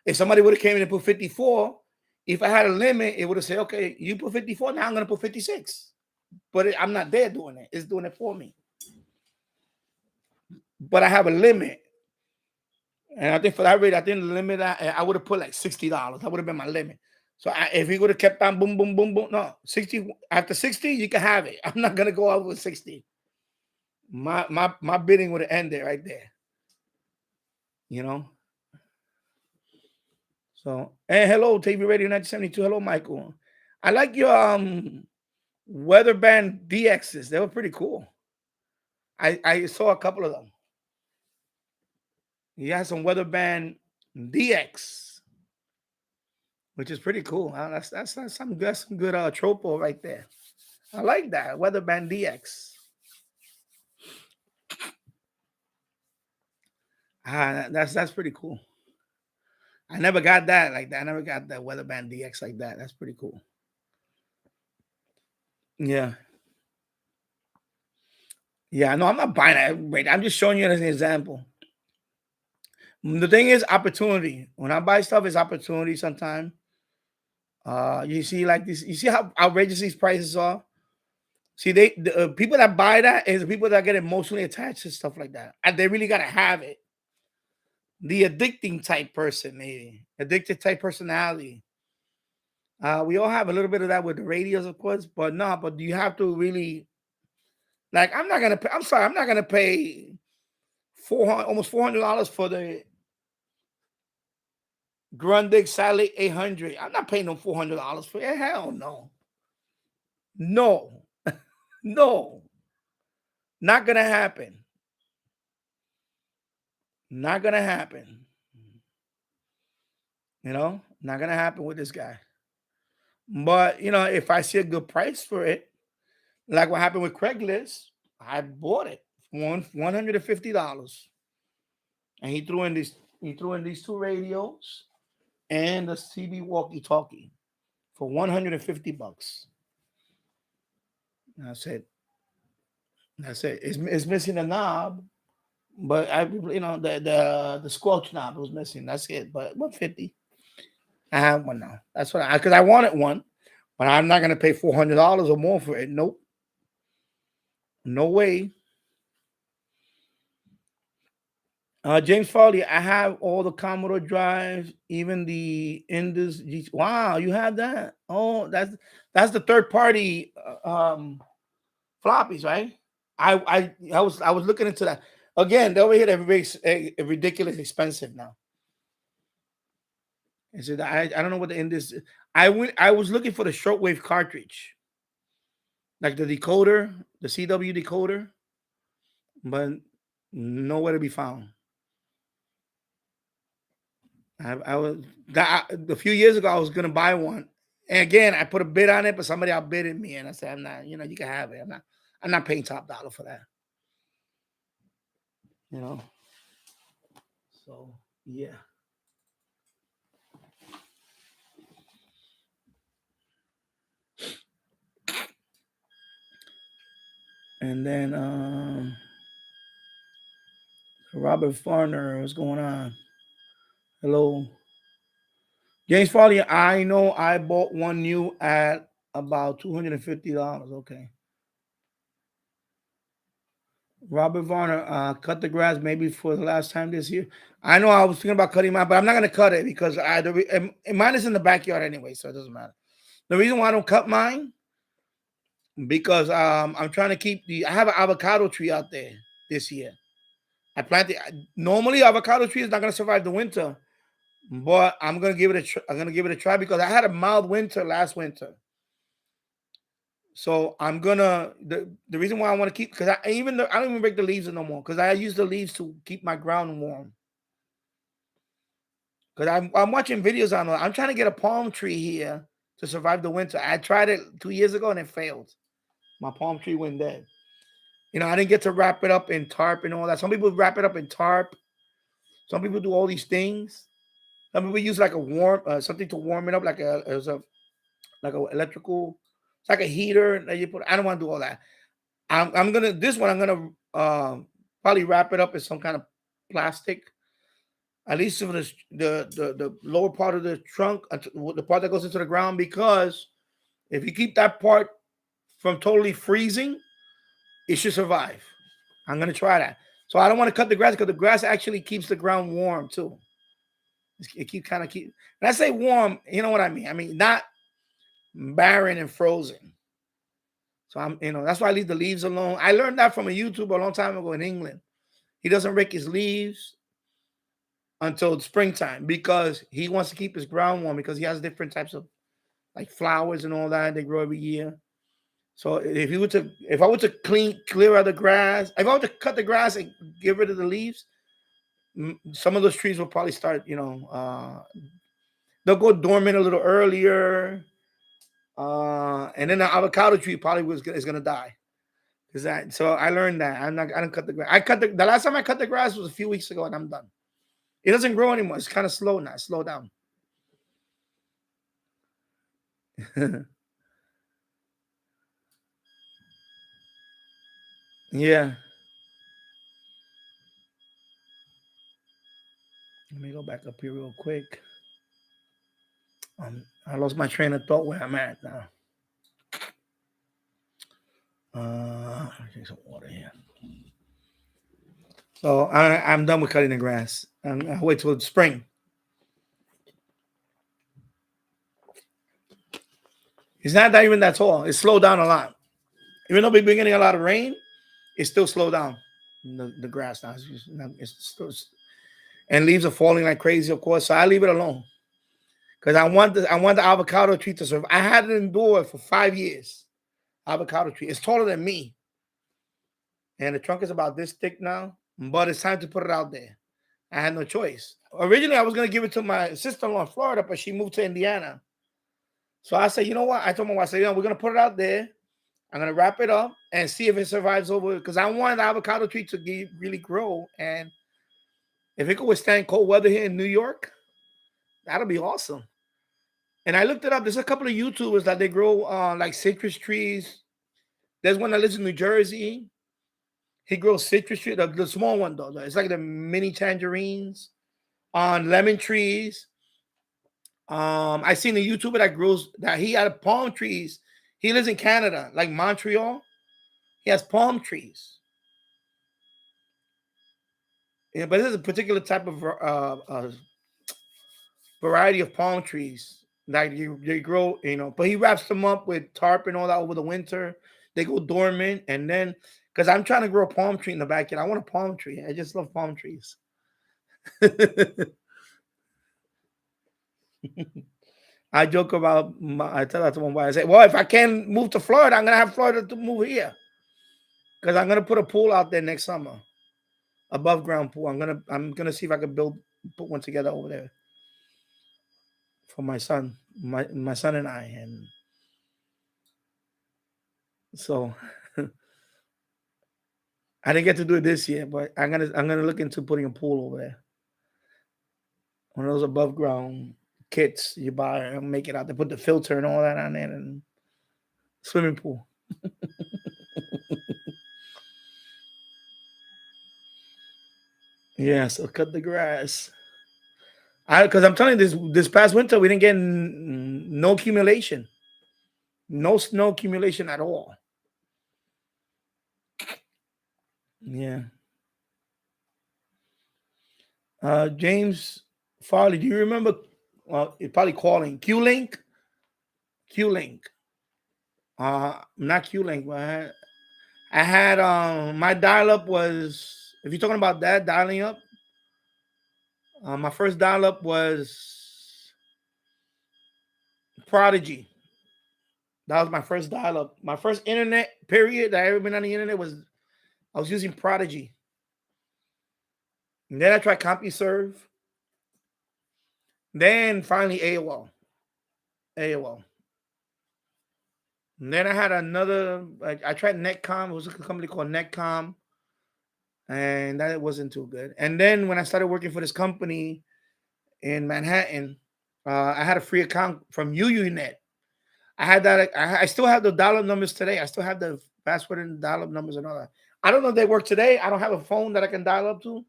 If somebody would have came in and put 54, if I had a limit, it would have said, okay, you put 54, now I'm going to put 56. But I'm not there doing it. It's doing it for me. But I have a limit. And I think for that rate, I think the limit, I would have put like $60. That would have been my limit. So if he would have kept on boom, boom, boom, boom, no, 60. After 60, you can have it. I'm not going to go over 60. My bidding would have ended right there. So, and hello, TV Radio 1972. Hello, Michael. I like your Weatherband DXs. They were pretty cool. I saw a couple of them. He has some Weatherband DX, which is pretty cool. That's some good tropo right there. I like that Weatherband DX. That's pretty cool. I never got that like that. I never got that Weatherband DX like that. That's pretty cool. Yeah. Yeah, no, I'm not buying that. Wait, I'm just showing you as an example. The thing is opportunity. When I buy stuff, it's opportunity sometimes. You see like this, you see how outrageous these prices are? See, the people that buy that is the people that get emotionally attached to stuff like that. And they really gotta have it. The addicting type person, maybe. Addicted type personality. We all have a little bit of that with the radios, of course, but no, but you have to really like I'm not gonna pay, I'm sorry, I'm not gonna pay almost $400 for the Grundig Satellite 800. I'm not paying them $400 for it. Hell no. No. No. Not gonna happen. Not gonna happen. You know, not gonna happen with this guy. But you know, if I see a good price for it, like what happened with Craigslist, I bought it for $150. And he threw in these two radios and the CB walkie-talkie for $150. That's it. That's it. It's missing a knob, but the squelch knob was missing. That's it. But 150. I have one now. That's what because I wanted one, but I'm not gonna pay $400 or more for it. Nope. No way. James Farley, I have all the Commodore drives, even the Indus. Wow, you have that? Oh, that's the third party floppies, right? I was looking into that again. They over here they're ridiculous expensive now. I said I don't know what the Indus. I was looking for the shortwave cartridge, like the decoder, the CW decoder, but nowhere to be found. I was a few years ago. I was gonna buy one, and again, I put a bid on it, but somebody outbidded me, and I said, "I'm not. You know, you can have it. I'm not paying top dollar for that." You know. So yeah. And then Robert Farner, what's going on? Hello. James Farley, I know I bought one new at about $250. Okay. Robert Varner, cut the grass maybe for the last time this year. I know I was thinking about cutting mine, but I'm not going to cut it because mine is in the backyard anyway, so it doesn't matter. The reason why I don't cut mine because I'm trying to keep I have an avocado tree out there this year. I planted. Normally, avocado tree is not going to survive the winter, but I'm going to give it a try because I had a mild winter last winter. So I'm gonna the reason why I want to keep because I don't even break the leaves no more because I use the leaves to keep my ground warm. Because I'm watching videos on it. I'm trying to get a palm tree here to survive the winter. I tried it 2 years ago and it failed. My palm tree went dead. You know, I didn't get to wrap it up in tarp and all that. Some people wrap it up in tarp. Some people do all these things. Some people use like a something to warm it up, like a electrical. It's like a heater that you put. I don't want to do all that. I'm gonna probably wrap it up in some kind of plastic, at least for the lower part of the trunk, the part that goes into the ground. Because if you keep that part from totally freezing, it should survive. I'm gonna try that. So I don't want to cut the grass because the grass actually keeps the ground warm too. It keep. When I say warm, you know what I mean. I mean not barren and frozen. So that's why I leave the leaves alone. I learned that from a YouTuber a long time ago in England. He doesn't rake his leaves until springtime because he wants to keep his ground warm because he has different types of like flowers and all that. They grow every year. So if I were to clear out the grass, if I were to cut the grass and get rid of the leaves, some of those trees will probably start, they'll go dormant a little earlier. And then the avocado tree probably is gonna die. So I learned that I don't cut the grass. The last time I cut the grass was a few weeks ago, and I'm done. It doesn't grow anymore. It's kind of slow now. Slow down. Yeah. Let me go back up here real quick. I lost my train of thought where I'm at now. Take some water here. So I'm done with cutting the grass. I'll wait till spring. It's not that even that tall. It's slowed down a lot. Even though we've been getting a lot of rain, it's still slowed down. The grass now. It's still, and leaves are falling like crazy, of course. So I leave it alone. Because I want the avocado tree to survive. I had it indoors for 5 years. Avocado tree. It's taller than me. And the trunk is about this thick now. But it's time to put it out there. I had no choice. Originally, I was going to give it to my sister-in-law in Florida, but she moved to Indiana. So I said, you know what? I told my wife, I said, we're going to put it out there. I'm going to wrap it up and see if it survives over. Because I want the avocado tree to really grow. And if it could withstand cold weather here in New York, that'll be awesome. And I looked it up. There's a couple of YouTubers that they grow like citrus trees. There's one that lives in New Jersey. He grows citrus trees, the small one though. It's like the mini tangerines on lemon trees. I seen a YouTuber that he had palm trees. He lives in Canada, like Montreal. He has palm trees. Yeah, but this is a particular type of variety of palm trees that they grow, but he wraps them up with tarp and all that over the winter. They go dormant, and then because I'm trying to grow a palm tree in the backyard. I want a palm tree. I just love palm trees. I joke about, I tell that to my wife. I say, well, if I can't move to Florida, I'm going to have Florida to move here. Because I'm going to put a pool out there next summer. Above ground pool. I'm gonna see if I can put one together over there. For my son. My son and I. And so I didn't get to do it this year, but I'm gonna look into putting a pool over there. One of those above ground kits you buy and make it out there, put the filter and all that on there, and swimming pool. Yeah, so cut the grass. Because I'm telling you, this past winter we didn't get no accumulation, no snow accumulation at all. Yeah. James Farley, do you remember? You're probably calling Q-Link. Not Q-Link. But I had my dial-up was. If you're talking about that dialing up, my first dial-up was Prodigy. That was my first dial-up. My first internet period that I ever been on the internet was I was using Prodigy. And then I tried CompuServe. Then finally AOL. And then I had another. I tried Netcom. It was a company called Netcom, and that wasn't too good. And then when I started working for this company in Manhattan, I had a free account from UUNet. I had that. I still have the dial-up numbers today. I still have the password and dial-up numbers and all that. I don't know if they work today. I don't have a phone that I can dial up to,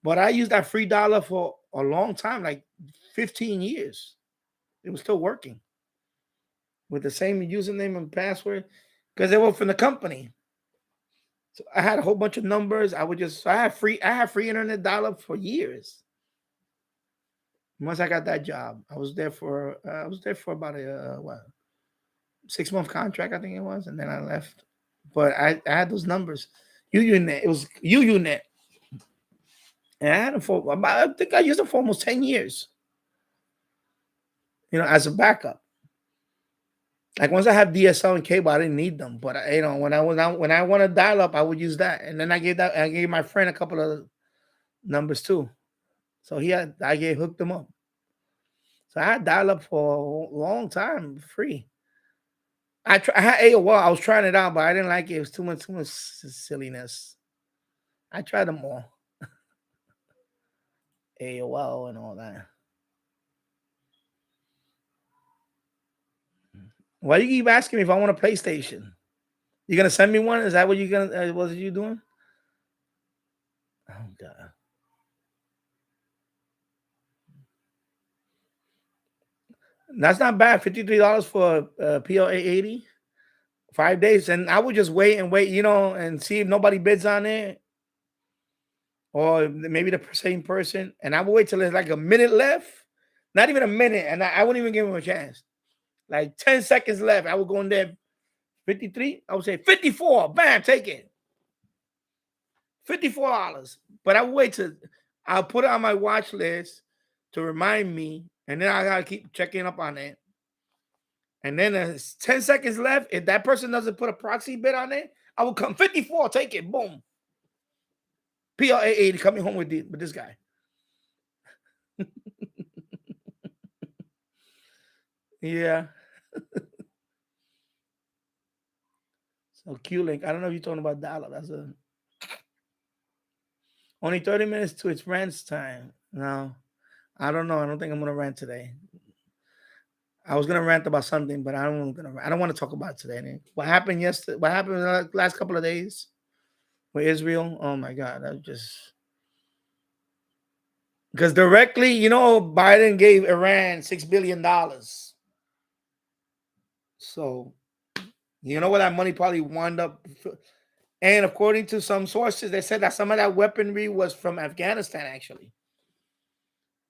but I used that free dial-up for a long time, like 15 years. It was still working with the same username and password because they were from the company. So I had a whole bunch of numbers. I had free internet dial-up for years. Once I got that job, I was there for about a 6-month contract, I think it was, and then I left. But I had those numbers. UUNet. It was UUNet. And I had them for, I think I used them for almost 10 years. As a backup. Like once I have DSL and cable, I didn't need them. But when I want to dial up, I would use that. And then I gave my friend a couple of numbers too. So I hooked them up. So I had dial up for a long time, free. I had AOL. I was trying it out, but I didn't like it. It was too much silliness. I tried them all. AOL and all that. Why do you keep asking me if I want a PlayStation? You gonna send me one? Is that what you gonna? What are you doing? Oh God. That's not bad. $53 for PLA 80, 5 days, and I would just wait, and see if nobody bids on it, or maybe the same person, and I would wait till there's like a minute left, not even a minute, and I wouldn't even give him a chance. Like 10 seconds left, I would go in there. 53, I would say 54. Bam, take it. $54. But I would wait till I'll put it on my watch list to remind me, and then I gotta keep checking up on it. And then there's 10 seconds left. If that person doesn't put a proxy bid on it, I will come 54, take it, boom. PLA 80 coming home with this guy. Yeah. So Q-Link, I don't know if you're talking about Dollar. That's only 30 minutes to its rant time. No, I don't know. I don't think I'm gonna rant today. I was gonna rant about something, but I don't want to talk about it today. What happened yesterday? What happened in the last couple of days with Israel? Oh my God, that just because directly, Biden gave Iran $6 billion. So you know where that money probably wound up. And according to some sources, they said that some of that weaponry was from Afghanistan, actually.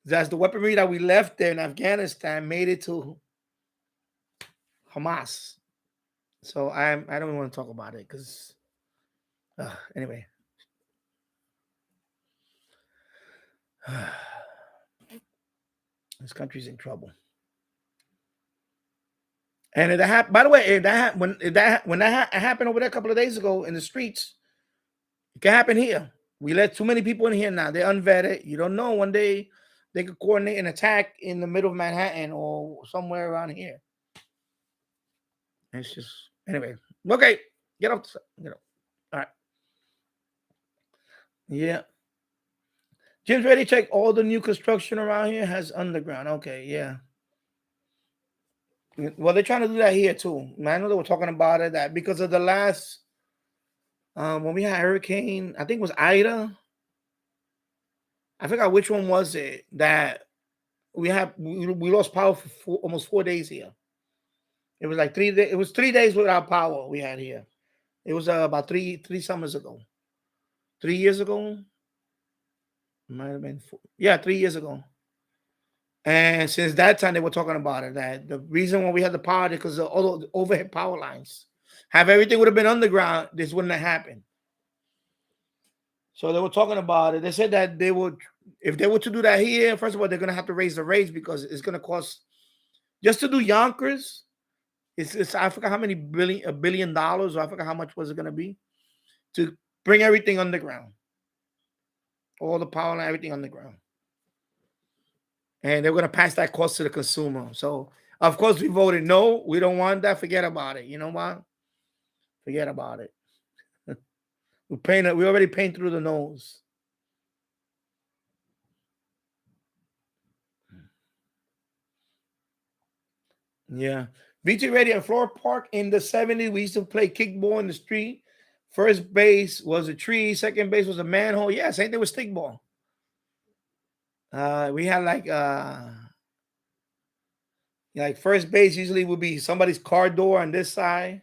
That's the weaponry that we left there in Afghanistan made it to Hamas. So I don't even want to talk about it because anyway. This country's in trouble. And by the way, when that happened over there a couple of days ago in the streets, it can happen here. We let too many people in here now. They're unvetted. You don't know. One day they could coordinate an attack in the middle of Manhattan or somewhere around here. It's just anyway. Okay, get up. All right. Yeah. Jim's ready to check all the new construction around here has underground. Okay, yeah. Well, they're trying to do that here too. I know they were talking about it that because of the last when we had hurricane, I think it was Ida. I forgot which one was it that we lost power for almost 4 days here. It was like 3 days. It was 3 days without power we had here. It was about three summers ago. 3 years ago. Might have been 4. Yeah, 3 years ago. And since that time, they were talking about it. That the reason why we had the power is because of all the overhead power lines. Have everything would have been underground, this wouldn't have happened. So they were talking about it. They said that they would, if they were to do that here, first of all, they're going to have to raise the rates because it's going to cost, just to do Yonkers, it's I forgot how many $1 billion, or I forgot how much was it going to be, to bring everything underground. All the power line, everything underground. And they're going to pass that cost to the consumer. So, of course, we voted no. We don't want that. Forget about it. You know what? Forget about it. We already paying through the nose. Yeah. VT Radio at Floor Park in the 70s. We used to play kickball in the street. First base was a tree. Second base was a manhole. Yeah, same thing with stickball. We had like first base usually would be somebody's car door on this side.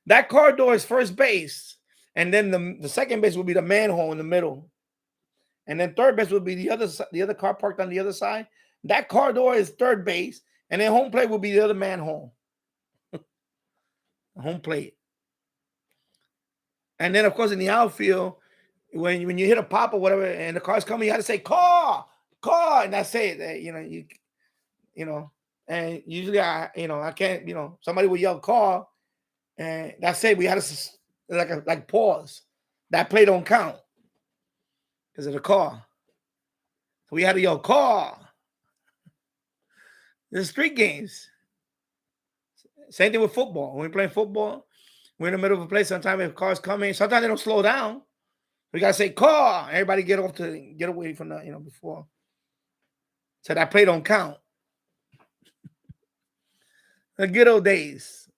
That car door is first base. And then the second base would be the manhole in the middle. And then third base would be the other car parked on the other side. That car door is third base. And then home plate would be the other manhole. Home plate. And then, of course, in the outfield, when you hit a pop or whatever, and the car's coming, you have to say, car, and that's it. You know, and usually I can't, somebody will yell car, and that's it. We had to like pause. That play don't count because of the car. So we had to yell car. The street games. Same thing with football. When we play football, we're in the middle of a play. Sometimes if cars come in, sometimes they don't slow down. We gotta say call. Everybody get away from the, before. So that play don't count. The good old days.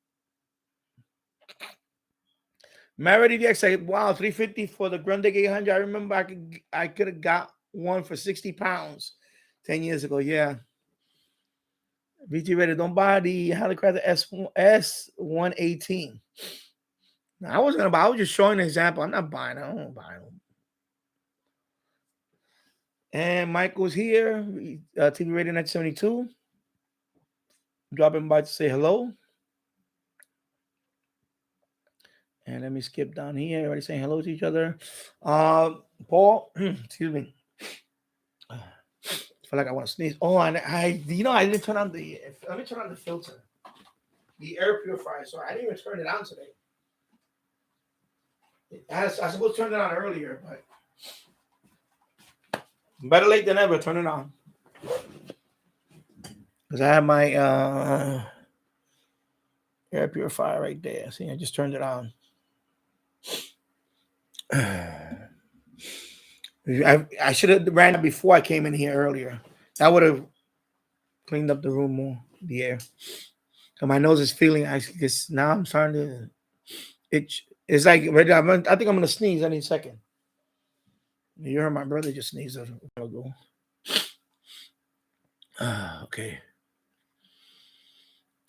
Modified DX said, wow, 350 for the Grundig 800. I remember I could have got one for 60 pounds 10 years ago. Yeah. VT Ready, don't buy the Helicopter S118. I wasn't gonna buy. I was just showing an example. I'm not buying it. I don't buy them. And Michael's here. TV Radio 972. Dropping by to say hello. And let me skip down here. Everybody saying hello to each other. Paul, excuse me. I feel like I want to sneeze. Oh, and I didn't turn on the. Let me turn on the filter, the air purifier. So I didn't even turn it on today. I was supposed to turn it on earlier, but better late than ever. Turn it on because I have my air purifier right there. See, I just turned it on. I should have ran it before I came in here earlier. That would have cleaned up the room more, the air. So my nose is feeling. I guess now I'm starting to itch. It's like I think I'm gonna sneeze any second. You heard my brother just sneezed a while ago. Okay.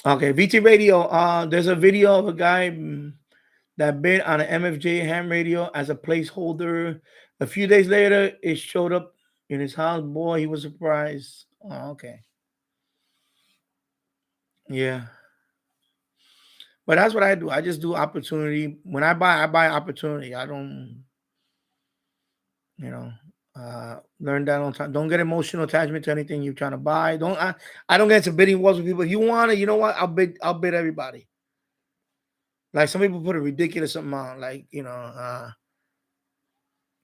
Okay, VT Radio. There's a video of a guy that bid on an MFJ ham radio as a placeholder. A few days later, it showed up in his house. Boy, he was surprised. Oh, okay. Yeah. But that's what I do. I just do opportunity. When I buy opportunity. I don't, learn that on time. Don't get emotional attachment to anything you're trying to buy. I don't get into bidding wars with people. You want it, you know what? I'll bid everybody. Like some people put a ridiculous amount. Like,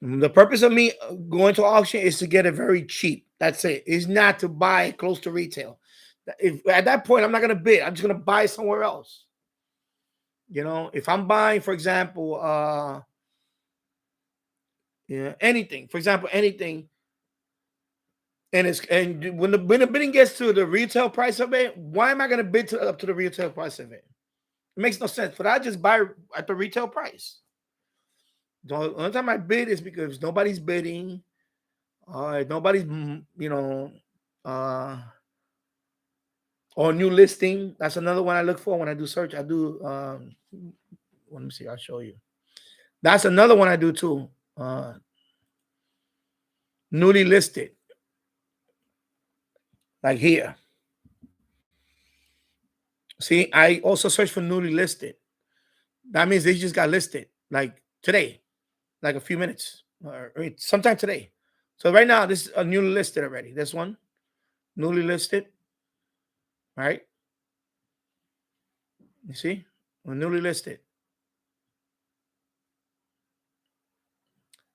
the purpose of me going to auction is to get it very cheap. That's it. It's not to buy close to retail. If at that point I'm not gonna bid, I'm just gonna buy somewhere else. If I'm buying, for example, anything. For example, anything, and when the bidding gets to the retail price of it, why am I gonna bid up to the retail price of it? It makes no sense. But I just buy at the retail price. The only time I bid is because nobody's bidding. Nobody's, or new listing. That's another one I look for when I do search. I do, let me see, I'll show you. That's another one I do too. Newly listed. Like here. See, I also search for newly listed. That means they just got listed like today, like a few minutes, or sometime today. So right now, this is a newly listed already. This one, newly listed, right? You see, we're newly listed,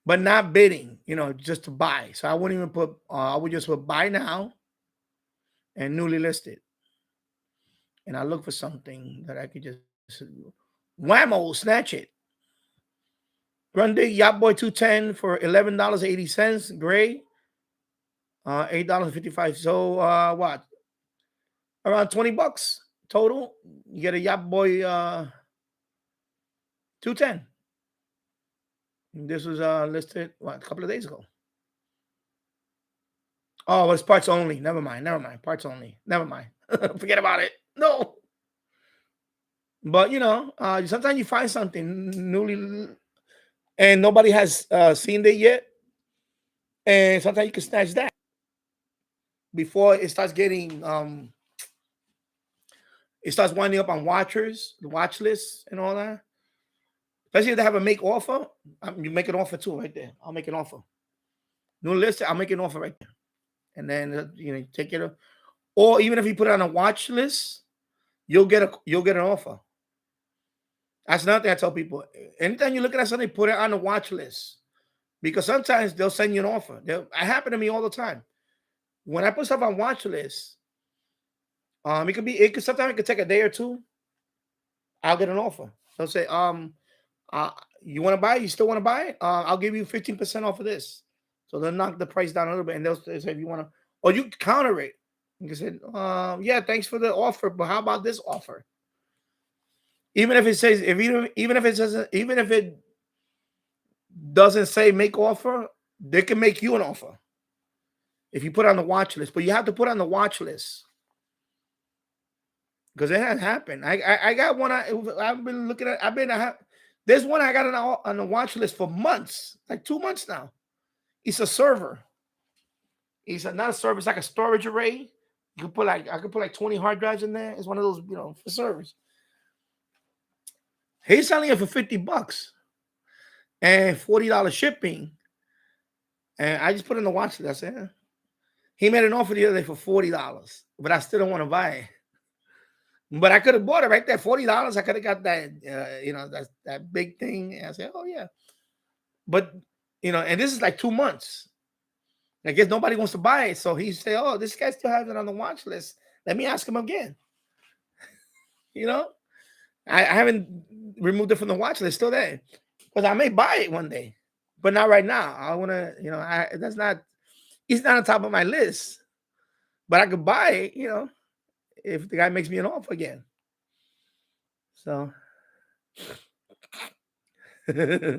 but not bidding. Just to buy. So I wouldn't even put. I would just put buy now, and newly listed, and I look for something that I could just whammo, snatch it. Grundig Yacht Boy 210 for $11.80. Gray, $8.55. So what? Around $20 total. You get a Yacht Boy 210. This was listed a couple of days ago. Oh, it's parts only. Never mind. Parts only. Never mind. Forget about it. No. But sometimes you find something newly and nobody has seen it yet. And sometimes you can snatch that before it starts getting it starts winding up on watchers, the watch list and all that. Especially if they have a make offer. You make an offer too right there. I'll make an offer. New list, I'll make an offer right there. And then take it up. Or even if you put it on a watch list, you'll get an offer. That's another thing I tell people. Anytime you look at something, put it on a watch list. Because sometimes they'll send you an offer. It happens to me all the time. When I put stuff on watch list, sometimes it could take a day or two. I'll get an offer. They'll say, you want to buy it? You still want to buy it? I'll give you 15% off of this. So they'll knock the price down a little bit, and they'll say if you want to, or you can counter it. You can say, yeah, thanks for the offer, but how about this offer? Even if it says, even if it doesn't say make offer, they can make you an offer if you put on the watch list. But you have to put on the watch list because it has happened. I got one. I've been looking at. There's one I got on the watch list for months, like 2 months now. It's a server. It's not a server. It's like a storage array. You can I could put like 20 hard drives in there. It's one of those, for servers. He's selling it for $50 and $40 shipping. And I just put in the watch list. I said, he made an offer the other day for $40, but I still don't want to buy it. But I could have bought it right there, $40. I could have got that, that big thing. And I said, oh yeah. But and this is like 2 months. I guess nobody wants to buy it. So he said, oh, this guy still has it on the watch list. Let me ask him again. I haven't removed it from the watch list. Still there. Because I may buy it one day. But not right now. I want to, it's not on top of my list. But I could buy it, if the guy makes me an offer again. So, yeah.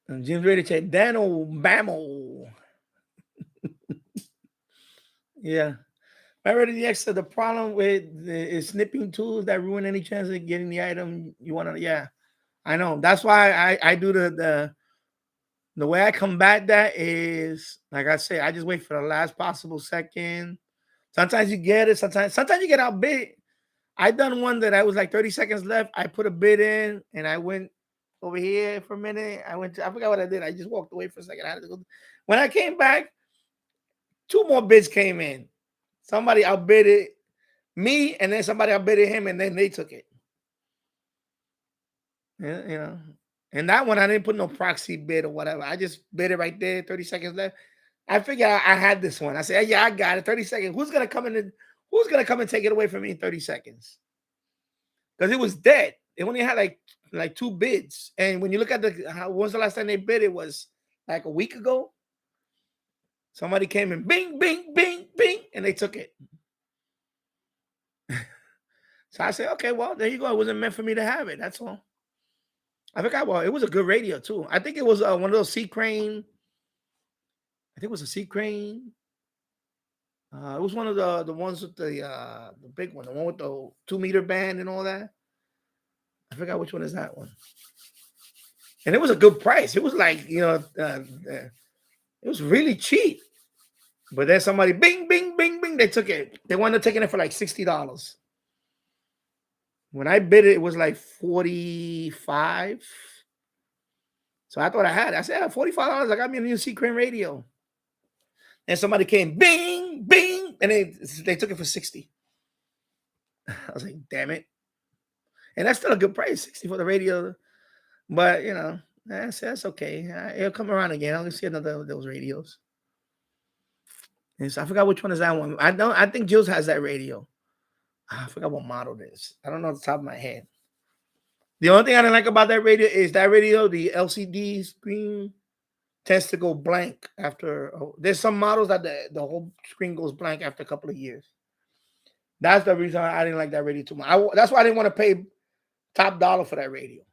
And Jim's ready to say, Dano Bamo. Yeah. Already the extra, the problem with is snipping tools that ruin any chance of getting the item you want to. Yeah, I know. That's why I do the way I combat that is, like I say, I just wait for the last possible second. Sometimes you get it. Sometimes you get outbid. I done one that I was like 30 seconds left. I put a bid in and I went over here for a minute. I forgot what I did. I just walked away for a second. I had to go. When I came back, 2 more bids came in. Somebody outbidded me, and then somebody outbidded him, and then they took it. Yeah, And that one, I didn't put no proxy bid or whatever. I just bid it right there, 30 seconds left. I figured I had this one. I said, yeah, I got it. 30 seconds. Who's gonna come and take it away from me in 30 seconds? Because it was dead. It only had like 2 bids. And when you look at when was the last time they bid? It was like a week ago. Somebody came in, bing, bing, bing, bing, and they took it. So I said, okay, well, there you go. It wasn't meant for me to have it. That's all. I forgot. Well, it was a good radio too. I think it was one of those Sea Crane. I think it was a Sea Crane. It was one of the ones with the big one, the one with the 2-meter band and all that. I forgot which one is that one. And it was a good price. It was like it was really cheap. But then somebody, bing, bing, bing, bing, they took it. They wound up taking it for like $60. When I bid it, it was like $45. So I thought I had it. I said, $45, I got me a new Sea Crane radio. And somebody came, bing, bing, and they took it for $60. I was like, damn it. And that's still a good price, $60 for the radio. But, that's okay. It'll come around again. I'll see another of those radios. And so I forgot which one is that one. I think Jules has that radio. I forgot what model it is. I don't know off the top of my head. The only thing I didn't like about that radio is the LCD screen tends to go blank after. There's some models that the whole screen goes blank after a couple of years. That's the reason I didn't like that radio too much. That's why I didn't want to pay top dollar for that radio,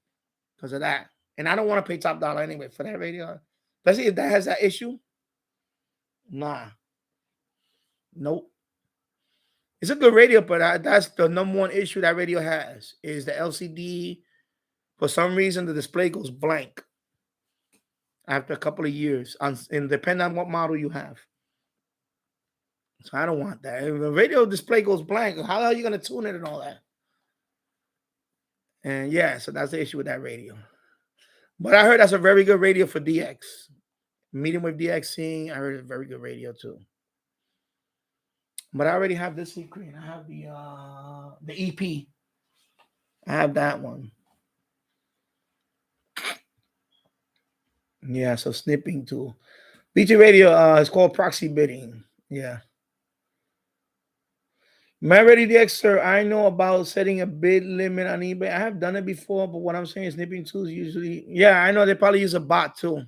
because of that. And I don't want to pay top dollar anyway for that radio. Especially if that has that issue. Nah. Nope. It's a good radio, but that's the number one issue that radio has is the LCD. For some reason, the display goes blank after a couple of years, and depending on what model you have. So I don't want that. If the radio display goes blank, how are you going to tune it and all that? And yeah, so that's the issue with that radio. But I heard that's a very good radio for DX. Medium wave DXing, I heard it's a very good radio too. But I already have this secret. I have the EP. I have that one. Yeah, so snipping tool. BT radio is called proxy bidding. Yeah. Maverick DXer, I know about setting a bid limit on eBay. I have done it before, but what I'm saying is snipping tools usually, yeah, I know they probably use a bot too.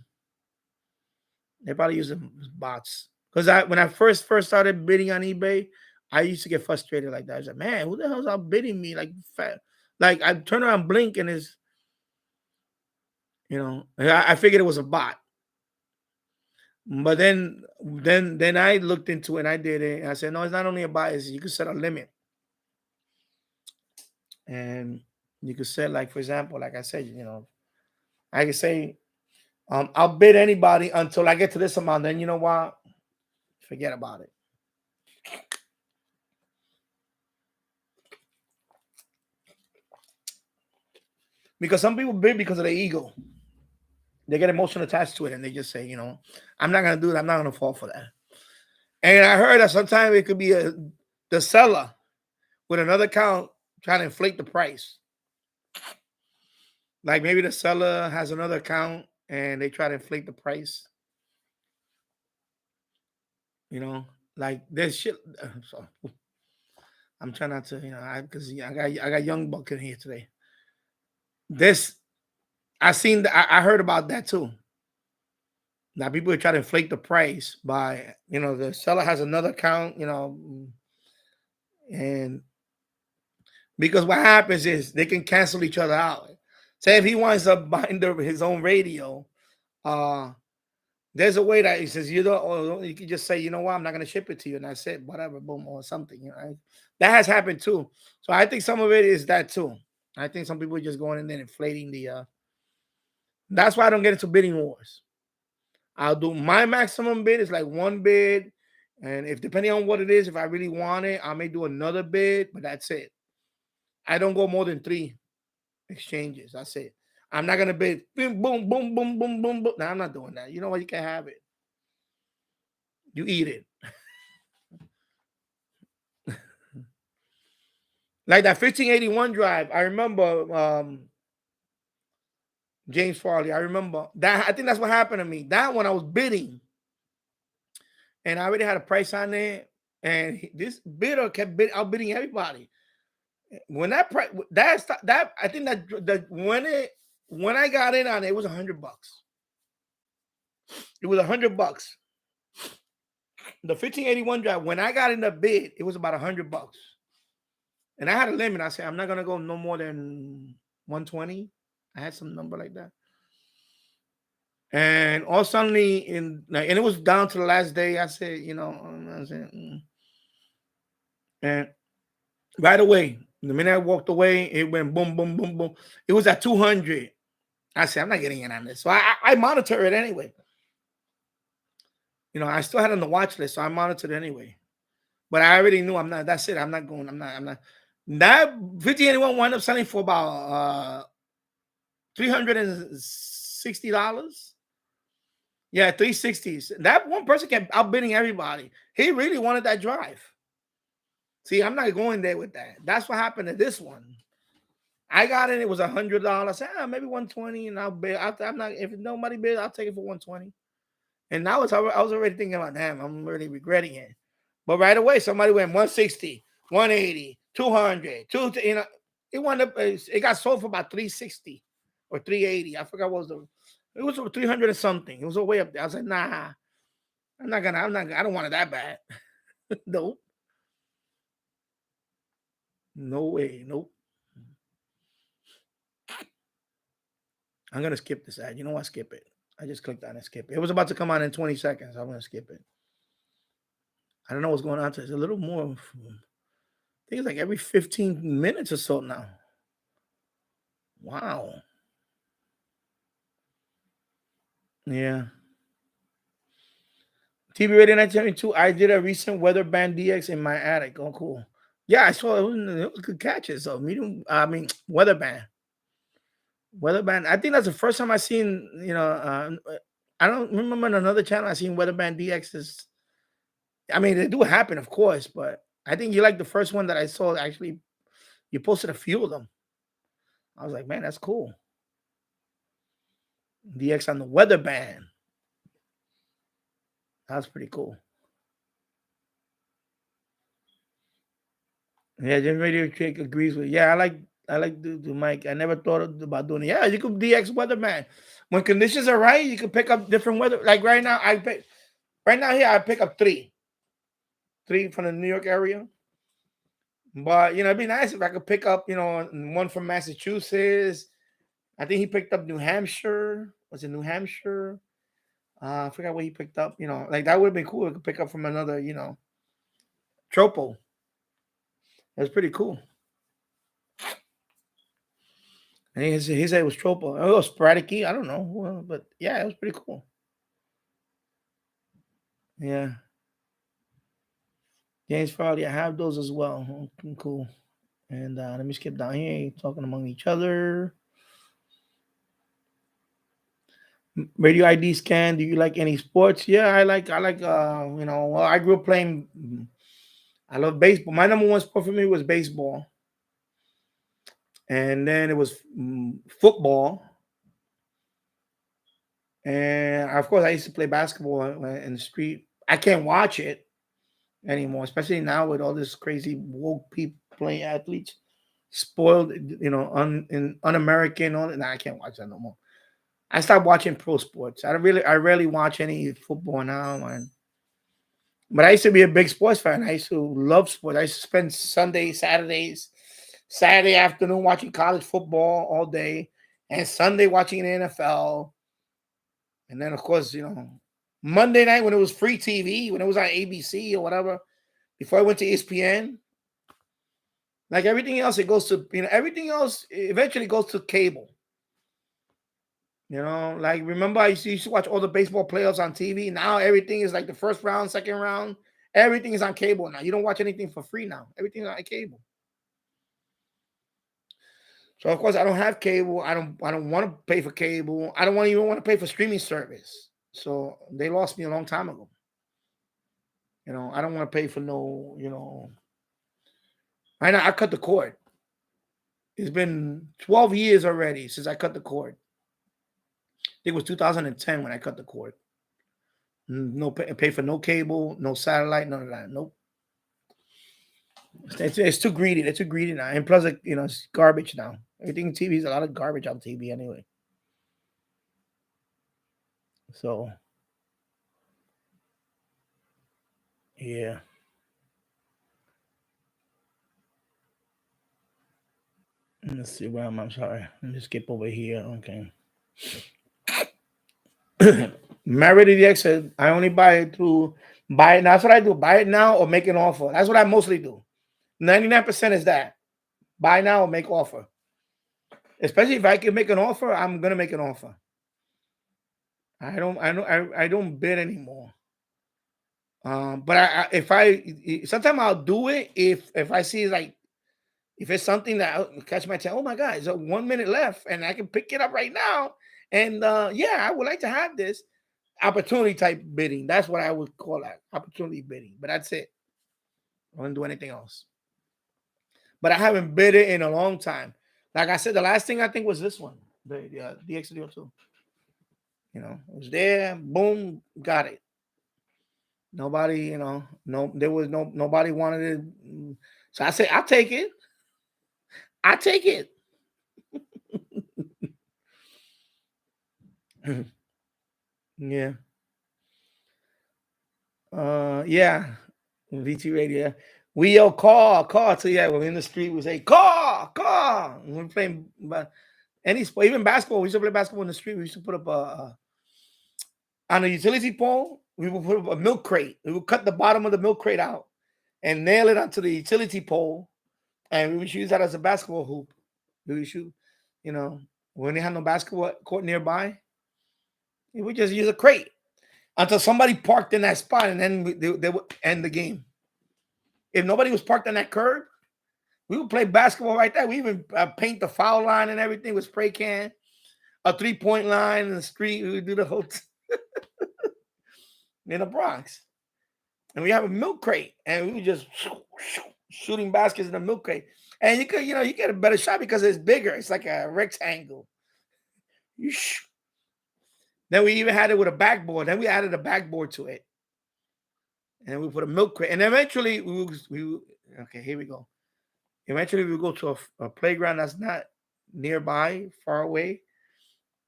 They probably use bots. Because when I first started bidding on eBay, I used to get frustrated like that. I was like, man, who the hell's outbidding me? Like I turn around, blink, and it's, I figured it was a bot. But then I looked into it and I did it. And I said, no, it's not only a bot, you can set a limit. And you could set, like, for example, like I said, I could say, I'll bid anybody until I get to this amount. Then you know what? Forget about it. Because some people bid because of their ego. They get emotion attached to it and they just say, I'm not going to do that. I'm not going to fall for that. And I heard that sometimes it could be the seller with another account trying to inflate the price. Like maybe the seller has another account and they try to inflate the price. Like there's shit. So I'm trying not to, because I got young buck in here today. I heard about that too. Now people are trying to inflate the price by, the seller has another account, and because what happens is they can cancel each other out. Say if he winds up buying his own radio, there's a way that he says, you can just say, you know what, I'm not going to ship it to you. And I said, whatever, boom, or something. That has happened too. So I think some of it is that too. I think some people are just going in there and inflating that's why I don't get into bidding wars. I'll do my maximum bid is like one bid. And if depending on what it is, if I really want it, I may do another bid, but that's it. I don't go more than 3 exchanges. That's it. I'm not going to bid boom, boom, boom, boom, boom, boom, boom. No, I'm not doing that. You know what? You can't have it. You eat it. Like that 1581 drive. I remember James Farley. I remember that. I think that's what happened to me. That one I was bidding. And I already had a price on there. And this bidder kept outbidding everybody. When that price, that I think that when I got in on it, it was $100. It was $100. The 1581 drive, when I got in the bid, it was about $100. And I had a limit. I said, I'm not gonna go no more than 120. I had some number like that. And all suddenly, and it was down to the last day. I said, and right away, the minute I walked away, it went boom, boom, boom, boom. It was at 200. I said, I'm not getting in on this. So I monitor it anyway. I still had it on the watch list, so I monitored it anyway. But I already knew I'm not. That's it. I'm not going. I'm not. That 1581 wound up selling for about $360. Yeah, 360s. That one person kept outbidding everybody. He really wanted that drive. See, I'm not going there with that. That's what happened to this one. I got it. It was $100. I said, maybe 120, and I'll bid. I'm not. If nobody bid, I'll take it for 120. And now I was already thinking about, damn, I'm really regretting it. But right away, somebody went 160, 180, 200, it wound up. It got sold for about 360 or 380. I forgot what it was 300 or something. It was way up there. I was like, nah, I don't want it that bad. Nope. No way. Nope. I'm going to skip this ad. You know what? Skip it. I just clicked on it. Skip it. It was about to come on in 20 seconds. I'm going to skip it. I don't know what's going on. It's a little more. I think it's like every 15 minutes or so now. Wow. Yeah. TV Radio 1972. I did a recent weather band DX in my attic. Oh, cool. Yeah, I saw it was good catches. So weather band. Weather band. I think that's the first time I seen, I don't remember on another channel I seen weather band DXs. I mean, they do happen, of course, but I think you like the first one that I saw. Actually, you posted a few of them. I was like, man, that's cool. DX on the weather band. That's pretty cool. Yeah, Jim Radio Chick agrees with. Yeah, I like the Mike. I never thought about doing it. Yeah, you could DX weatherman. When conditions are right, you can pick up different weather. Like right now, right now here I pick up three from the New York area. But you know, it'd be nice if I could pick up, you know, one from Massachusetts. I think he picked up New Hampshire. Was it New Hampshire? I forgot what he picked up. You know, like that would have been cool. I could pick up from another, you know, tropo. That's pretty cool. And he said it was tropo. Oh, it was sporadic. I don't know. Well, but yeah, it was pretty cool. Yeah. James Farley, I have those as well. Cool. And let me skip down here. Talking among each other. Radio ID scan. Do you like any sports? Yeah, I like you know, well, I grew up playing. I love baseball. My number one sport for me was baseball. And then it was football. And of course, I used to play basketball in the street. I can't watch it anymore, especially now with all this crazy woke people playing athletes, spoiled, you know, un-American. All that. Nah, I can't watch that no more. I stopped watching pro sports. I rarely watch any football now, man. But I used to be a big sports fan. I used to love sports. I used to spend Saturday afternoon watching college football all day, and Sunday watching the NFL. And then, of course, you know, Monday night when it was free TV, when it was on ABC or whatever, before I went to ESPN, like everything else, it goes to, you know, everything else eventually goes to cable. You know, like remember I used to watch all the baseball playoffs on TV. Now everything is like the first round, second round. Everything is on cable now. You don't watch anything for free now. Everything's on cable. So of course I don't have cable. I don't want to pay for cable. I don't even want to pay for streaming service. So they lost me a long time ago. You know, I don't want to pay for no, you know. I cut the cord. It's been 12 years already since I cut the cord. I think it was 2010 when I cut the cord. No pay for no cable, no satellite, none of that. Nope. It's too greedy. They're too greedy now. And plus, you know, it's garbage now. Everything TV is a lot of garbage on TV anyway. So, yeah. Let's see where I'm sorry. Let me skip over here. Okay. SDRPlay said, I only buy it through buy it. That's what I do. Buy it now or make an offer. That's what I mostly do. 99% is that. Buy now or make offer. Especially if I can make an offer, I'm gonna make an offer. I don't bid anymore. But sometimes I'll do it if I see like if it's something that I'll catch my attention. Oh my God, there's 1 minute left and I can pick it up right now. And yeah, I would like to have this opportunity type bidding. That's what I would call that, opportunity bidding. But that's it. I don't do anything else. But I haven't bid it in a long time. Like I said, the last thing I think was this one, the DX02. You know, it was there, boom, got it. Nobody, you know, nobody wanted it. So I said, I'll take it. I take it. Yeah. Yeah. VT radio. We yell call. So yeah, we're in the street, we say call. When we're playing any sport, even basketball. We used to play basketball in the street. We used to put up on a utility pole. We would put up a milk crate. We would cut the bottom of the milk crate out and nail it onto the utility pole, and we would use that as a basketball hoop. We would shoot, you know, when they had no basketball court nearby, we would just use a crate until somebody parked in that spot, and then they would end the game. If nobody was parked on that curb, we would play basketball right there. We even paint the foul line and everything with spray can, a 3-point line in the street. We would do the whole in the Bronx. And we have a milk crate, and we were just shooting baskets in the milk crate. And you could, you know, you get a better shot because it's bigger. It's like a rectangle. Then we even had it with a backboard. Then we added a backboard to it. And we put a milk crate. And eventually, okay, here we go. Eventually, we would go to a playground that's not nearby, far away,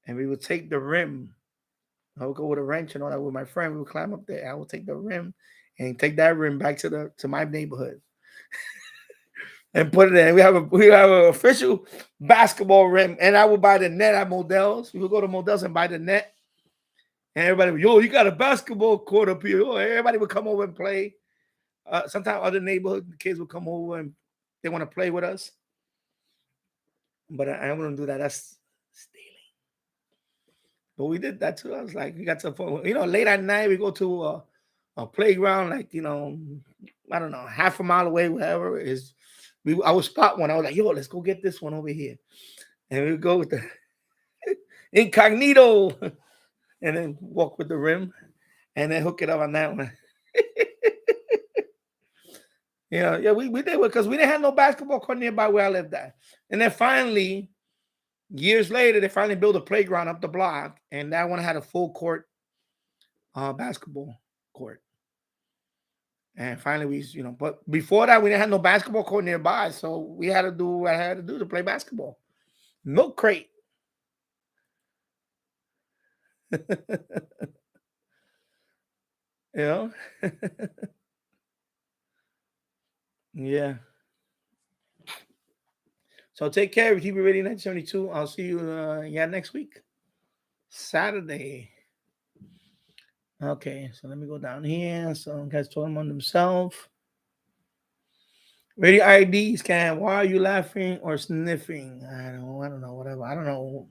and we would take the rim. I would go with a wrench and all that with my friend. We would climb up there. I would take the rim and take that rim back to my neighborhood and put it in. We have an official basketball rim, and I would buy the net at Modell's. We would go to Modell's and buy the net, and everybody would, yo, you got a basketball court up here. Oh, everybody would come over and play. Sometimes other neighborhood kids would come over and they want to play with us. But I wouldn't do that. That's stealing. But we did that too. I was like, we got some fun. Late at night, we go to a playground, like, I don't know, half a mile away, wherever it is. I would spot one. I was like, yo, let's go get this one over here. And we would go with the incognito and then walk with the rim and then hook it up on that one. Yeah, we did it because we didn't have no basketball court nearby where I lived at. And then finally, years later, they finally built a playground up the block, and that one had a full court basketball court. And finally, but before that, we didn't have no basketball court nearby, so we had to do what I had to do to play basketball. Milk crate. Yeah. So take care of TV Radio 1972. I'll see you next week. Saturday. Okay, so let me go down here. So guys told them on themselves. Radio IDs, Cam. Why are you laughing or sniffing? I don't know, whatever. I don't know.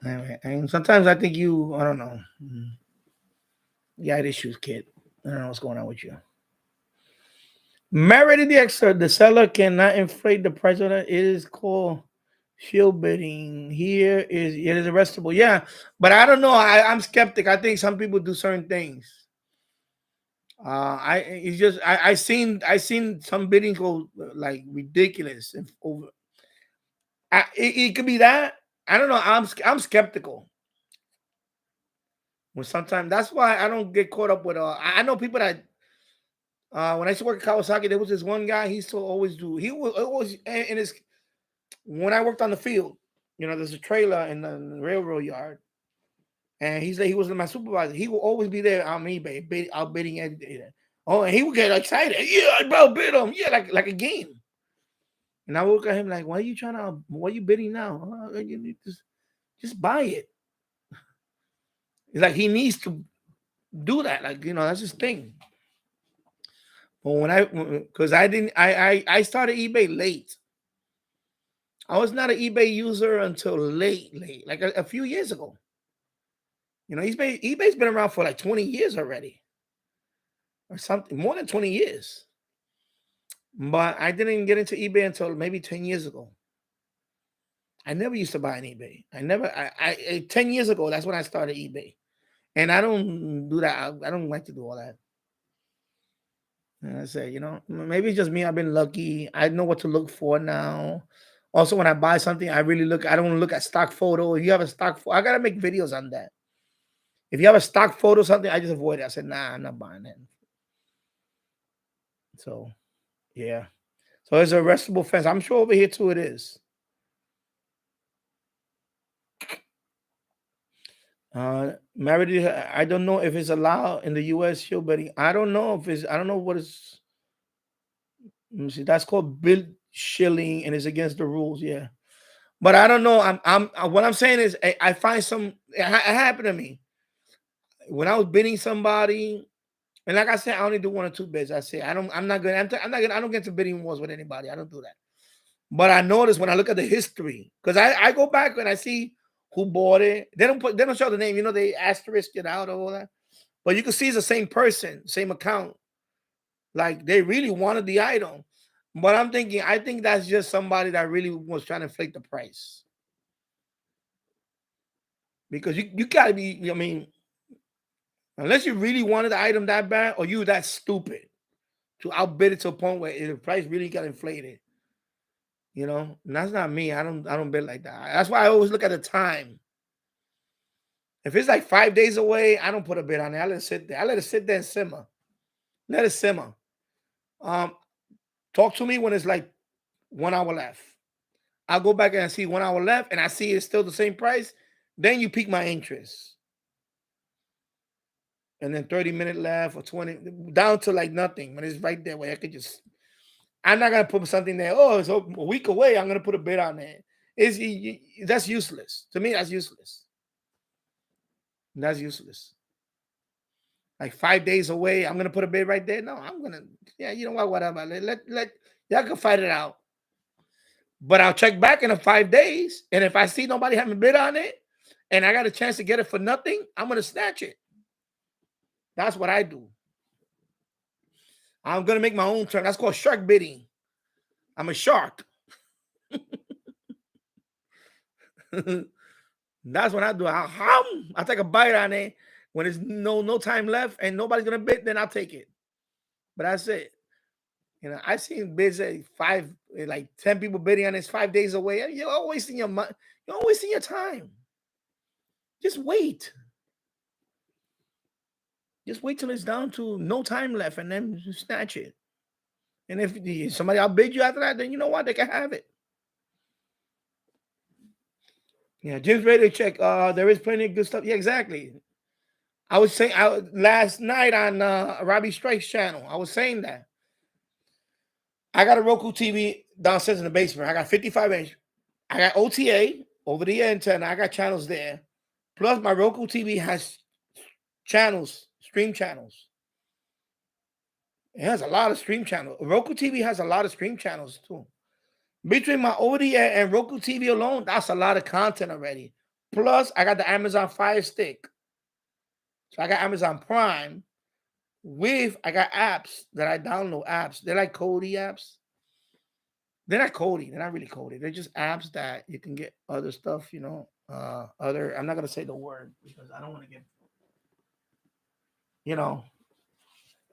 Anyway, and sometimes I think I don't know. You had issues, kid. I don't know what's going on with you. Modified MLA, the seller cannot inflate the price of it. It is called shield bidding. It is arrestable. Yeah, but I don't know. I'm skeptic. I think some people do certain things. I seen some bidding go like ridiculous and over. It could be that. I don't know. I'm skeptical. Well, sometimes that's why I don't get caught up with. I know people that. When I used to work at Kawasaki, there was this one guy. He used to always do. He was always in his. When I worked on the field, there's a trailer in the railroad yard, and he was my supervisor. He will always be there on eBay, bidding every day. Oh, and he would get excited. Yeah, bro, bid him. Yeah, like a game. And I would look at him like, why are you bidding now? You need to just buy it. It's like he needs to do that. Like, that's his thing. But because I started eBay late. I was not an eBay user until late, like a few years ago. eBay's been around for like 20 years already. Or something, more than 20 years. But I didn't get into eBay until maybe 10 years ago. I never used to buy on eBay. 10 years ago, that's when I started eBay. And I don't do that. I don't like to do all that. And I say, maybe it's just me. I've been lucky. I know what to look for now. Also, when I buy something, I don't look at stock photo. If you have a stock photo, I got to make videos on that. If you have a stock photo or something, I just avoid it. I said, nah, I'm not buying that. So, yeah. So it's an arrestable offense. I'm sure over here too it is. Married, I don't know if it's allowed in the U.S. shield bidding. I don't know what is. Let me see. That's called bill shilling, and it's against the rules. Yeah, but I don't know. What I'm saying is, I find some. It happened to me when I was bidding somebody, and like I said, I only do 1 or 2 bids. I say I don't get into bidding wars with anybody. I don't do that. But I notice when I look at the history, because I go back and I see who bought it. They don't show the name. They asterisk it out or all that. But you can see it's the same person, same account. Like they really wanted the item. But I think that's just somebody that really was trying to inflate the price. Because you gotta be, unless you really wanted the item that bad, or you that stupid to outbid it to a point where the price really got inflated. And that's not me. I don't bid like that. That's why I always look at the time. If it's like 5 days away, I don't put a bid on it. I let it sit there. I let it sit there and simmer. Let it simmer. Talk to me when it's like 1 hour left. I'll go back and see 1 hour left, and I see it's still the same price. Then you pique my interest. And then 30-minute left or 20, down to like nothing. When it's right there where I could just, I'm not going to put something there. Oh, it's a week away. I'm going to put a bid on there. That's useless. To me, that's useless. That's useless. Like 5 days away, I'm going to put a bid right there. No, I'm going to, yeah, you know what, whatever. Let y'all can fight it out. But I'll check back in 5 days. And if I see nobody having bid on it and I got a chance to get it for nothing, I'm going to snatch it. That's what I do. I'm going to make my own term. That's called shark bidding. I'm a shark. That's what I do. I'll take a bite on it. When there's no time left and nobody's going to bid, then I'll take it. But that's it. You know, I've seen bids at 10 people bidding on it. 5 days away. You're always wasting your money. You're always wasting your time. Just wait. Just wait till it's down to no time left and then snatch it. And if somebody outbid you after that, then you know what? They can have it. Yeah, Jim's ready to check. There is plenty of good stuff. Yeah, exactly. I was saying last night on Robbie Strike's channel, I was saying that. I got a Roku TV downstairs in the basement. I got 55-inch. I got OTA, over the antenna. I got channels there. Plus, my Roku TV has channels, stream channels. It has a lot of stream channels. Roku TV has a lot of stream channels too. Between my ODA and Roku TV alone, that's a lot of content already. Plus, I got the Amazon Fire Stick. So I got Amazon Prime I got apps that I download apps. They're like Kodi apps. They're not Kodi. They're not really Kodi. They're just apps that you can get other stuff, you know. I'm not going to say the word because I don't want to get, you know,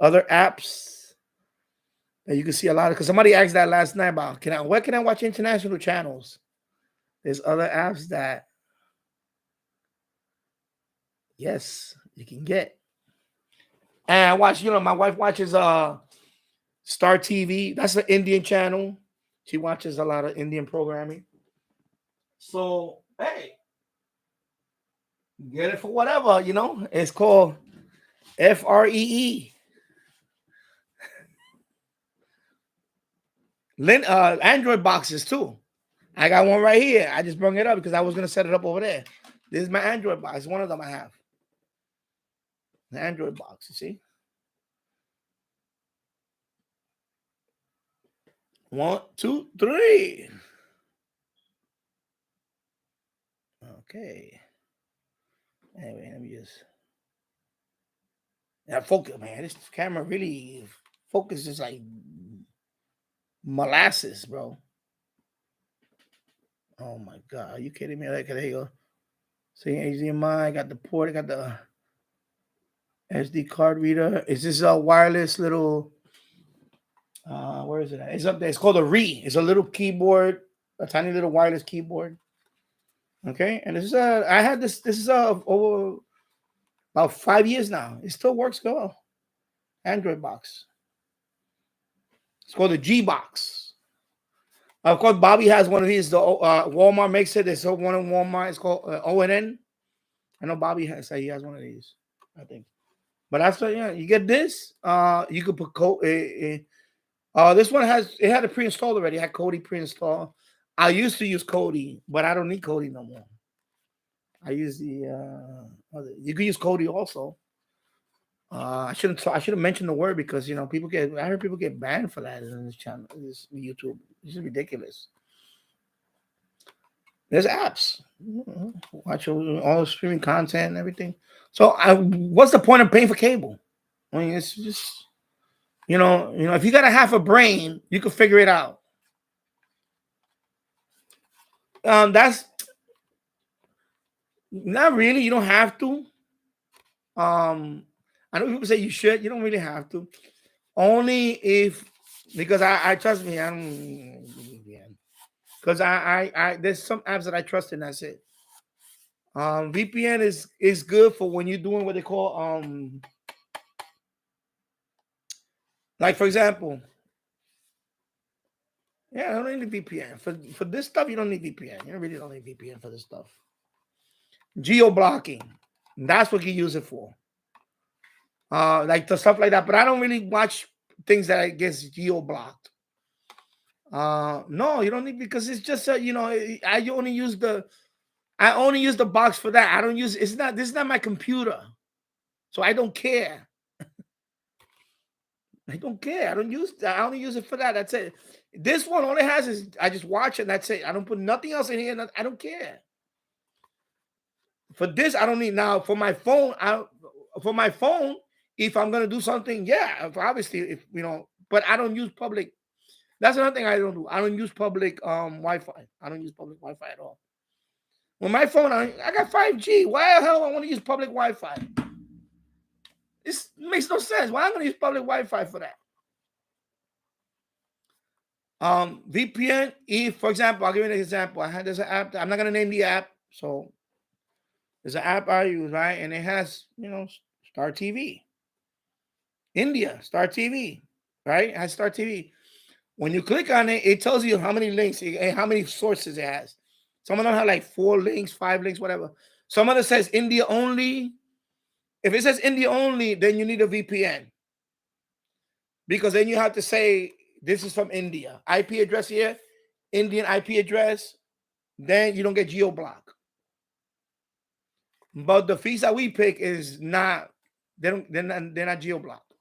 other apps that you can see a lot of. Because somebody asked that last night about, where can I watch international channels? There's other apps that, yes, you can get. And I watch, you know, my wife watches Star TV. That's an Indian channel. She watches a lot of Indian programming. So, hey, get it for whatever, you know. It's called FREE. Android boxes too. I got one right here. I just brought it up because I was going to set it up over there. This is my Android box. One of them I have. The Android box, you see? 1, 2, 3. Okay. Anyway, let me just. Yeah, focus, man. This camera really focuses like molasses, bro. Oh my God. Are you kidding me? Like, there you go. See, HDMI, I got the port, I got the SD card reader. Is this a wireless little where is it at? It's up there. It's called a RE. It's a little keyboard, a tiny little wireless keyboard. Okay, and this is I had this is over about 5 years now. It still works well. Android box. It's called the G box. Of course, Bobby has one of these. The Walmart makes it. There's one in Walmart. It's called ONN. I know Bobby has one of these, I think. But that's what, yeah, you get this. You could put code. This one had it pre-installed already. I had Kodi pre-installed. I used to use Kodi, but I don't need Kodi no more. I use the you can use Kodi also. I should have mentioned the word because, you know, I heard people get banned for that in this channel, this YouTube. This is ridiculous. There's apps. Watch all the streaming content and everything. So what's the point of paying for cable? I mean, it's just, you know, if you got a half a brain, you can figure it out. That's not really. You don't have to. I know people say you should. You don't really have to. Only if, because I trust me. I don't. Because I there's some apps that I trust in. That's it. VPN is good for when you're doing what they call like, for example, Yeah, I don't need VPN. For this stuff, you don't need VPN. You really don't need VPN for this stuff. Geo-blocking. That's what you use it for. Like the stuff like that. But I don't really watch things that I guess geo-blocked. No, you don't need, because it's just I only use the box for that. I don't use this is not my computer. So I don't care. I don't care. I only use it for that. That's it. This one, all it has is I just watch it and that's it. I don't put nothing else in here. I don't care. For this, I don't need. Now for my phone, if I'm gonna do something, yeah, obviously, but I don't use public. That's another thing I don't do. I don't use public Wi-Fi. I don't use public Wi-Fi at all. With my phone, I got 5G. Why the hell I want to use public Wi-Fi? This makes no sense. Why am I going to use public Wi-Fi for that? VPN, for example, I'll give you an example. There's an app. I'm not going to name the app. So there's an app I use, right? And it has, Star TV. India, Star TV, right? It has Star TV. When you click on it, it tells you how many links and how many sources it has. Some of them have like 4 links, 5 links, whatever. Some of them says India only. If it says India only, then you need a VPN. Because then you have to say, this is from India. IP address here, Indian IP address. Then you don't get geo-block. But the feeds that we pick is not, they're not geo-blocked.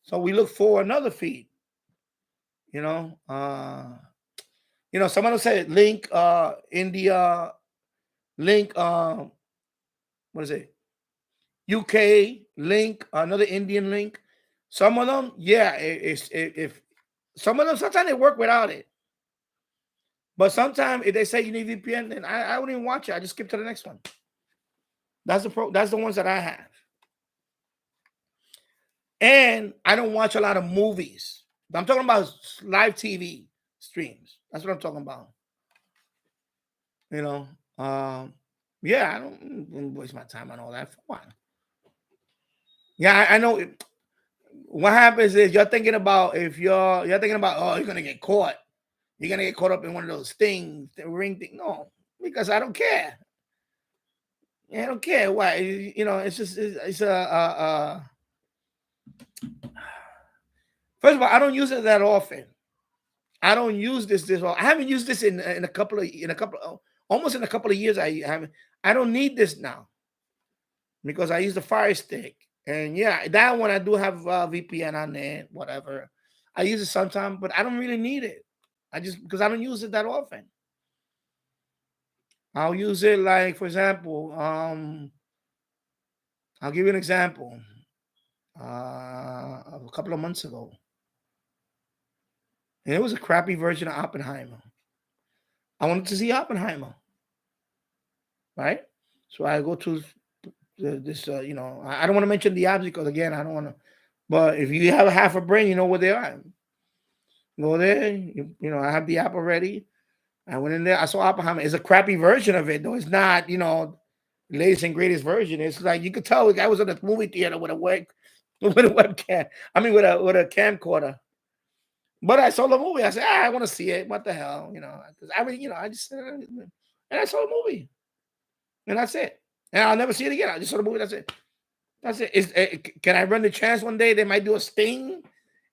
So we look for another feed. Some of them say link India, link what is it? UK link, another Indian link. Some of them, yeah, if some of them sometimes they work without it. But sometimes if they say you need VPN, then I wouldn't even watch it. I just skip to the next one. That's the ones that I have. And I don't watch a lot of movies. I'm talking about live TV streams. That's what I'm talking about. Yeah, I don't waste my time on all that. For what? Yeah, I know. What happens is you're thinking about, oh, you're gonna get caught. You're gonna get caught up in one of those things, the ring thing. No, because I don't care. I don't care. Why? It's just it's a. First of all, I don't use it that often. I don't use this often. I haven't used this in a couple of years. I don't need this now because I use the Fire Stick, and yeah, that one I do have VPN on there. Whatever, I use it sometimes, but I don't really need it. Because I don't use it that often. I'll use it like, for example, I'll give you an example. A couple of months ago, and it was a crappy version of Oppenheimer. I wanted to see Oppenheimer, right? So I go to this. I don't want to mention the apps because again, I don't want to. But if you have a half a brain, you know where they are. Go there. I have the app already. I went in there. I saw Oppenheimer. It's a crappy version of it, though. It's not, latest and greatest version. It's like you could tell the guy was in the movie theater with a webcam. I mean, with a camcorder. But I saw the movie. I said, I want to see it. What the hell, Because I just and I saw the movie, and that's it. And I'll never see it again. I just saw the movie. That's it. That's it. Can I run the chance one day they might do a sting,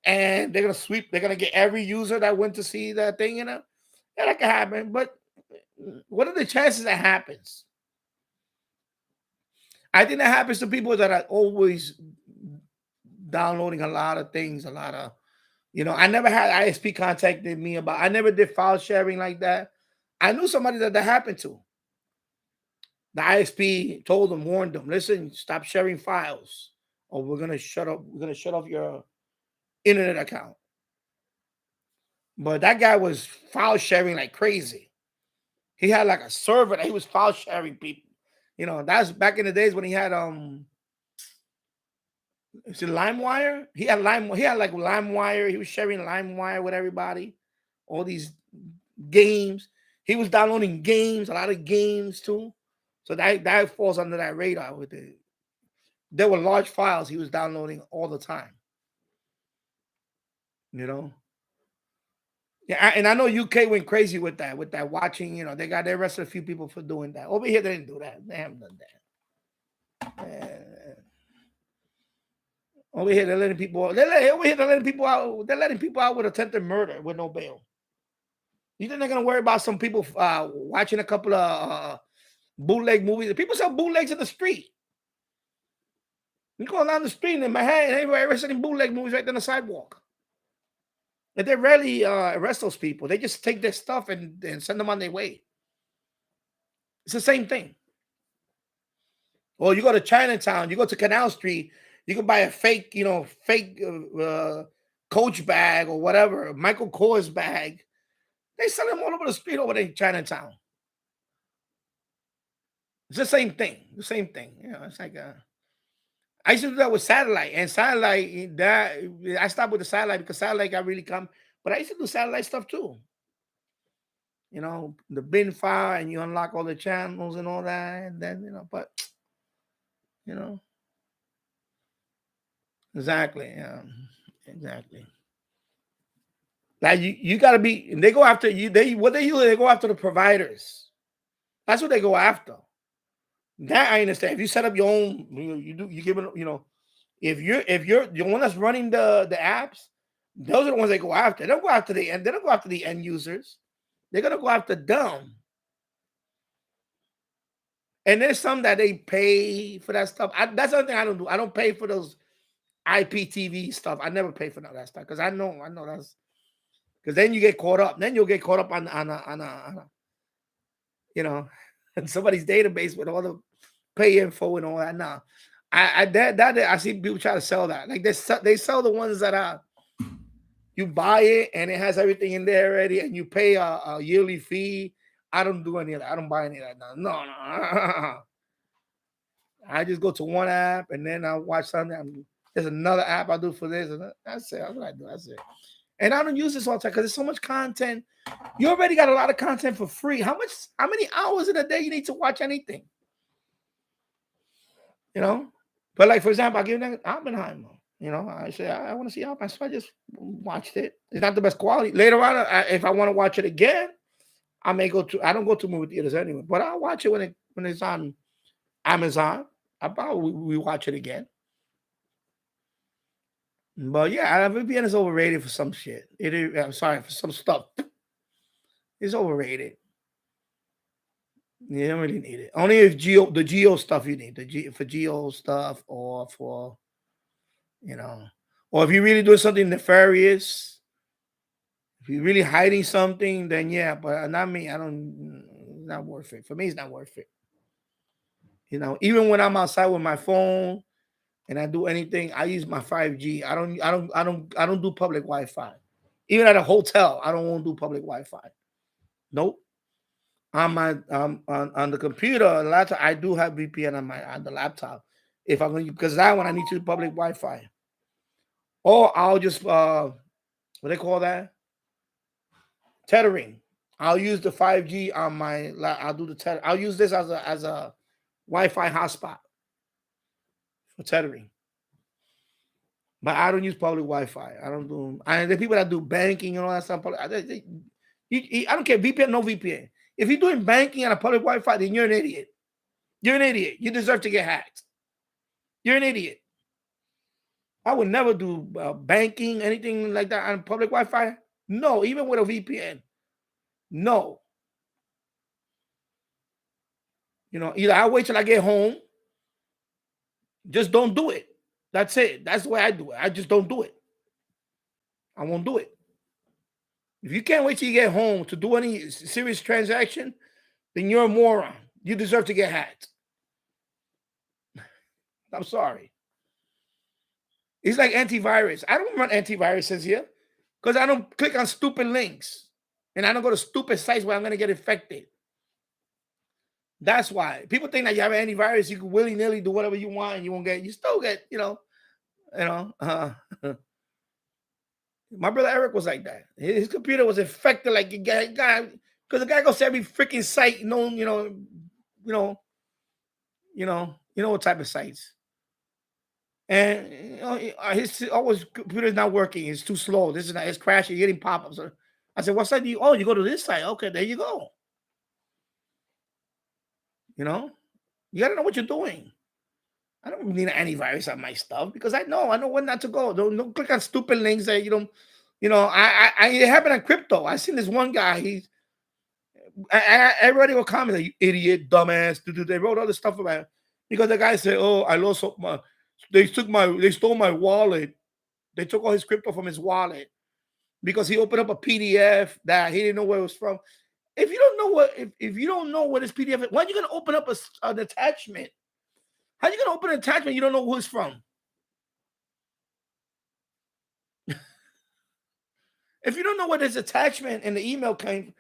and they're gonna sweep? They're gonna get every user that went to see that thing, Yeah, that can happen. But what are the chances that happens? I think that happens to people that are always downloading a lot of things, I never had ISP contacted me about, I never did file sharing like that. I knew somebody that happened to. The ISP told them, warned them, listen, stop sharing files or we're going to shut off your internet account. But that guy was file sharing like crazy. He had like a server that he was file sharing people. That's back in the days when he had is it LimeWire? He had like LimeWire. He was sharing LimeWire with everybody. All these games. He was downloading games, a lot of games too. So that falls under that radar with it. There were large files he was downloading all the time. Yeah, and I know UK went crazy with that watching. You know, they arrested a few people for doing that. Over here, they didn't do that. They haven't done that. Over here, they're letting people. They're letting people out. They're letting people out with attempted murder with no bail. You think they're gonna worry about some people watching a couple of bootleg movies? People sell bootlegs in the street. You go down the street in Manhattan, everybody arresting bootleg movies right on the sidewalk. And they rarely arrest those people. They just take their stuff and send them on their way. It's the same thing. Or you go to Chinatown, you go to Canal Street, you can buy a fake, Coach bag or whatever, Michael Kors bag. They sell them all over the street over there in Chinatown. It's the same thing. The same thing. You know, it's like I used to do that with satellite, and satellite that I stopped with the satellite because satellite got really come. But I used to do satellite stuff too. You know, the bin file, and you unlock all the channels and all that, and then exactly, yeah, exactly. Like you got to be. And they go after you. They go after the providers. That's what they go after. That I understand. If you set up your own, you give it, if you're the one that's running the apps, those are the ones they go after. They don't go after the end. They don't go after the end users. They're gonna go after them. And there's some that they pay for that stuff. That's the other thing I don't do. I don't pay for those IPTV stuff. I never pay for none of that stuff because I know that's because then you get caught up. Then you'll get caught up on somebody's database with all the pay info and all that. Nah, I see people try to sell that. Like they sell the ones that you buy it and it has everything in there already, and you pay a yearly fee. I don't do any of that. I don't buy any of that. No. I just go to one app and then I watch something. There's another app I do for this, and that's it. That's what I do. That's it. And I don't use this all the time because there's so much content. You already got a lot of content for free. How many hours in a day you need to watch anything? But like for example, I give them Oppenheimer. I say I want to see Oppenheimer, so I just watched it. It's not the best quality. Later on, if I want to watch it again, I may go to. I don't go to movie theaters anyway, but I'll watch it when it's on Amazon. I probably watch it again. But yeah, VPN is overrated for some shit. It is. I'm sorry, for some stuff. It's overrated. You don't really need it. Only if the geo stuff you need for geo stuff, or for or if you're really doing something nefarious. If you're really hiding something, then yeah. But not me. It's not worth it. For me, it's not worth it. Even when I'm outside with my phone and I do anything, I use my 5G. I don't do public Wi-Fi. Even at a hotel, I don't want to do public Wi-Fi. Nope. On the computer, laptop, I do have VPN on the laptop. If I'm going to, because that one I need to do public Wi-Fi. Or I'll just what they call that? Tethering. I'll use the 5G on my. I'll do the tether. I'll use this as a Wi-Fi hotspot for tethering. But I don't use public Wi-Fi. I don't do. The people that do banking and all that stuff. I don't care. VPN, no VPN. If you're doing banking on a public Wi-Fi, then you're an idiot. You're an idiot. You deserve to get hacked. You're an idiot. I would never do banking, anything like that on public Wi-Fi. No, even with a VPN. No. Either I wait till I get home. Just don't do it. That's it. That's the way I do it. I just don't do it. I won't do it. If you can't wait till you get home to do any serious transaction, then you're a moron. You deserve to get hacked. I'm sorry. It's like antivirus. I don't run antiviruses here because I don't click on stupid links and I don't go to stupid sites where I'm going to get infected. That's why people think that you have an antivirus, you can willy-nilly do whatever you want and you won't get. You still get, My brother Eric was like that. His computer was infected like a guy, because the guy goes to every freaking site, you know what type of sites. And his computer is not working. It's too slow. It's crashing, getting pop-ups. I said, what site do you? Oh, you go to this site. Okay, there you go. You know, you got to know what you're doing. I don't need an antivirus on my stuff because I know when not to go. Don't click on stupid links that you don't. You know, it happened on crypto. I seen this one guy. Everybody will comment, like, you idiot, dumbass. They wrote all this stuff about it because the guy said, "Oh, I lost my. They stole my wallet. They took all his crypto from his wallet because he opened up a PDF that he didn't know where it was from. If you don't know if you don't know what his PDF is, why are you gonna open up an attachment? How are you gonna open an attachment you don't know who it's from? If you don't know what his attachment in the email came,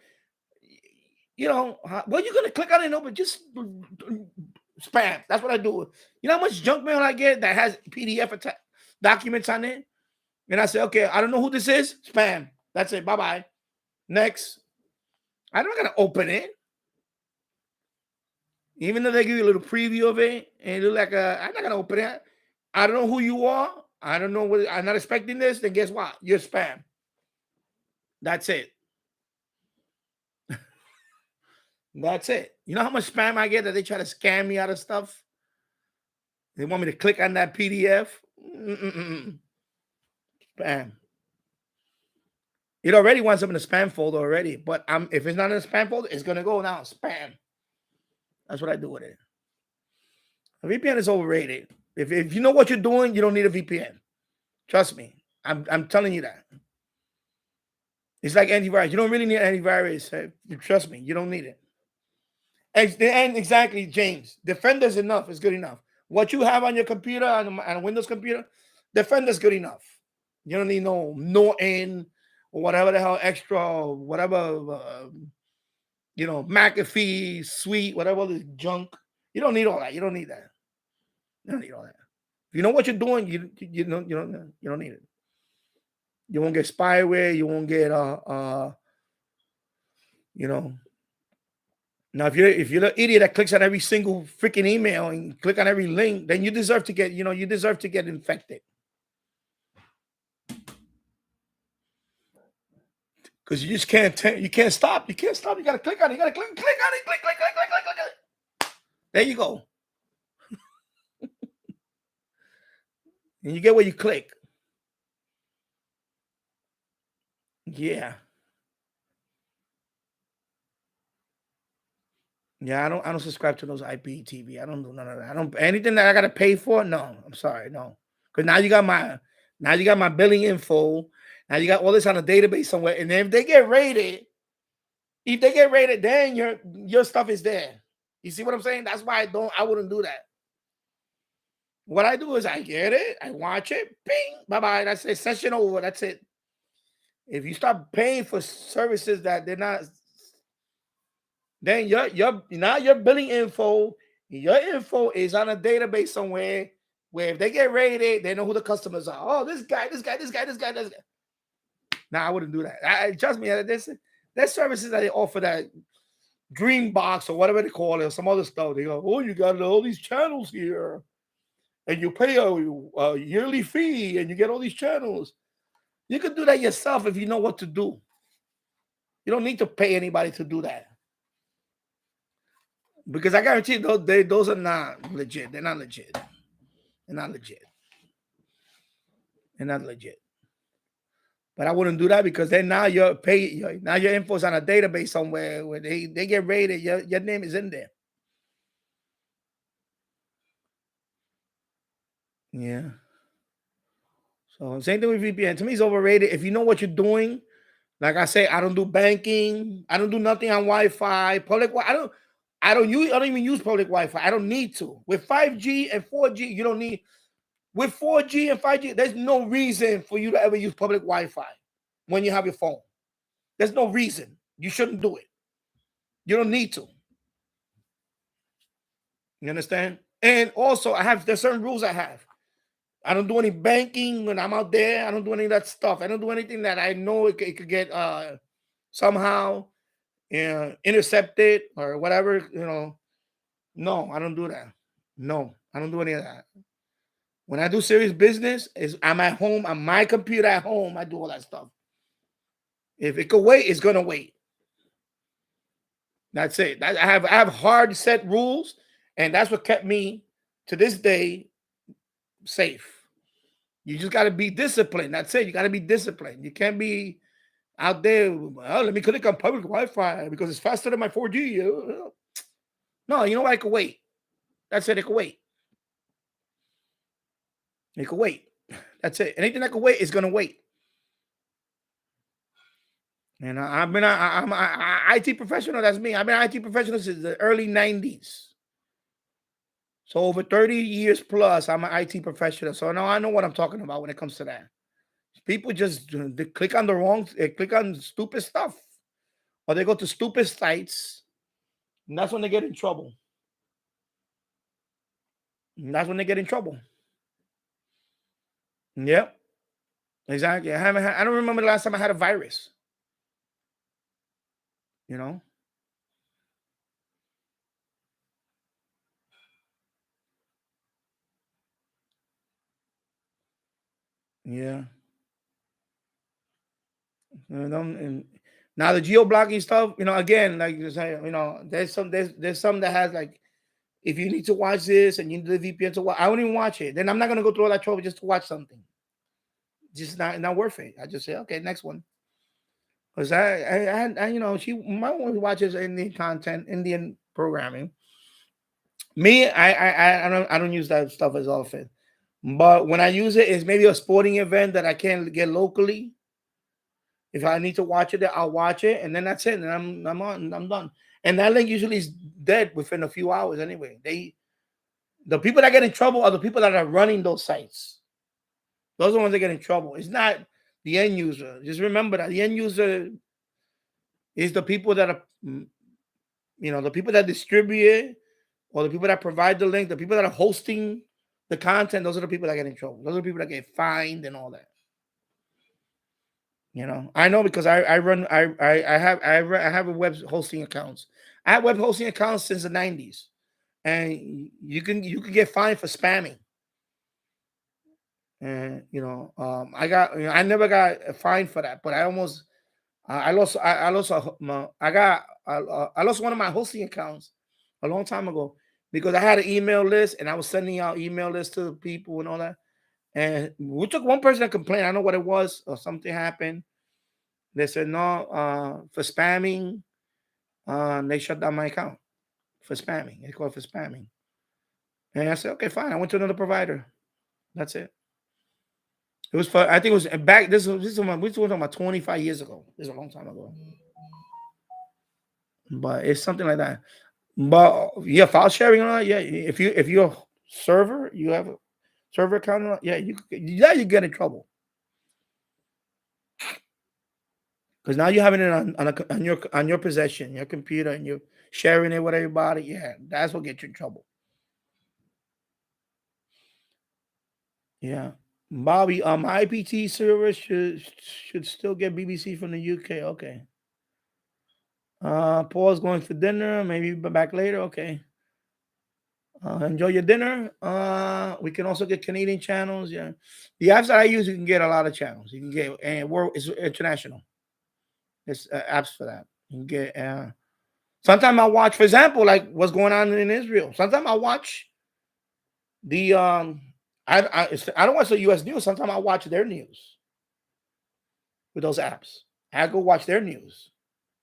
you know, well, you're gonna click on it and open just spam. That's what I do. You know how much junk mail I get that has PDF documents on it? And I say, okay, I don't know who this is. Spam. That's it. Bye-bye. Next. I'm not gonna open it. Even though they give you a little preview of it, and you're like, I'm not gonna open it. I don't know who you are. I don't know what. I'm not expecting this. Then guess what? You're spam. That's it. That's it. You know how much spam I get that they try to scam me out of stuff? They want me to click on that PDF. Spam. It already winds up in the spam folder already. But if it's not in the spam folder, it's gonna go now. Spam. That's what I do with it. A VPN is overrated. If you know what you're doing, you don't need a VPN. Trust me. I'm telling you that. It's like antivirus. You don't really need antivirus. Trust me. You don't need it. And exactly, James. Defender's enough. It's good enough. What you have on your computer, on a Windows computer, Defender's good enough. You don't need no Norton or whatever the hell extra or whatever, McAfee, Suite, whatever this junk. You don't need all that. You don't need that. You don't need all that. If you know what you're doing, you don't need it. You won't get spyware. You won't get Now, if you're the idiot that clicks on every single freaking email and click on every link, then you deserve to get infected. Because you just can't stop. You can't stop. You got to click on it. You got to click on it. Click. There you go. And you get where you click. Yeah. Yeah, I don't subscribe to those IPTV. I don't do none of that. Anything that I gotta pay for. No, I'm sorry, no. Because now you got my billing info. Now you got all this on a database somewhere. And then if they get rated, then your stuff is there. You see what I'm saying? That's why I wouldn't do that. What I do is I get it, I watch it, bing, bye-bye. That's it. Session over. That's it. If you start paying for services that they're not, then your billing info, your info is on a database somewhere where if they get rated, they know who the customers are. Oh, this guy. Nah, I wouldn't do that. Trust me, there's services that they offer, that Green Box or whatever they call it, or some other stuff. They go, oh, you got all these channels here, and you pay a yearly fee, and you get all these channels. You can do that yourself if you know what to do. You don't need to pay anybody to do that. Because I guarantee you, those are not legit. They're not legit. But I wouldn't do that, because then now your info's on a database somewhere where they get rated. Your name is in there. Yeah. So same thing with VPN. To me, it's overrated. If you know what you're doing, like I say, I don't do banking. I don't do nothing on Wi-Fi. Public Wi-Fi. I don't even use public Wi-Fi. I don't need to. With 5G and 4G, you don't need. With 4G and 5G, there's no reason for you to ever use public Wi-Fi when you have your phone. There's no reason. You shouldn't do it. You don't need to. You understand? And also, there's certain rules I have. I don't do any banking when I'm out there. I don't do any of that stuff. I don't do anything that I know it could get somehow intercepted or whatever. No, I don't do that. No, I don't do any of that. When I do serious business, I'm at home on my computer at home. I do all that stuff. If it could wait, it's gonna wait. That's it. I have hard set rules, and that's what kept me to this day safe. You just got to be disciplined. That's it. You got to be disciplined. You can't be out there. Oh, let me click on public Wi-Fi because it's faster than my 4G. No, you know what? I could wait. That's it. It could wait. It could wait. That's it. Anything that could wait is gonna wait. And I'm an IT professional. That's me. I've been an IT professional since the early 90s. So over 30 years plus, I'm an IT professional. So now I know what I'm talking about when it comes to that. People just they click on the wrong, they click on stupid stuff, or they go to stupid sites, and that's when they get in trouble. And that's when they get in trouble. Yep, exactly. I don't remember the last time I had a virus. You know. Yeah. And now the geo blocking stuff, again, like you say, there's some that has like, if you need to watch this and you need the VPN to watch, I won't even watch it. Then I'm not gonna go through all that trouble just to watch something. Just not worth it. I just say, okay, next one. Because she my one watches Indian content, Indian programming. Me, I don't use that stuff as often. But when I use it, it's maybe a sporting event that I can't get locally. If I need to watch it, I'll watch it, and then that's it. And I'm done. And that link usually is dead within a few hours anyway. The people that get in trouble are the people that are running those sites. Those are the ones that get in trouble. It's not the end user. Just remember that the end user is the people that are, the people that distribute it, or the people that provide the link, the people that are hosting the content. Those are the people that get in trouble. Those are the people that get fined and all that. I know because I have a web hosting accounts. I have web hosting accounts since the 90s, and you can get fined for spamming. And I never got a fine for that, but I lost one of my hosting accounts a long time ago because I had an email list and I was sending out email lists to people and all that. And we took one person to complain. I don't know what it was, or something happened. They said no, for spamming. They shut down my account for spamming. They called for spamming. And I said, okay, fine. I went to another provider. That's it. It was for, I think it was back. This was talking about 25 years ago. This is a long time ago. But it's something like that. But yeah, file sharing on, yeah. If you're a server, you have a server account, yeah, you get in trouble. Because now you're having it on your possession, your computer, and you're sharing it with everybody. Yeah, that's what gets you in trouble. Yeah, Bobby, my IPT server should still get BBC from the UK. Okay. Paul's going for dinner. Maybe back later. Okay. Enjoy your dinner. We can also get Canadian channels. Yeah, the apps that I use, you can get a lot of channels. You can get and it's international. There's apps for that. You can get. Sometimes I watch, for example, like what's going on in Israel. Sometimes I watch the I don't watch the U.S. news. Sometimes I watch their news with those apps. I go watch their news.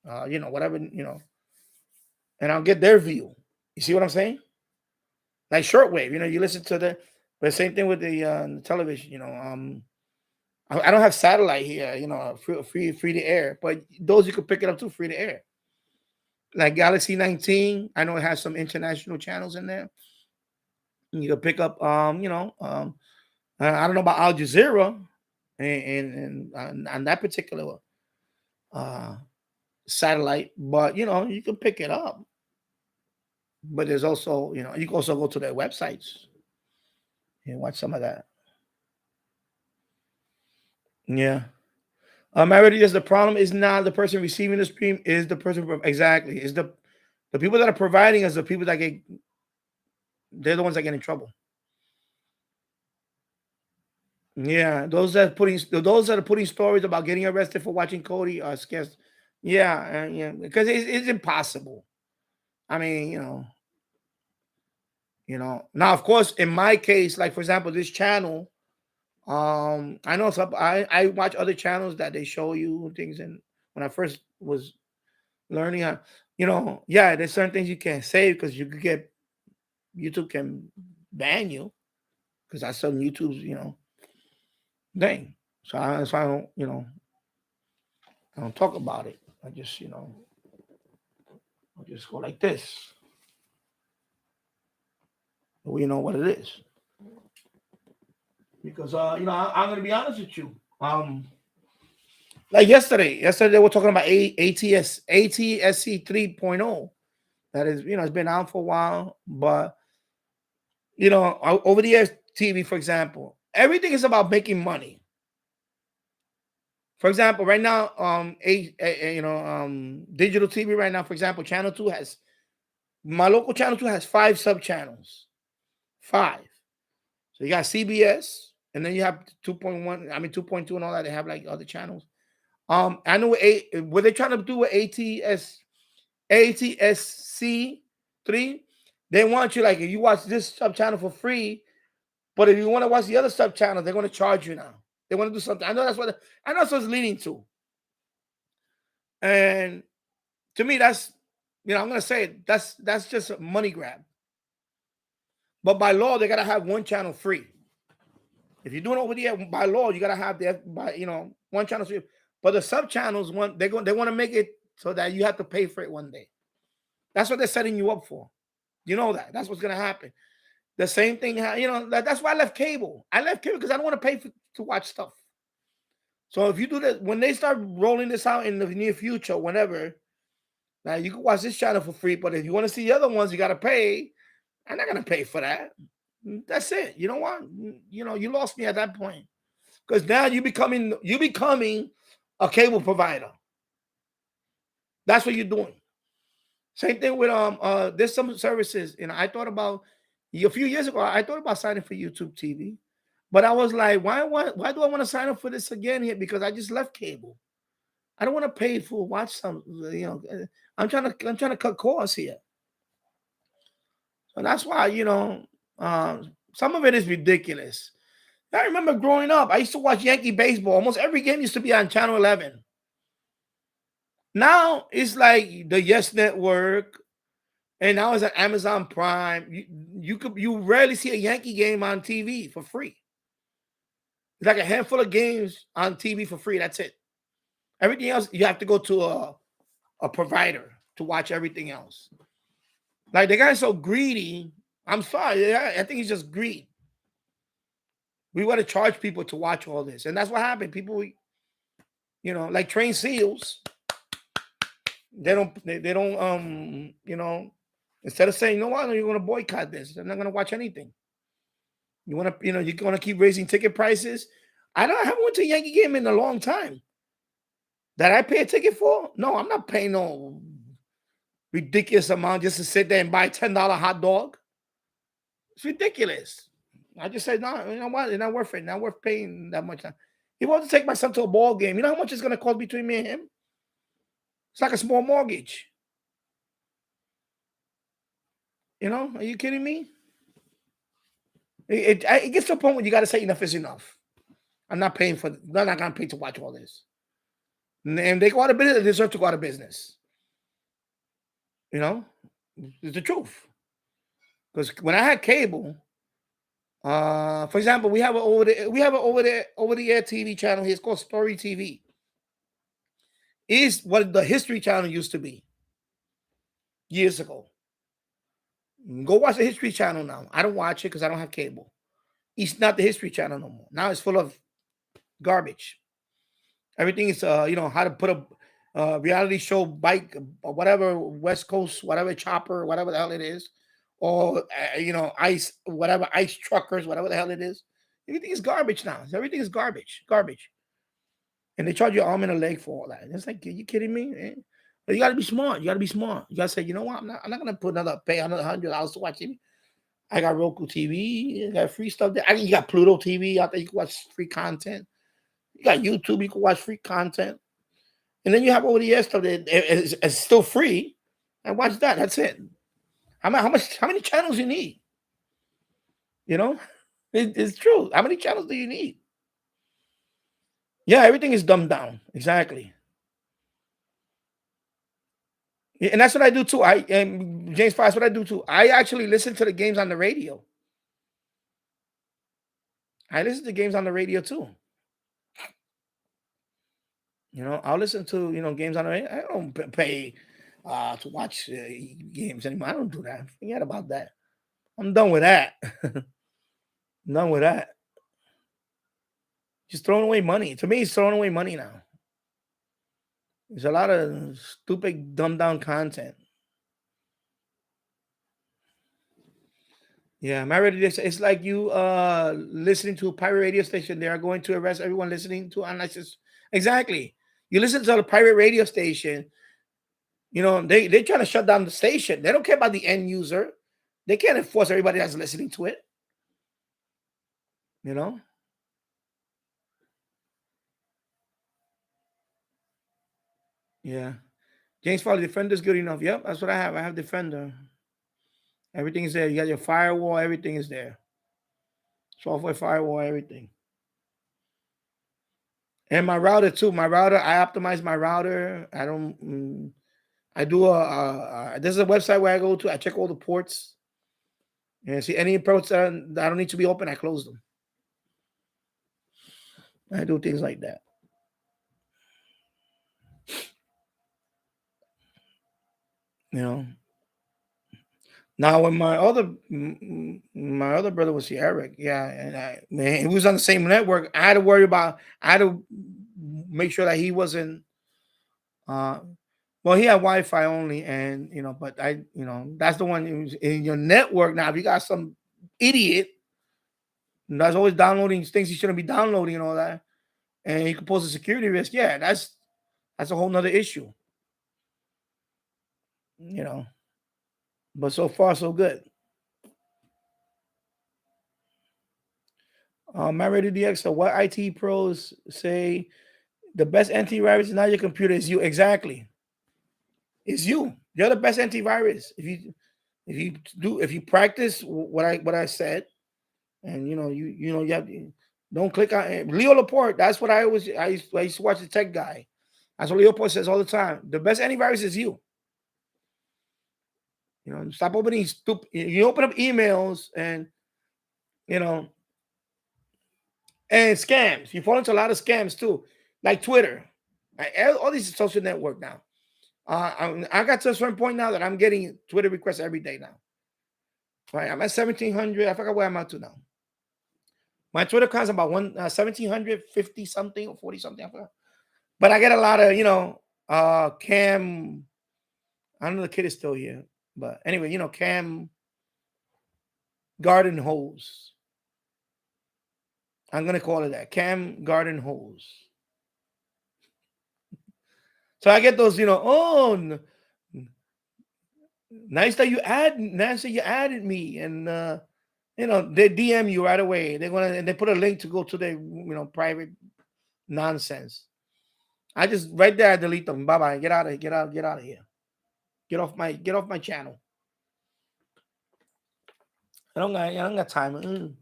Whatever, and I'll get their view. You see what I'm saying? Like shortwave, you listen to but same thing with the television. I don't have satellite here. Free to air, but those you can pick it up too, free to air. Like Galaxy 19, I know it has some international channels in there. You can pick up, I don't know about Al Jazeera and on that particular satellite, but you can pick it up. But there's also, you can also go to their websites and watch some of that. Yeah. Already, the problem is not the person receiving the stream, is the person exactly. Is the people that are providing us the people that they're the ones that get in trouble. Yeah, those that are putting stories about getting arrested for watching Cody are scared. Yeah, yeah, because it's impossible. I mean, Now, of course, in my case, like for example, this channel, I know some. I watch other channels that they show you things, and when I first was learning how, yeah, there's certain things you can't say because you could get YouTube can ban you because that's some YouTube's thing. So I don't I don't talk about it. I just I'll just go like this. We know what it is because I'm gonna be honest with you. Like yesterday they were talking about ATSC 3.0. That is, it's been out for a while, but over the air TV, for example, everything is about making money. For example, right now, digital TV right now, for example, Channel 2 has my local Channel 2 has 5 sub channels. 5. So you got CBS, and then you have 2.1, 2.2 and all that. They have like other channels. I know what they're trying to do with ATSC 3. They want you, like, if you watch this sub channel for free, but if you want to watch the other sub channel, they're going to charge you now. They want to do something. I know that's what it's leading to. And to me, that's I'm going to say it, that's just a money grab. But by law, they got to have one channel free. If you're doing it over there by law, you got to have one channel free. But the sub channels they want to make it so that you have to pay for it one day. That's what they're setting you up for. You know that. That's what's going to happen. The same thing, that's why I left cable. I left cable because I don't want to pay to watch stuff. So if you do that, when they start rolling this out in the near future, whenever, now you can watch this channel for free, but if you want to see the other ones, you got to pay. I'm not going to pay for that. That's it. You know what? You lost me at that point. Because now you're becoming a cable provider. That's what you're doing. Same thing with there's some services, I thought about a few years ago, I thought about signing for YouTube TV. But I was like, why do I want to sign up for this again here? Because I just left cable. I don't want to pay for watch some, I'm trying to cut costs here. So that's why, some of it is ridiculous. I remember growing up, I used to watch Yankee baseball. Almost every game used to be on Channel 11. Now it's like the Yes Network, and now it's on Amazon Prime. You rarely see a Yankee game on TV for free. It's like a handful of games on TV for free. That's it. Everything else, you have to go to a provider to watch everything else. Like, the guy's so greedy. I'm sorry. I think he's just greed. We want to charge people to watch all this. And that's what happened. People, like trained seals, they don't, instead of saying, no, you're going to boycott this, they're not going to watch anything. You want to, you're going to keep raising ticket prices. I haven't went to a Yankee game in a long time. That I pay a ticket for? No, I'm not paying no ridiculous amount just to sit there and buy a $10 hot dog. It's ridiculous. I just said, no, you know what? It's not worth it. Not worth paying that much time. He wants to take my son to a ball game. You know how much it's going to cost between me and him? It's like a small mortgage. Are you kidding me? It gets to a point where you got to say enough is enough. I'm not paying for. I'm not going to pay to watch all this. And they go out of business. They deserve to go out of business. It's the truth. Because when I had cable, for example, we have an over the air TV channel here. It's called Story TV. It's what the History Channel used to be years ago. Go watch the History Channel now. I don't watch it because I don't have cable. It's not the History Channel no more. Now it's full of garbage. Everything is how to put a reality show bike or whatever, West Coast, whatever, chopper, whatever the hell it is, or ice truckers, whatever the hell it is. Everything is garbage now. Everything is garbage. And they charge you an arm and a leg for all that. And it's like, are you kidding me? But you got to be smart. You got to say, you know what? I'm not going to pay another $100 to watch TV. I got Roku TV. I got free stuff there. You got Pluto TV out there. You can watch free content. You got YouTube. You can watch free content. And then you have ODS stuff that is still free. And watch that. That's it. How many channels you need? You know, it's true. How many channels do you need? Yeah, everything is dumbed down. Exactly. And that's what I do too. James Fox, what I do too. I actually listen to the games on the radio. I listen to games on the radio too. You know, I'll listen to games on the radio. I don't pay to watch games anymore. I don't do that. Forget about that. I'm done with that. Done with that. Just throwing away money. To me, it's throwing away money now. There's a lot of stupid, dumbed down content. Yeah, my radio. It's like you listening to a pirate radio station. They are going to arrest everyone listening to unless it's exactly. You listen to the pirate radio station. You know they're trying to shut down the station. They don't care about the end user. They can't enforce everybody that's listening to it. You know. Yeah. James Foley, Defender's good enough. Yep, that's what I have. I have Defender. Everything is there. You got your firewall. Everything is there. Software firewall, everything. And my router too. My router, I optimize my router. I don't. I do there's a website where I go to. I check all the ports. And see any ports that I don't need to be open, I close them. I do things like that. You know. Now, when my other brother was here, Eric, yeah, and he was on the same network. I had to worry about. I had to make sure that he wasn't. Well, he had Wi-Fi only, and but that's the one who's in your network. Now, if you got some idiot that's always downloading things he shouldn't be downloading and all that, and you can pose a security risk, yeah, that's a whole nother issue. But so far so good. MyRadio DX. So what IT pros say the best antivirus is not your computer, is you. Exactly. It's you. You're the best antivirus. If you practice what I said, and you have don't click on Leo Laporte. That's what I used to watch the tech guy. That's what Leo Laporte says all the time. The best antivirus is you. Stop opening stupid. You open up emails and and scams. You fall into a lot of scams too, like Twitter. All these social network now. I got to a certain point now that I'm getting Twitter requests every day now. Right, I'm at 1,700. I forgot where I'm at to now. My Twitter account is about 1,750 something or 40 something. I forgot. But I get a lot of Cam. I don't know the kid is still here, but anyway, Cam Garden Hose. I'm gonna call it that. Cam Garden Hose. So I get those, nice that you added me, and they DM you right away. They put a link to go to their private nonsense. I just right there I delete them. Bye bye. Get out of here. Get off my channel. I don't got time.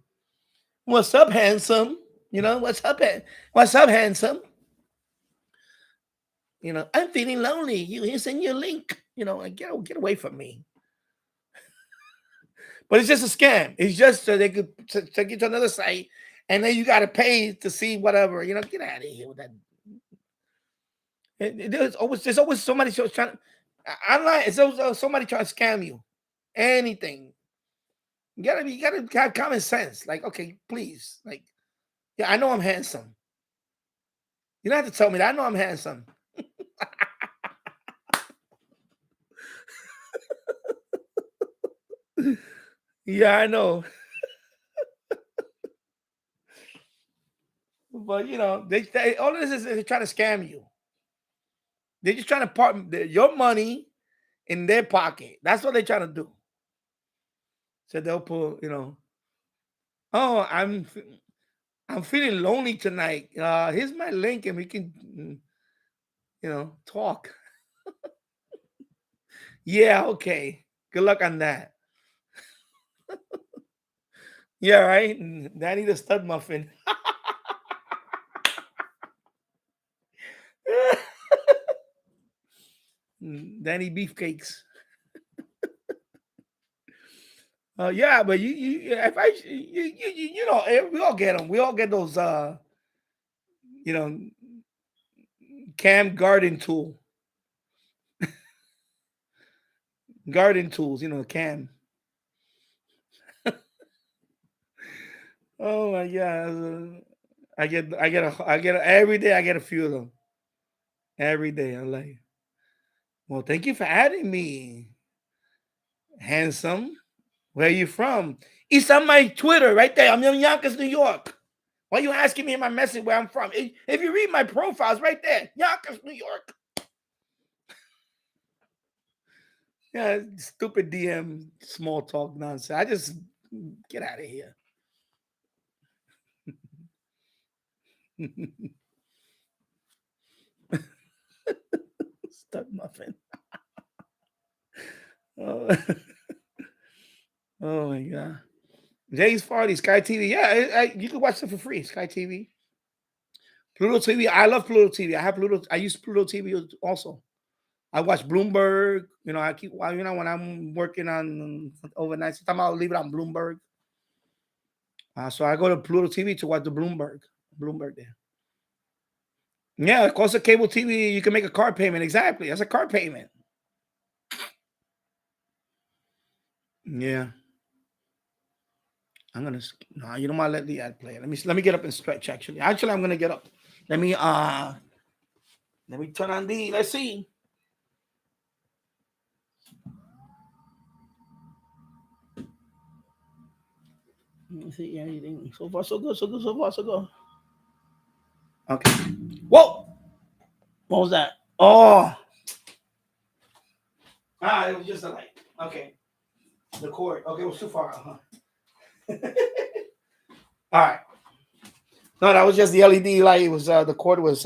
What's up, handsome? What's up, handsome? I'm feeling lonely. You send your link. Get away from me. But it's just a scam. It's just so they could take you to another site, and then you got to pay to see whatever. Get out of here with that. There's always somebody trying. Online, it's always somebody trying to scam you. Anything. You gotta have common sense. Like, okay, please. Like, yeah, I know I'm handsome. You don't have to tell me that. I know I'm handsome. Yeah, I know. But they all this is they're trying to scam you. They're just trying to park your money in their pocket. That's what they're trying to do. So they'll put, oh, I'm feeling lonely tonight. Here's my link, and we can, talk. Yeah, okay. Good luck on that. Yeah, right. Danny the stud muffin. Danny beefcakes. Yeah, but if we all get them. We all get those, you know, cam garden tools, cam. Oh my god, I get every day. I get a few of them every day. I'm like, well, thank you for adding me, handsome. Where are you from? It's on my Twitter right there. I'm in Yonkers, New York. Why are you asking me in my message where I'm from? If you read my profiles right there, Yonkers, New York. Yeah, stupid DM, small talk nonsense. I just get out of here. Stuck muffin. Oh. Oh my god. Jay's Farty, Sky TV. Yeah, you can watch it for free. Sky TV. Pluto TV. I love Pluto TV. I have Pluto. I use Pluto TV also. I watch Bloomberg. I keep. When I'm working on overnight, sometimes I'll leave it on Bloomberg. So I go to Pluto TV to watch the Bloomberg there. Yeah, it costs a cable TV. You can make a car payment. Exactly, that's a car payment. Yeah. I'm gonna. No, you don't want to let the ad play. Let me get up and stretch. Actually, I'm gonna get up. Let me turn on the. Let's see. Let's see anything. So far, so good. So good. So far, so good. Okay. Whoa. What was that? Oh. It was just a light. Okay. The cord. Okay, it was too far out, huh? All right. No, that was just the LED light. It was the cord was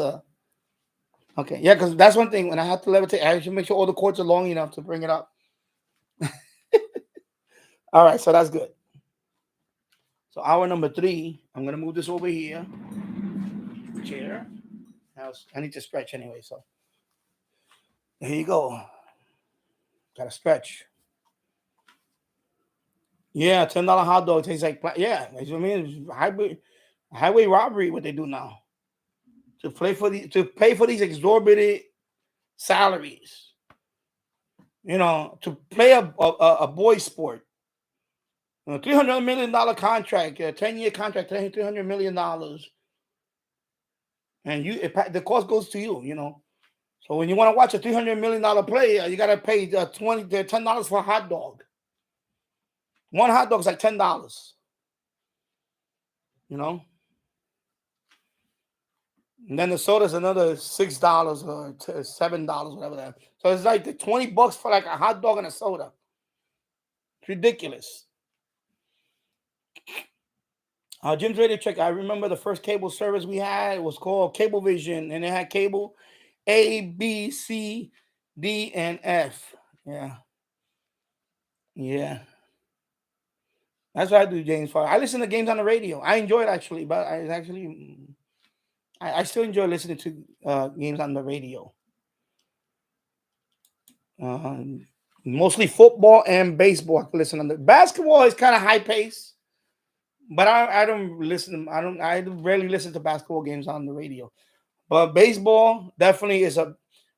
okay. Yeah, because that's one thing. When I have to levitate, I should make sure all the cords are long enough to bring it up. All right, so that's good. So hour number 3, I'm gonna move this over here. Chair. I need to stretch anyway, so there you go. Gotta stretch. Yeah, $10 hot dog tastes like yeah. I mean, highway robbery. What they do now to pay for these exorbitant salaries. To play a boy sport. $300 million contract, a 10-year contract, $300 million, and the cost goes to you. So when you want to watch a $300 million play, you gotta pay $10 for a hot dog. One hot dog is like $10. And then the soda's another $6 or $7, whatever that. So it's like the $20 for like a hot dog and a soda. It's ridiculous. Jim's Radio Check. I remember the first cable service we had. It was called Cablevision, and it had cable A, B, C, D, and F. Yeah. That's what I do, James. I listen to games on the radio. I enjoy it actually, but I still enjoy listening to games on the radio. Mostly football and baseball. I can listen on the basketball is kind of high pace, but I don't listen. I rarely listen to basketball games on the radio. But baseball definitely is a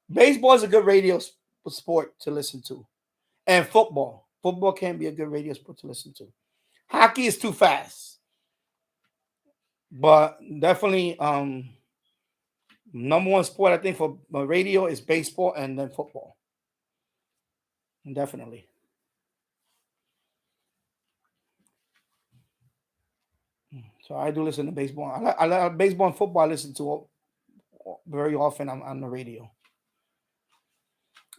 good radio sport to listen to, and football can be a good radio sport to listen to. Hockey is too fast, but definitely number one sport I think for radio is baseball and then football. Definitely. So I do listen to baseball. I like baseball and football. I listen to very often on the radio.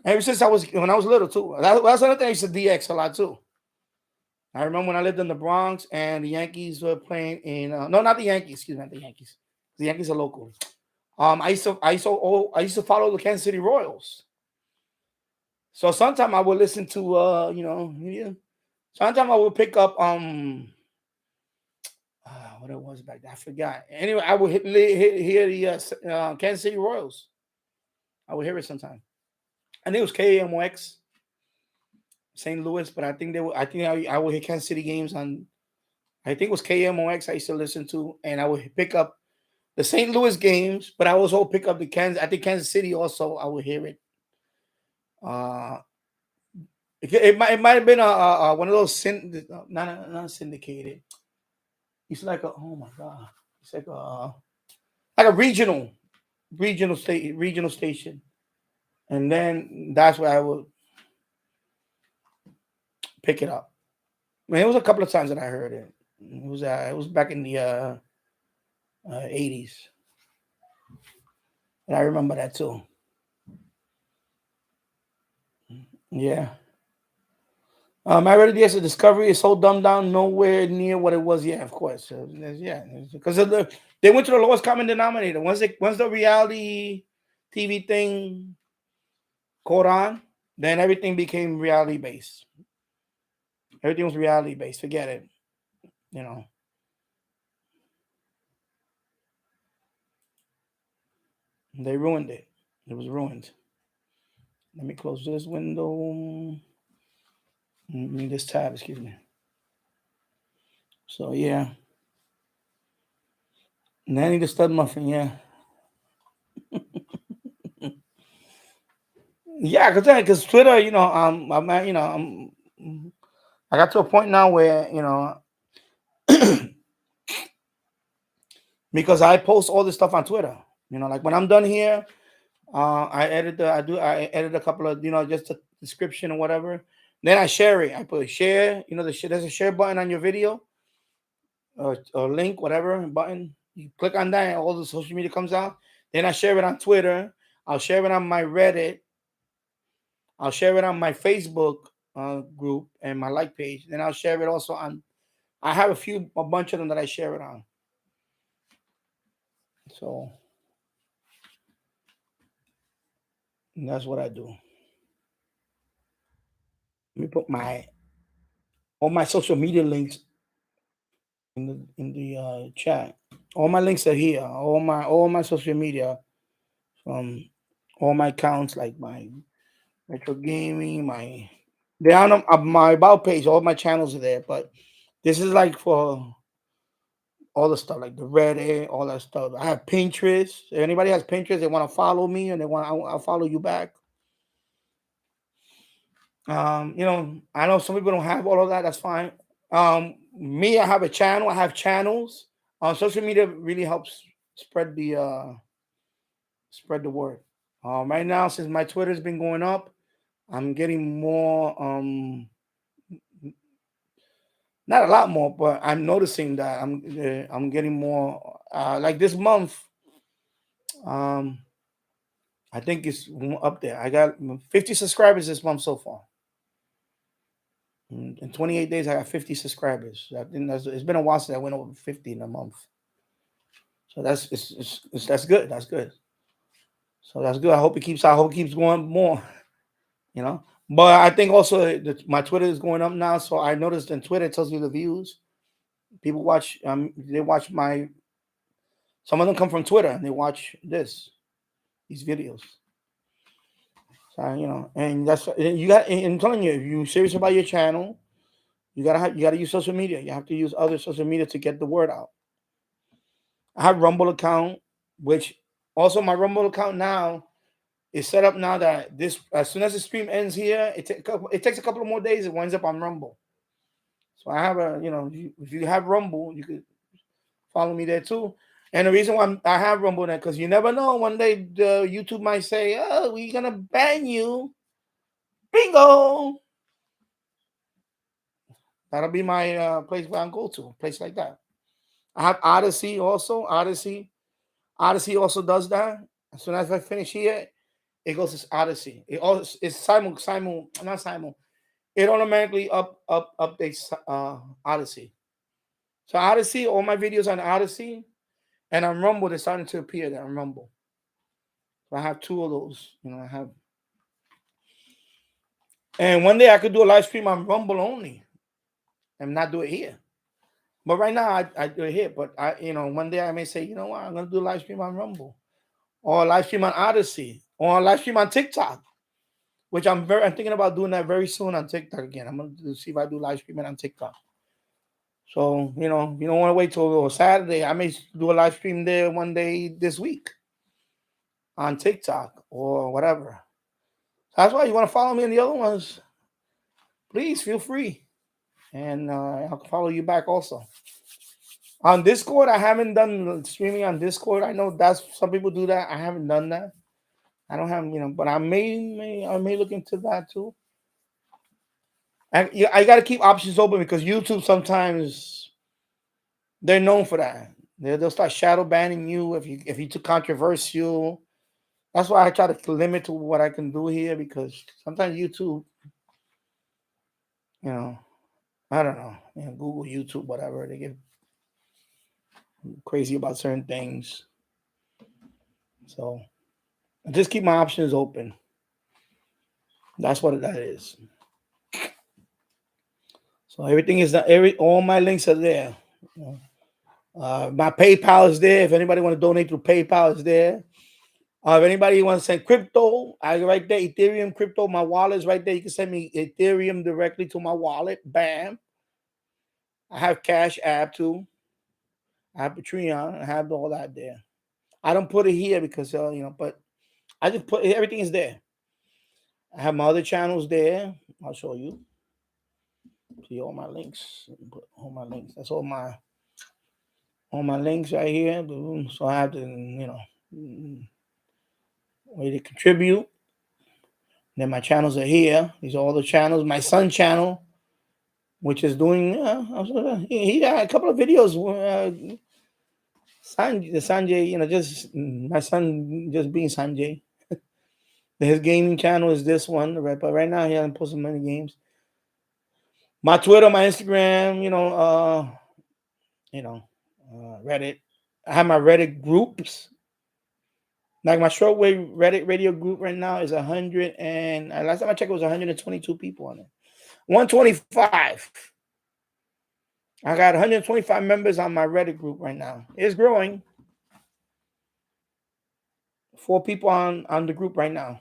Ever since when I was little too. That's another thing I used to DX a lot too. I remember when I lived in the Bronx and the Yankees were playing in no, not the Yankees. Excuse me, not the Yankees. The Yankees are local. I used to follow the Kansas City Royals. So sometimes I would listen to yeah. Sometimes I would pick up what it was back then. I forgot. Anyway, I would hear the Kansas City Royals. I would hear it sometime. I think it was KMOX, St. Louis, but I think I would hear Kansas City games on. I think it was KMOX I used to listen to, and I would pick up the St. Louis games, but I also pick up the Kansas. I think Kansas City also I would hear it. It might have been a one of those not syndicated. It's like oh my god, it's like a regional station, and then that's where I would pick it up. I mean, it was a couple of times that I heard it. It was back in the 80s, and I remember that too. Yeah. My RSPdx Discovery is so dumbed down, nowhere near what it was. Yeah, of course. Yeah, because they went to the lowest common denominator. Once the reality TV thing caught on, then everything became reality based. Everything was reality based. Forget it. You know. They ruined it. It was ruined. Let me close this window. This tab, excuse me. So yeah. Nanny the stud muffin, yeah. Yeah, because Twitter, I got to a point now where because I post all this stuff on Twitter. Like when I'm done here, I edit a couple of just a description or whatever. Then I share it. I put share. There's a share button on your video or link, whatever button. You click on that, and all the social media comes out. Then I share it on Twitter. I'll share it on my Reddit. I'll share it on my Facebook group and my like page. Then I'll share it also on. I have a bunch of them that I share it on. So that's what I do. Let me put all my social media links in the chat. All my links are here. All my social media from all my accounts, like my retro gaming, they're on my about page. All my channels are there, but this is like for all the stuff, like the Reddit, all that stuff. I have Pinterest. If anybody has Pinterest, they want to follow me and I'll follow you back. I know some people don't have all of that. That's fine. Me, I have a channel. I have channels. Social media really helps spread the word. Right now, since my Twitter's been going up, I'm getting more. Not a lot more, but I'm noticing that I'm getting more. Like this month, I think it's up there. I got 50 subscribers this month so far. In 28 days, I got 50 subscribers. I think it's been a while since I went over 50 in a month. So that's good. That's good. So that's good. I hope it keeps going more. But I think also my Twitter is going up now. So I noticed in Twitter it tells you the views. People watch. They watch some of them come from Twitter and they watch these videos. So and that's you got. I'm telling you, if you're serious about your channel, you gotta use social media. You have to use other social media to get the word out. I have Rumble account, which also my Rumble account now is set up now that as soon as the stream ends here, it takes a couple of more days. It winds up on Rumble. So I have if you have Rumble, you could follow me there too. And the reason why I have Rumble there, because you never know, one day YouTube might say, "Oh, we're gonna ban you." Bingo. That'll be my place where I go to, a place like that. I have Odyssey also. Odyssey also does that. As soon as I finish here, it goes to Odyssey. It's not simul. it automatically updates Odyssey. So Odyssey, all my videos on Odyssey and on Rumble, they're starting to appear there on Rumble. So I have 2 of those. I have. And one day I could do a live stream on Rumble only and not do it here. But right now I do it here. But one day I may say, you know what, I'm gonna do a live stream on Rumble, or a live stream on Odyssey, or a live stream on TikTok, which I'm thinking about doing that very soon on TikTok again. I'm gonna see if I do live streaming on TikTok. So you don't want to wait till Saturday. I may do a live stream there one day this week on TikTok or whatever. That's why you want to follow me in the other ones. Please feel free, and I'll follow you back also. On Discord, I haven't done streaming on Discord. I know that's some people do that. I haven't done that. I don't have, but I may look into that too. I got to keep options open because YouTube sometimes they're known for that. They'll start shadow banning you if you too controversial. That's why I try to limit to what I can do here, because sometimes YouTube, I don't know, Google, YouTube, whatever, they get crazy about certain things. So I just keep my options open. That's what that is. So everything is all my links are there. My PayPal is there. If anybody want to donate through PayPal, is there. If anybody wants to send crypto, I right there, Ethereum, crypto, my wallet is right there. You can send me Ethereum directly to my wallet. Bam. I have Cash App too. I have Patreon. I have all that there. I don't put it here because but I just put everything is there. I have my other channels there. I'll show you. See all my links. Put all my links. That's all my links right here. So I have to, way to contribute. Then my channels are here. These are all the channels. My son channel, which is doing, he got a couple of videos. Sanjay, just my son just being Sanjay. His gaming channel is this one, right? But right now he hasn't posted many games. My Twitter, my Instagram, Reddit. I have my Reddit groups. Like my Shortwave Reddit radio group right now is 100, and last time I checked it was 122 people on it. 125. I got 125 members on my Reddit group right now. It's growing. 4 people on the group right now.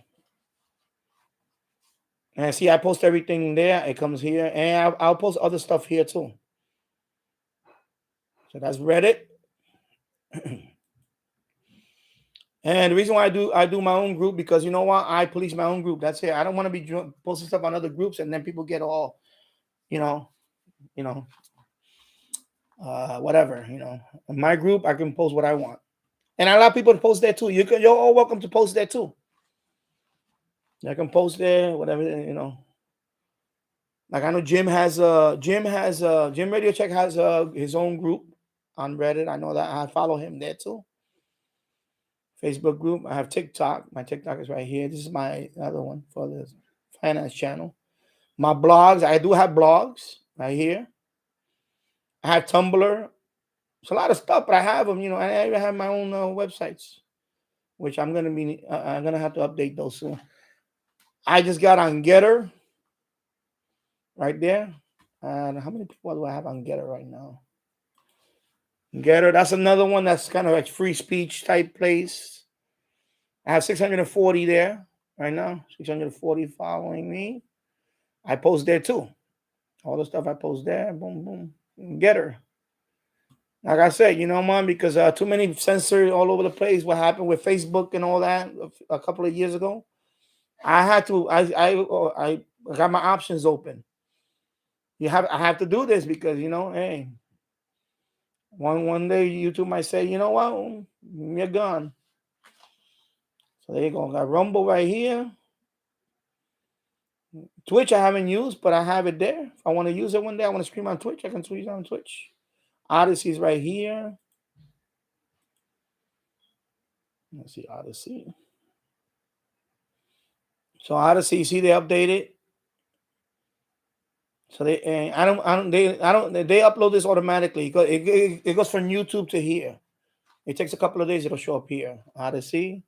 And see, I post everything there. It comes here, and I'll post other stuff here too. So that's Reddit. And the reason why I do my own group, because you know what? I police my own group. That's it. I don't want to be posting stuff on other groups and then people get all, whatever. In my group, I can post what I want, and I allow people to post there too. You're all welcome to post there too. I can post there, whatever. Like I know Jim Radio Check has his own group on Reddit. I know that. I follow him there too. Facebook group. I have TikTok. My TikTok is right here. This is my other one for the finance channel. My blogs. I do have blogs right here. I have Tumblr. It's a lot of stuff, but I have them. And I even have my own websites, which I'm gonna have to update those soon. I just got on Getter right there. And how many people do I have on Getter right now? Getter, that's another one that's kind of like free speech type place. I have 640 there right now. 640 following me. I post there too. All the stuff I post there. Boom, boom. Getter. Like I said, man, because too many censors all over the place. What happened with Facebook and all that a couple of years ago. I had to. I got my options open. I have to do this because hey. One day YouTube might say, you know what, you're gone. So there you go. Got Rumble right here. Twitch I haven't used, but I have it there. If I want to use it one day, I want to stream on Twitch, I can stream on Twitch. Odyssey is right here. Let's see, Odyssey. So Odyssey, see they updated. So they they upload this automatically. It goes from YouTube to here. It takes a couple of days. It'll show up here. Odyssey.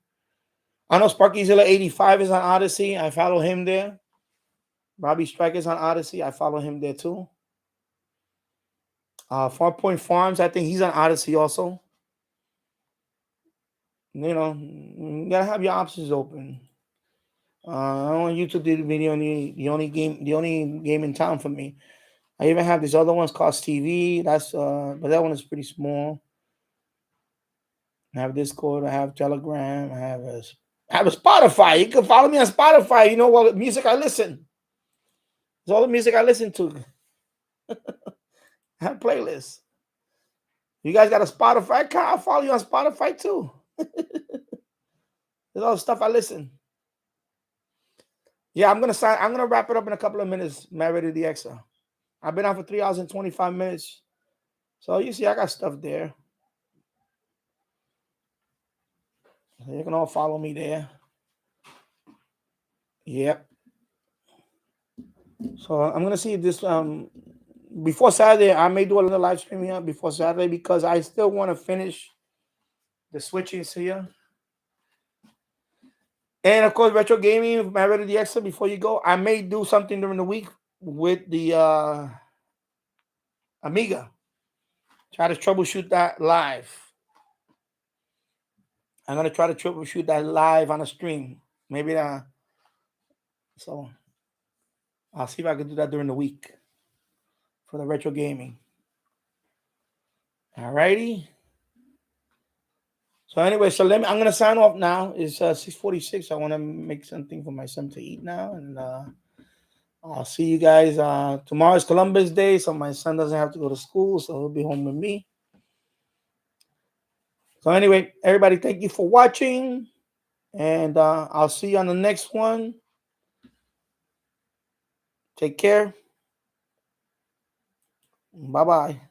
I know Sparkyzilla 85 is on Odyssey. I follow him there. Robbie Strike is on Odyssey. I follow him there too. 4 Point Farms, I think he's on Odyssey also. You know, you gotta have your options open. On YouTube, the video, the only game in town for me. I even have these other ones called TV. That's but that one is pretty small. I have Discord. I have Telegram. I have a Spotify. You can follow me on Spotify. You know what music I listen. It's all the music I listen to. I have playlists. You guys got a Spotify account? I'll follow you on Spotify too. There's all the stuff I listen. Yeah, I'm gonna wrap it up in a couple of minutes. Married the Extra. I've been on for 3 hours and 25 minutes. So you see, I got stuff there. You can all follow me there. Yep. So I'm gonna see this before Saturday. I may do another live stream here before Saturday because I still want to finish the switches here. And of course, retro gaming, Married the Extra. Before you go, I may do something during the week with the Amiga. Try to troubleshoot that live. I'm gonna try to troubleshoot that live on a stream. Maybe that. So I'll see if I can do that during the week for the retro gaming. Alrighty. So anyway, so I'm gonna sign off now. It's 6:46. I want to make something for my son to eat now, and I'll see you guys. Tomorrow is Columbus Day, so my son doesn't have to go to school, so he'll be home with me. So anyway, everybody, thank you for watching, and I'll see you on the next one. Take care. Bye-bye.